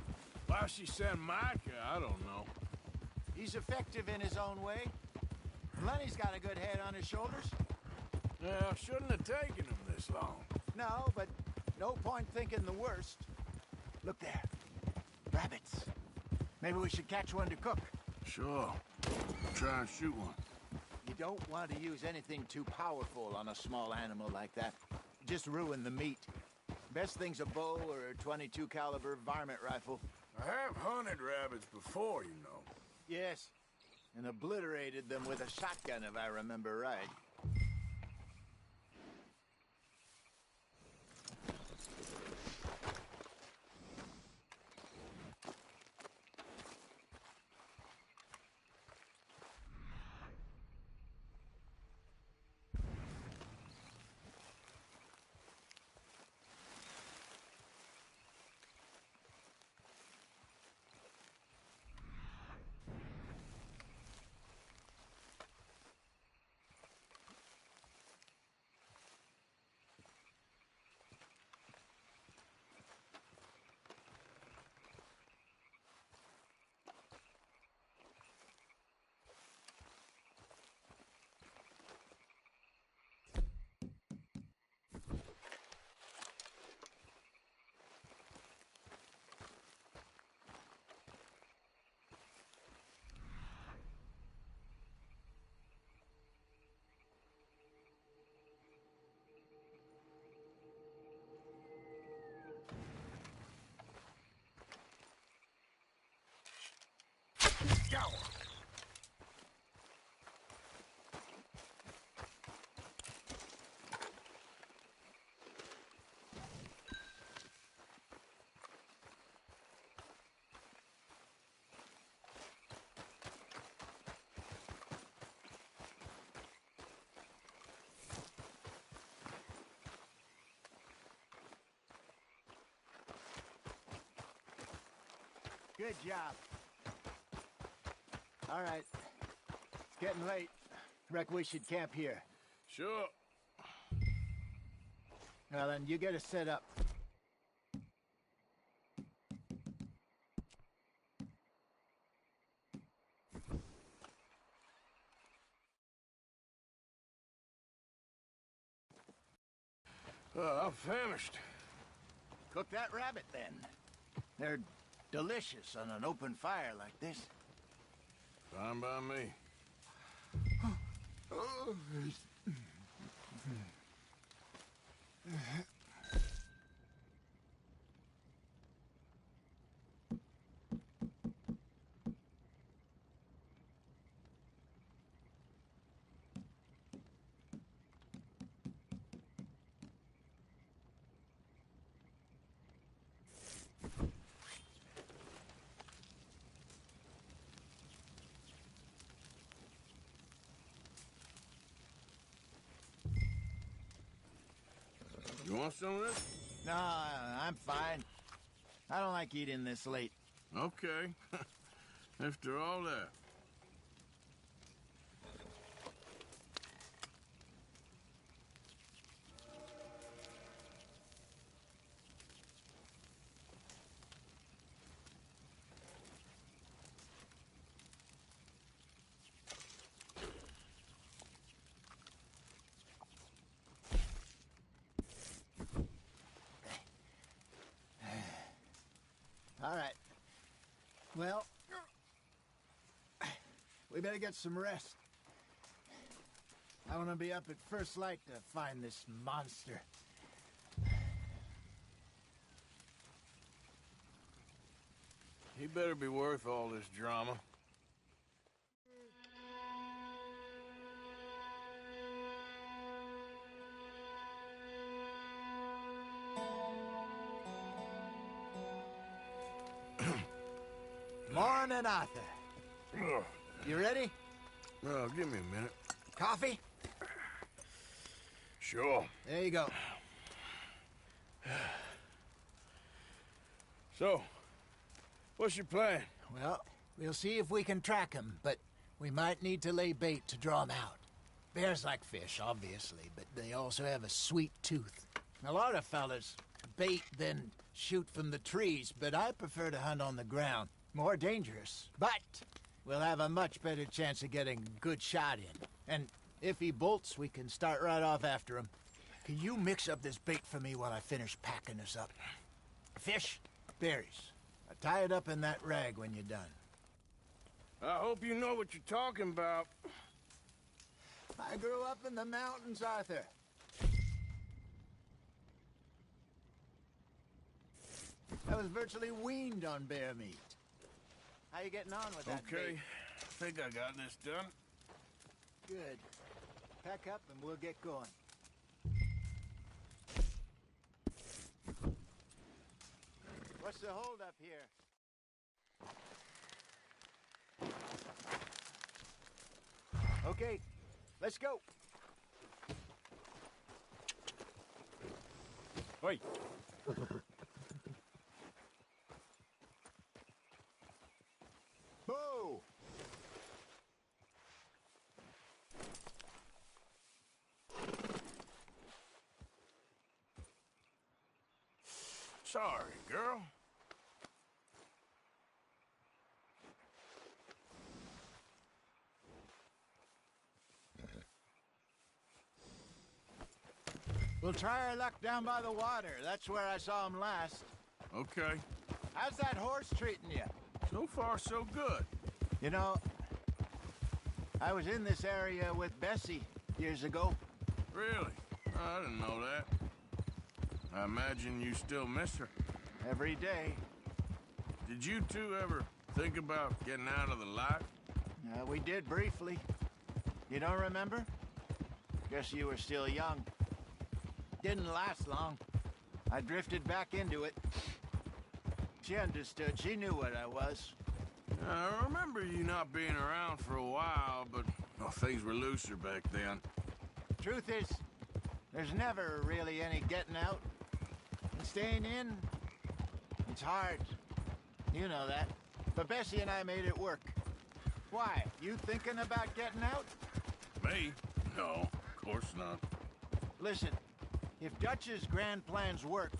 Why she sent Micah, I don't know. He's effective in his own way. Lenny's got a good head on his shoulders. Well, shouldn't have taken him this long. No, but no point thinking the worst. Look there. Rabbits. Maybe we should catch one to cook. Sure. Try and shoot one. You don't want to use anything too powerful on a small animal like that. Just ruin the meat. Best thing's a bow or a .22 caliber varmint rifle. I have hunted rabbits before, you know. Yes, and obliterated them with a shotgun, if I remember right. Good job. All right. It's getting late. Reckon we should camp here. Sure. Well, then, you get us set up. I'm famished. Cook that rabbit, then. They're delicious on an open fire like this. Fine by me. You want some of this? No, I'm fine. I don't like eating this late. Okay. After all that. All right. Well, we better get some rest. I want to be up at first light to find this monster. He better be worth all this drama. Morning, Arthur. You ready? Well, give me a minute. Coffee? Sure. There you go. So, what's your plan? Well, we'll see if we can track him, but we might need to lay bait to draw him out. Bears like fish, obviously, but they also have a sweet tooth. A lot of fellas bait, then shoot from the trees, but I prefer to hunt on the ground. More dangerous, but we'll have a much better chance of getting a good shot in. And if he bolts, we can start right off after him. Can you mix up this bait for me while I finish packing this up? Fish, berries. Tie it up in that rag when you're done. I hope you know what you're talking about. I grew up in the mountains, Arthur. I was virtually weaned on bear meat. How you getting on with that Okay, bait? I think I got this done. Good. Pack up and we'll get going. What's the holdup here? Okay, let's go. Wait. Whoa! Sorry, girl. We'll try our luck down by the water. That's where I saw him last. Okay. How's that horse treating you? So far, so good. You know, I was in this area with Bessie years ago. Really? I didn't know that. I imagine you still miss her. Every day. Did you two ever think about getting out of the light? We did briefly. You don't remember? Guess you were still young. Didn't last long. I drifted back into it. She understood. She knew what I was. I remember you not being around for a while, but things were looser back then. Truth is, there's never really any getting out. And staying in, it's hard. You know that. But Bessie and I made it work. Why? You thinking about getting out? Me? No, of course not. Listen, if Dutch's grand plans work,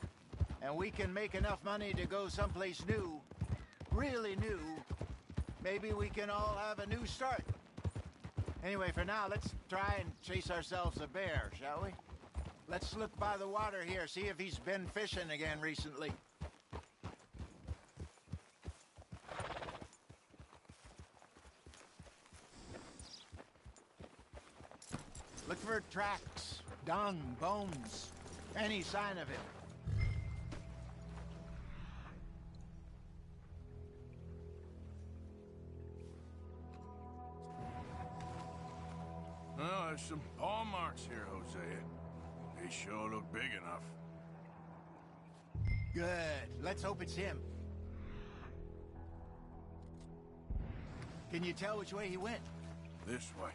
and we can make enough money to go someplace new, really new, maybe we can all have a new start. Anyway, for now, let's try and chase ourselves a bear, shall we? Let's look by the water here, see if he's been fishing again recently. Look for tracks, dung, bones, any sign of him. Well, there's some paw marks here, Hosea. They sure look big enough. Good. Let's hope it's him. Can you tell which way he went? This way.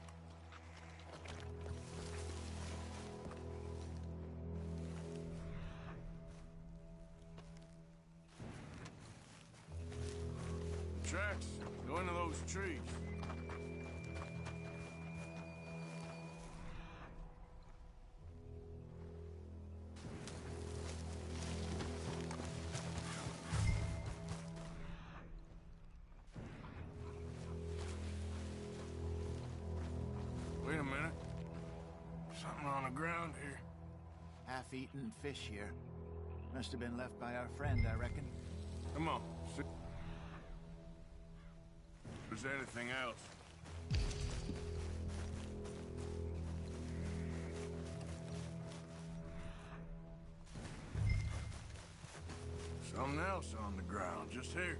Tracks. Go into those trees. Wait a minute. Something on the ground here. Half-eaten fish here. Must have been left by our friend, I reckon. Come on. See if there's anything else. Something else on the ground, just here.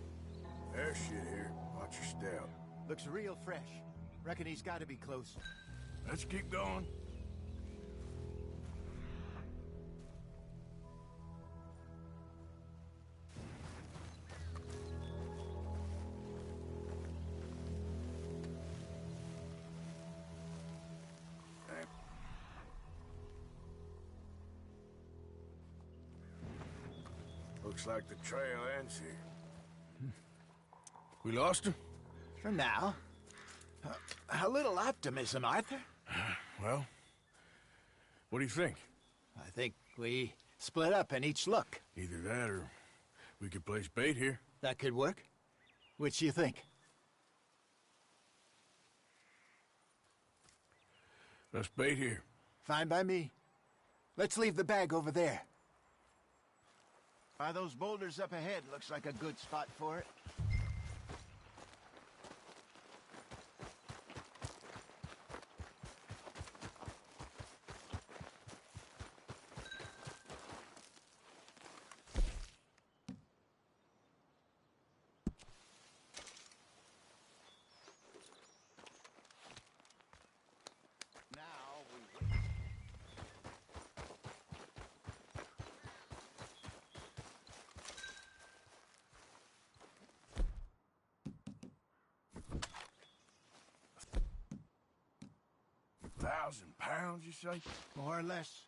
There's shit here. Watch your step. Looks real fresh. Reckon he's got to be close. Let's keep going. Looks like the trail ends here. We lost him? For now. A little optimism, Arthur. Well, what do you think? I think we split up and each look. Either that or we could place bait here. That could work. Which do you think? Let's bait here. Fine by me. Let's leave the bag over there. By those boulders up ahead, looks like a good spot for it. £1,000, you say? More or less.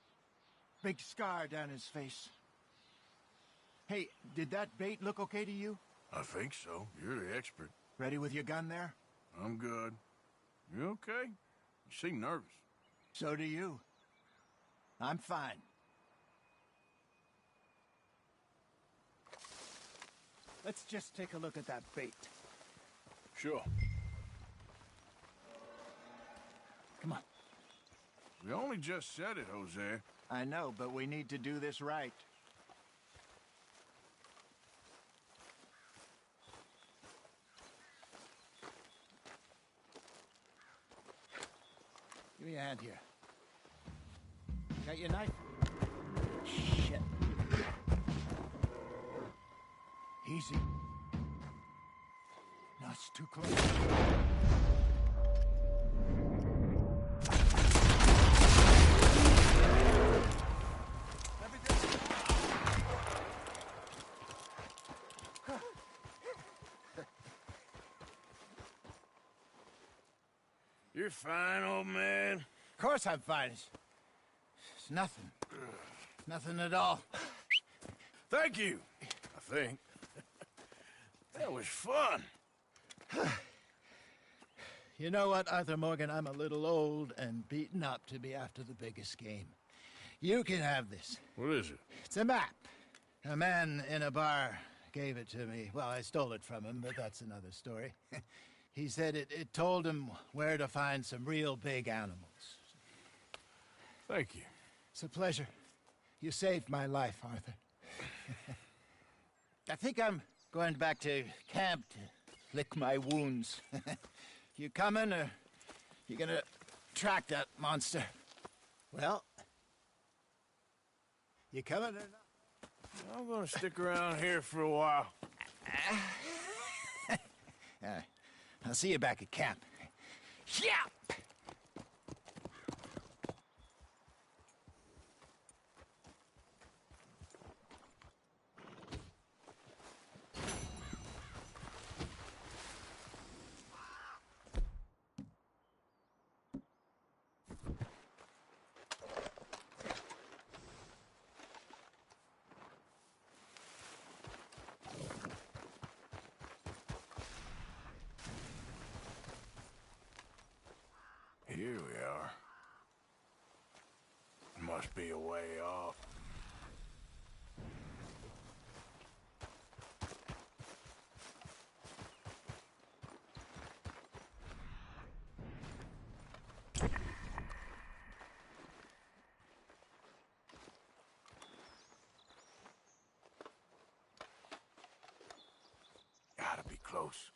Big scar down his face. Hey, did that bait look okay to you? I think so. You're the expert. Ready with your gun there? I'm good. You okay? You seem nervous. So do you. I'm fine. Let's just take a look at that bait. Sure. Come on. We only just said it, Jose. I know, but we need to do this right. Give me a hand here. Got your knife? Shit. Easy. too close. You're fine, old man. Of course I'm fine. It's nothing. Nothing at all. Thank you, I think. That was fun. You know what, Arthur Morgan? I'm a little old and beaten up to be after the biggest game. You can have this. What is it? It's a map. A man in a bar gave it to me. Well, I stole it from him, but that's another story. He said it told him where to find some real big animals. Thank you. It's a pleasure. You saved my life, Arthur. I think I'm going back to camp to lick my wounds. You coming, or you gonna track that monster? Well, you coming or not? I'm gonna stick around here for a while. I'll see you back at camp. Yeah! Here we are. Must be a way off. Gotta be close.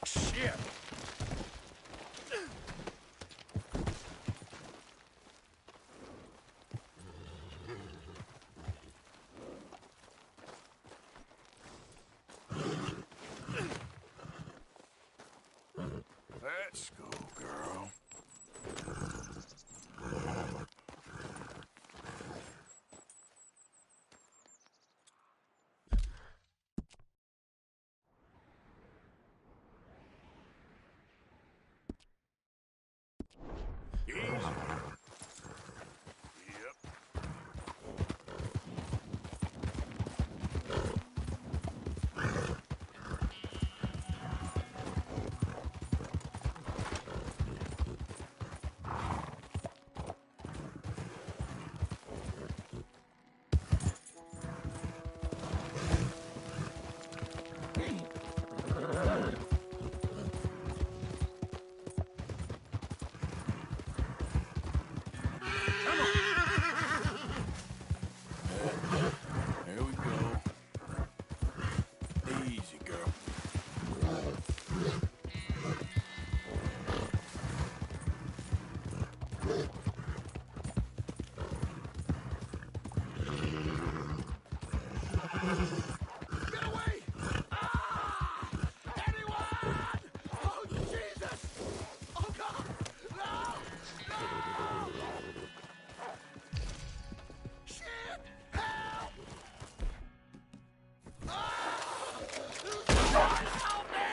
Shit! Let's go, girl. There we go. Easy, girl. Get away! Ah! Anyone! Oh, Jesus! Oh, God! No! No! Shit! Help! Help me!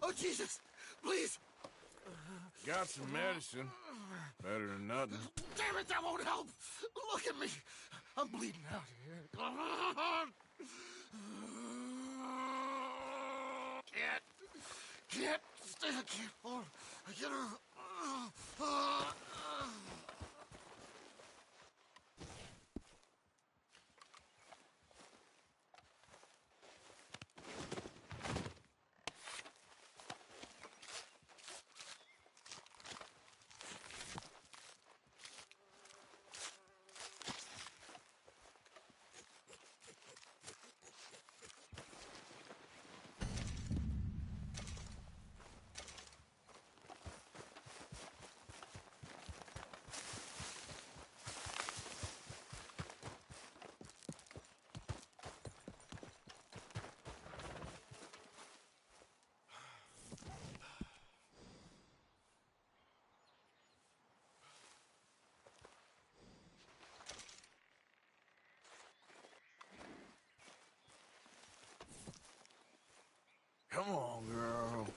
Oh, Jesus! Please! Got some medicine. Better than nothing. Damn it, that won't help! Look at me! I'm bleeding out here. Can't stay, I can't fall. I get her. Come on, girl.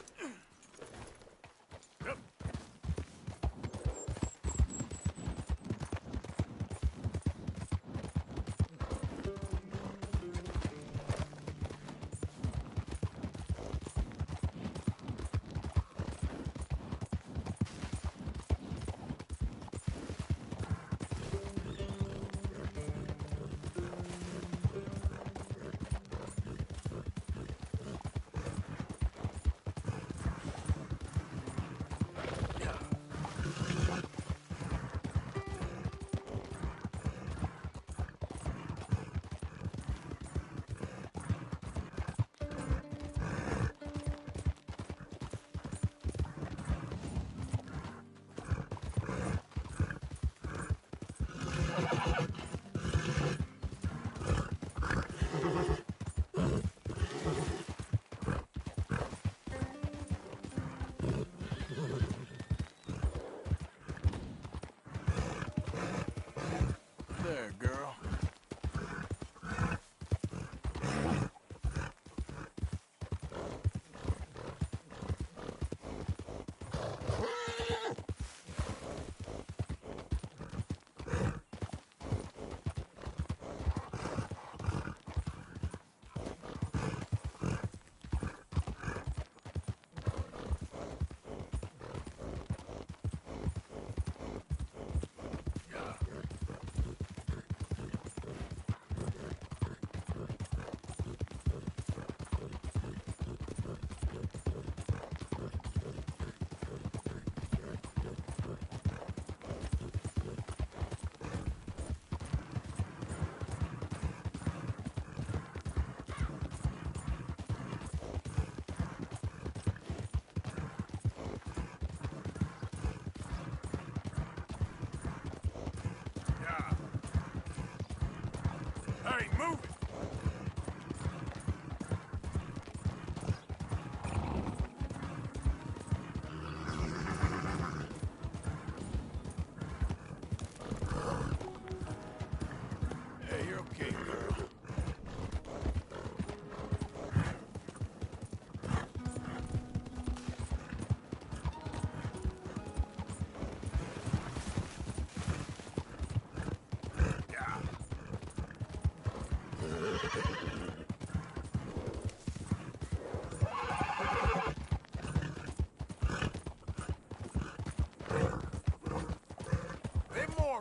There, girl.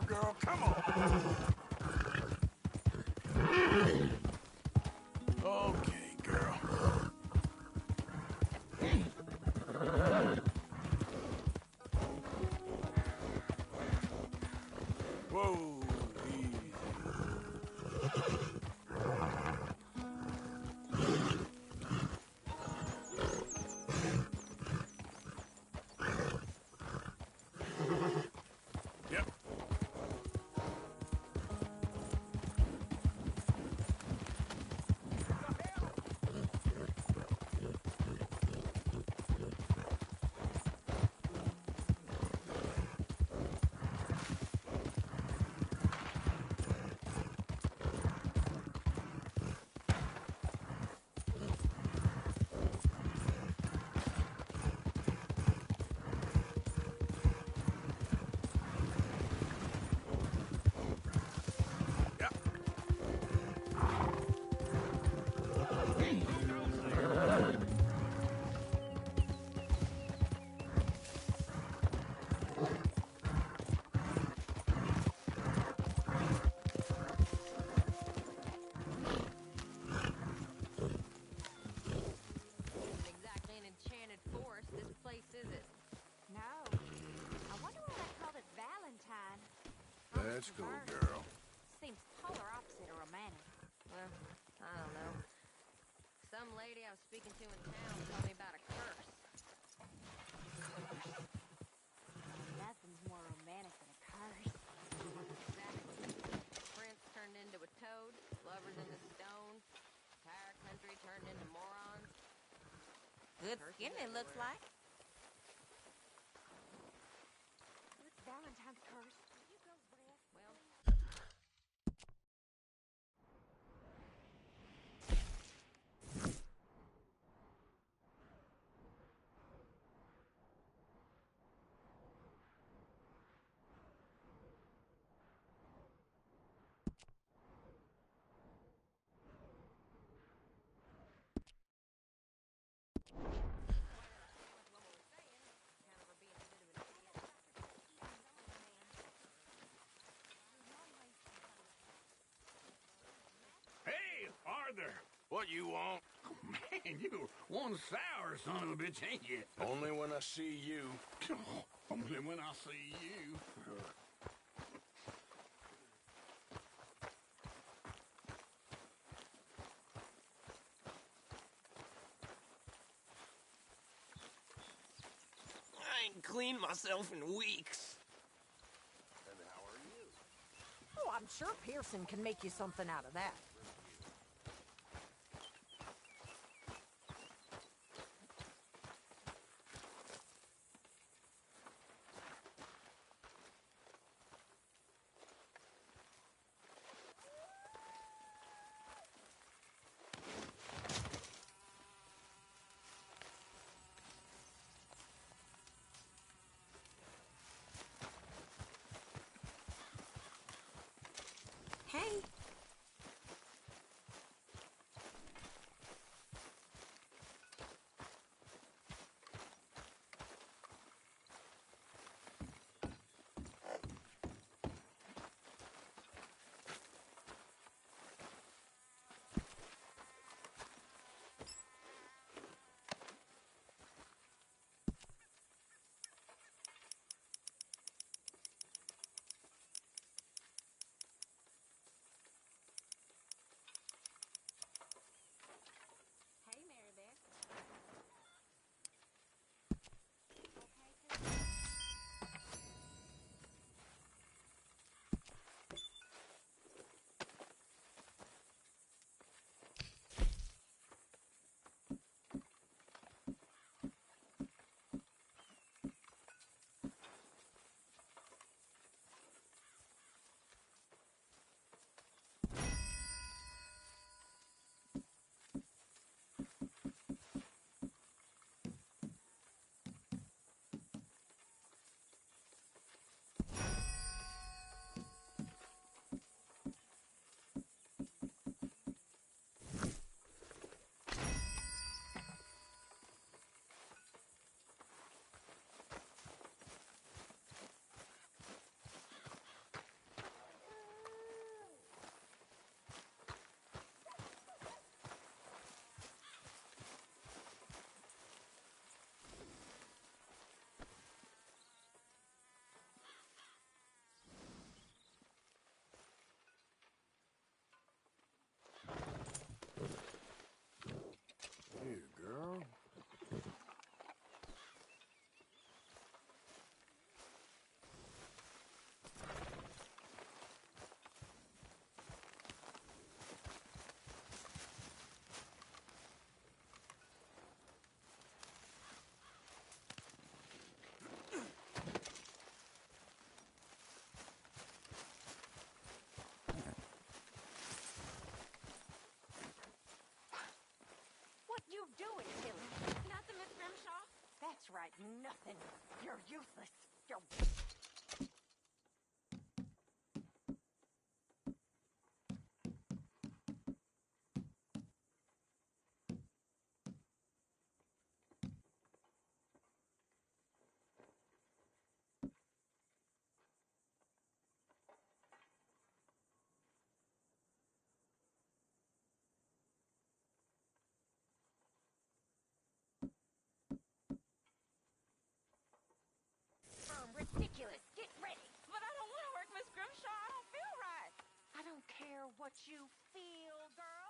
on, girl, come on. Okay, girl. Whoa, easy. Yep. Isn't exactly an enchanted forest, this place, is it? No. I wonder why they called it Valentine. Let's go, girl. Seems polar opposite of romantic. Well, I don't know. Some lady I was speaking to in town told me about a curse. Nothing's more romantic than a curse. Exactly. Prince turned into a toad, lovers into stones, entire country turned into morons. Good skin, it looks like. What's Valentine's curse? You go, Brett. Well, Hey, Arthur! What you want? Man, you one sour son of a bitch, ain't you? Only when I see you. Only when I see you. I ain't cleaned myself in weeks. And how are you? Oh, I'm sure Pearson can make you something out of that. Hey, Nothing. You're useless. You're... Ridiculous. Get ready. But I don't want to work, Miss Grimshaw. I don't feel right. I don't care what you feel, girl.